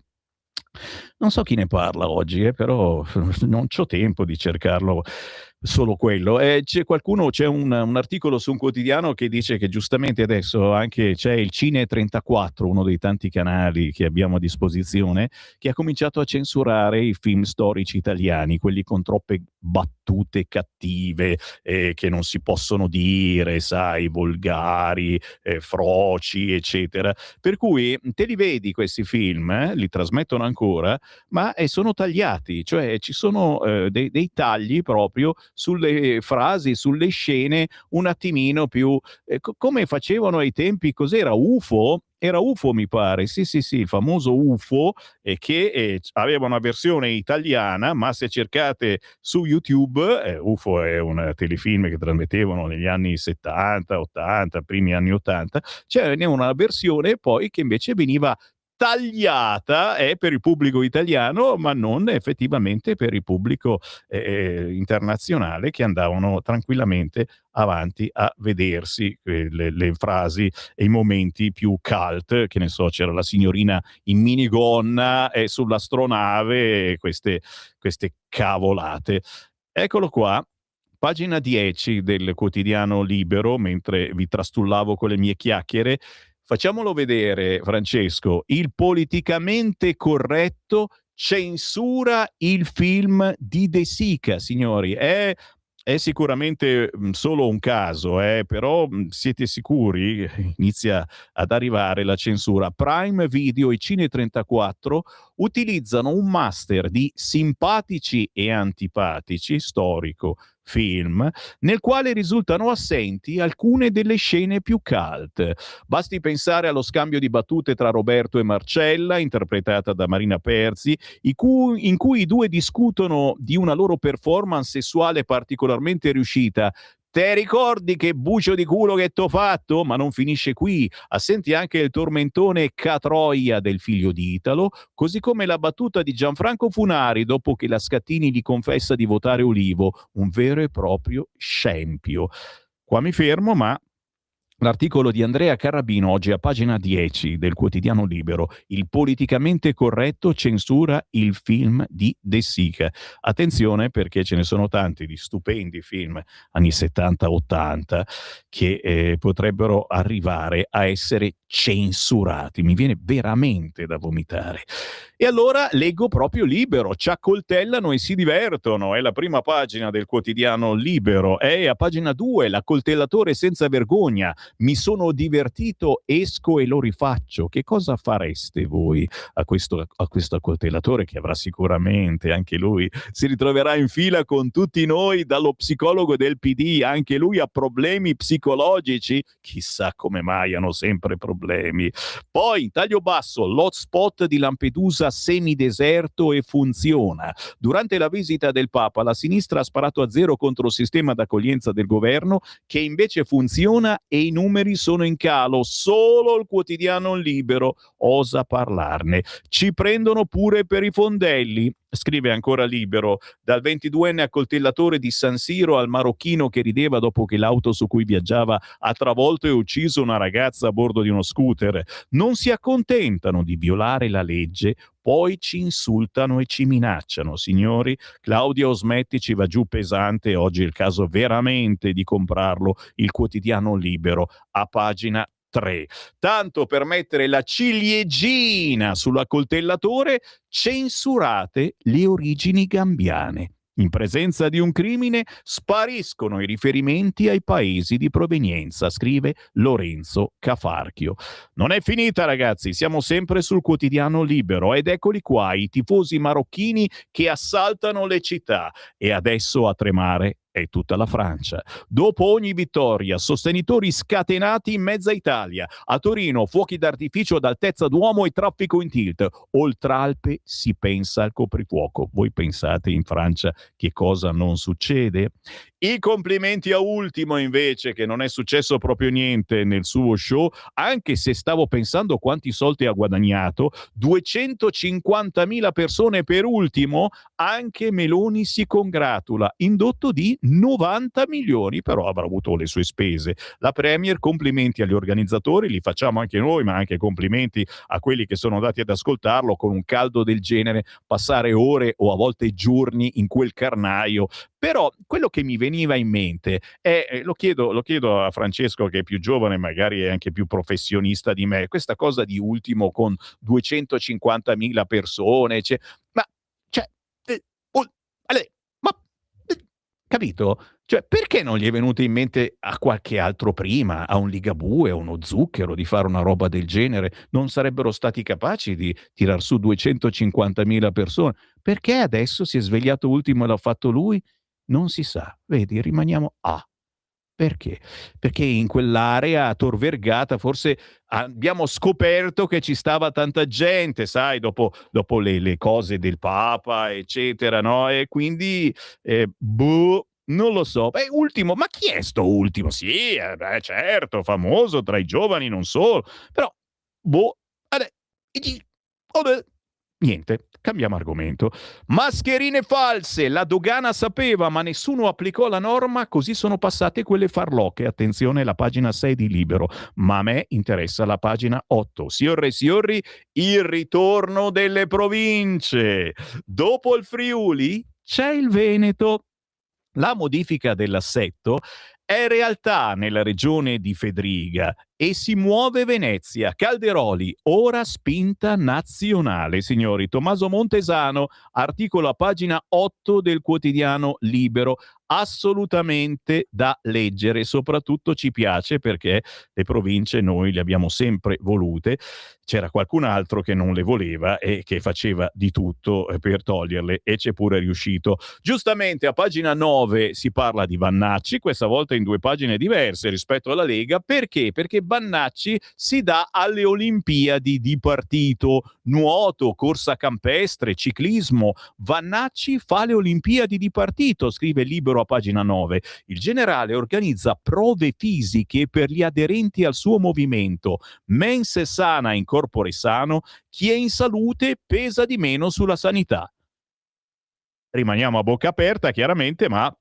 non so chi ne parla oggi, però non c'ho tempo di cercarlo solo quello. C'è un articolo su un quotidiano che dice che giustamente adesso anche c'è il Cine34, uno dei tanti canali che abbiamo a disposizione, che ha cominciato a censurare i film storici italiani, quelli con troppe battute cattive che non si possono dire, sai, volgari, froci, eccetera. Per cui te li vedi questi film, li trasmettono ancora, ma sono tagliati, cioè ci sono dei tagli proprio sulle frasi, sulle scene un attimino più come facevano ai tempi, cos'era? UFO? Era UFO mi pare, sì, il famoso UFO, che aveva una versione italiana, ma se cercate su YouTube, UFO è un telefilm che trasmettevano negli anni 70, 80, primi anni 80, c'era una versione poi che invece veniva tagliata per il pubblico italiano, ma non effettivamente per il pubblico internazionale, che andavano tranquillamente avanti a vedersi le frasi e i momenti più cult, che ne so, c'era la signorina in minigonna sull'astronave, queste cavolate. Eccolo qua. Pagina 10 del quotidiano Libero, mentre vi trastullavo con le mie chiacchiere. Facciamolo vedere, Francesco. Il politicamente corretto censura il film di De Sica, signori. È sicuramente solo un caso, però siete sicuri? Inizia ad arrivare la censura. Prime Video e Cine34 utilizzano un master di simpatici e antipatici, storico, film, nel quale risultano assenti alcune delle scene più cult. Basti pensare allo scambio di battute tra Roberto e Marcella, interpretata da Marina Perzi, in cui i due discutono di una loro performance sessuale particolarmente riuscita. Te ricordi che bucio di culo che t'ho fatto? Ma non finisce qui. Assenti anche il tormentone Catroia del figlio di Italo, così come la battuta di Gianfranco Funari dopo che la Scattini gli confessa di votare Olivo, un vero e proprio scempio. Qua mi fermo, ma l'articolo di Andrea Carrabino, oggi a pagina 10 del quotidiano Libero, il politicamente corretto censura il film di De Sica. Attenzione, perché ce ne sono tanti di stupendi film anni 70-80 che potrebbero arrivare a essere censurati. Mi viene veramente da vomitare. E allora leggo proprio Libero, ci accoltellano e si divertono, è la prima pagina del quotidiano Libero, è a pagina 2, l'accoltellatore senza vergogna, mi sono divertito, esco e lo rifaccio. Che cosa fareste voi a questo accoltellatore, che avrà sicuramente, anche lui si ritroverà in fila con tutti noi, dallo psicologo del PD, anche lui ha problemi psicologici, chissà come mai hanno sempre problemi. Poi in taglio basso, l'hotspot di Lampedusa semideserto e funziona. Durante la visita del Papa la sinistra ha sparato a zero contro il sistema d'accoglienza del governo, che invece funziona e i numeri sono in calo. Solo il quotidiano Libero osa parlarne. Ci prendono pure per i fondelli. Scrive ancora Libero, dal 22enne accoltellatore di San Siro al marocchino che rideva dopo che l'auto su cui viaggiava ha travolto e ucciso una ragazza a bordo di uno scooter. Non si accontentano di violare la legge, poi ci insultano e ci minacciano. Signori, Claudia Osmetti ci va giù pesante, oggi è il caso veramente di comprarlo, il quotidiano Libero, a pagina 3. Tanto per mettere la ciliegina sull'accoltellatore, censurate le origini gambiane. In presenza di un crimine spariscono i riferimenti ai paesi di provenienza, scrive Lorenzo Cafarchio. Non è finita, ragazzi, siamo sempre sul quotidiano Libero ed eccoli qua, i tifosi marocchini che assaltano le città, e adesso a tremare è tutta la Francia. Dopo ogni vittoria, sostenitori scatenati in mezza Italia. A Torino, fuochi d'artificio ad altezza d'uomo e traffico in tilt. Oltralpe si pensa al coprifuoco. Voi pensate in Francia che cosa non succede? I complimenti a Ultimo, invece, che non è successo proprio niente nel suo show, anche se stavo pensando quanti soldi ha guadagnato. 250.000 persone per Ultimo, anche Meloni si congratula. Indotto di 90 milioni, però avrà avuto le sue spese. La Premier, complimenti agli organizzatori, li facciamo anche noi, ma anche complimenti a quelli che sono andati ad ascoltarlo. Con un caldo del genere, passare ore o a volte giorni in quel carnaio. Però quello che mi veniva in mente è, lo chiedo a Francesco, che è più giovane, magari è anche più professionista di me, questa cosa di Ultimo con 250.000 persone, capito? Cioè, perché non gli è venuto in mente a qualche altro prima, a un Ligabue, a uno Zucchero, di fare una roba del genere? Non sarebbero stati capaci di tirar su 250.000 persone? Perché adesso si è svegliato Ultimo e l'ha fatto lui? Non si sa. Vedi, rimaniamo a. Perché? Perché in quell'area a Tor Vergata forse abbiamo scoperto che ci stava tanta gente, sai, dopo le cose del Papa, eccetera, no? E quindi, non lo so. Ultimo, ma chi è sto Ultimo? Sì, certo, famoso tra i giovani, non solo. Però, niente, cambiamo argomento. Mascherine false, la dogana sapeva ma nessuno applicò la norma, così sono passate quelle farlocche. Attenzione, la pagina 6 di Libero, ma a me interessa la pagina 8. Signore e signori, il ritorno delle province. Dopo il Friuli c'è il Veneto. La modifica dell'assetto è realtà nella regione di Fedriga e si muove Venezia. Calderoli, ora spinta nazionale, signori. Tommaso Montesano, articolo a pagina 8 del quotidiano Libero, assolutamente da leggere, soprattutto ci piace perché le province noi le abbiamo sempre volute. C'era qualcun altro che non le voleva e che faceva di tutto per toglierle, e c'è pure riuscito. Giustamente a pagina 9 si parla di Vannacci, questa volta in 2 pagine diverse rispetto alla Lega. Perché? Perché Vannacci si dà alle Olimpiadi di partito, nuoto, corsa campestre, ciclismo. Vannacci fa le Olimpiadi di partito, scrive Libero a pagina 9. Il generale organizza prove fisiche per gli aderenti al suo movimento. Mens sana in corpore sano, chi è in salute pesa di meno sulla sanità. Rimaniamo a bocca aperta, chiaramente, ma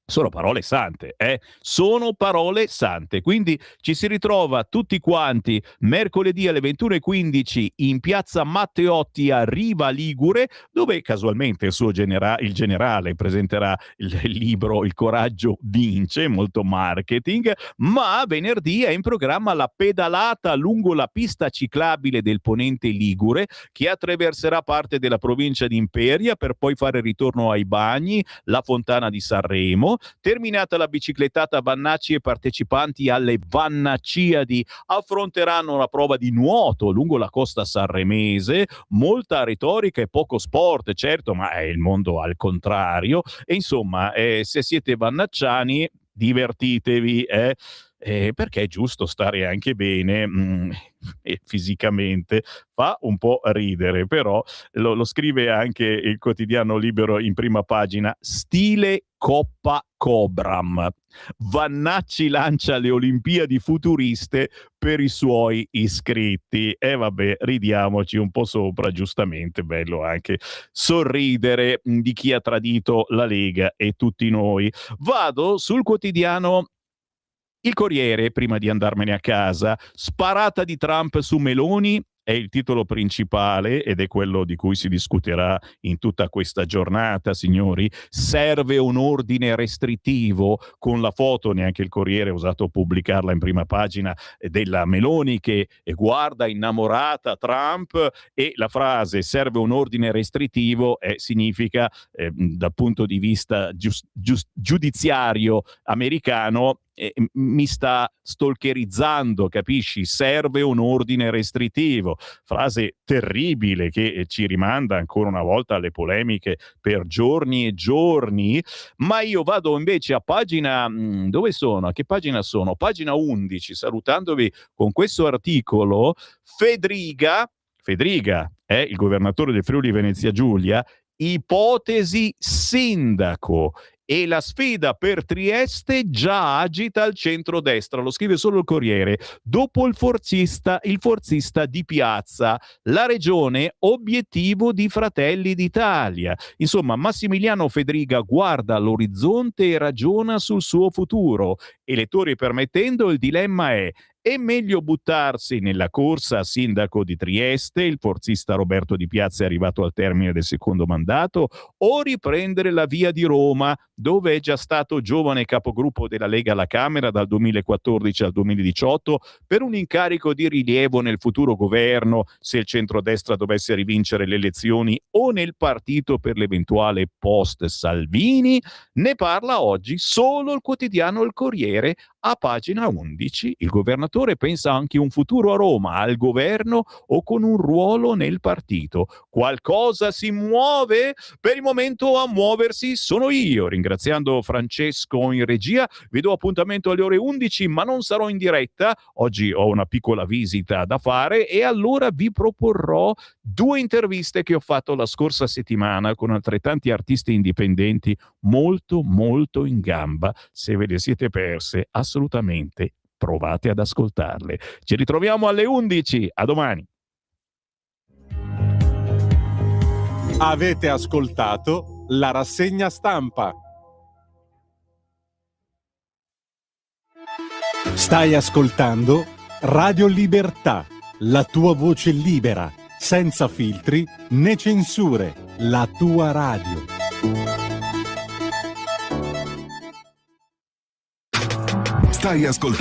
Sono parole sante, sono parole sante. Quindi ci si ritrova tutti quanti mercoledì alle 21:15 in piazza Matteotti a Riva Ligure, dove casualmente il generale presenterà il libro Il coraggio vince, molto marketing, ma venerdì è in programma la pedalata lungo la pista ciclabile del Ponente Ligure, che attraverserà parte della provincia di Imperia per poi fare ritorno ai Bagni, la Fontana di Sanremo. Terminata la biciclettata, Vannacci e partecipanti alle Vannacciadi affronteranno la prova di nuoto lungo la costa sanremese, molta retorica e poco sport, certo, ma è il mondo al contrario. E insomma, se siete vannacciani, divertitevi, perché è giusto stare anche bene fisicamente. Fa un po' ridere, però lo scrive anche il quotidiano Libero in prima pagina, stile Coppa Cobram. Vannacci lancia le Olimpiadi futuriste per i suoi iscritti. E vabbè, ridiamoci un po' sopra, giustamente, bello anche sorridere di chi ha tradito la Lega e tutti noi. Vado sul quotidiano Il Corriere, prima di andarmene a casa. Sparata di Trump su Meloni è il titolo principale ed è quello di cui si discuterà in tutta questa giornata, signori. Serve un ordine restrittivo, con la foto, neanche il Corriere ha osato pubblicarla in prima pagina, della Meloni che guarda innamorata Trump, e la frase serve un ordine restrittivo significa dal punto di vista giudiziario americano, mi sta stalkerizzando, capisci? Serve un ordine restrittivo. Frase terribile che ci rimanda ancora una volta alle polemiche per giorni e giorni. Ma io vado invece a pagina, dove sono? A che pagina sono? Pagina 11, salutandovi con questo articolo. Fedriga, il governatore del Friuli Venezia Giulia, ipotesi sindaco. E la sfida per Trieste già agita il centrodestra, lo scrive solo il Corriere. Dopo il forzista di piazza, la regione obiettivo di Fratelli d'Italia. Insomma, Massimiliano Fedriga guarda all'orizzonte e ragiona sul suo futuro. Elettori permettendo, il dilemma è meglio buttarsi nella corsa a sindaco di Trieste, il forzista Roberto Di Piazza è arrivato al termine del secondo mandato, o riprendere la via di Roma, dove è già stato giovane capogruppo della Lega alla Camera dal 2014 al 2018, per un incarico di rilievo nel futuro governo, se il centrodestra dovesse rivincere le elezioni, o nel partito per l'eventuale post Salvini. Ne parla oggi solo il quotidiano Il Corriere, a pagina 11. Il governatore pensa anche un futuro a Roma, al governo o con un ruolo nel partito. Qualcosa si muove? Per il momento a muoversi sono io. Ringraziando Francesco in regia, vi do appuntamento alle ore 11, ma non sarò in diretta. Oggi ho una piccola visita da fare e allora vi proporrò 2 interviste che ho fatto la scorsa settimana con altrettanti artisti indipendenti molto molto in gamba. Se ve le siete perse, assolutamente provate ad ascoltarle. Ci ritroviamo alle 11, a domani. Avete ascoltato la rassegna stampa. Stai ascoltando Radio Libertà, la tua voce libera, senza filtri né censure, la tua radio. Stai ascoltando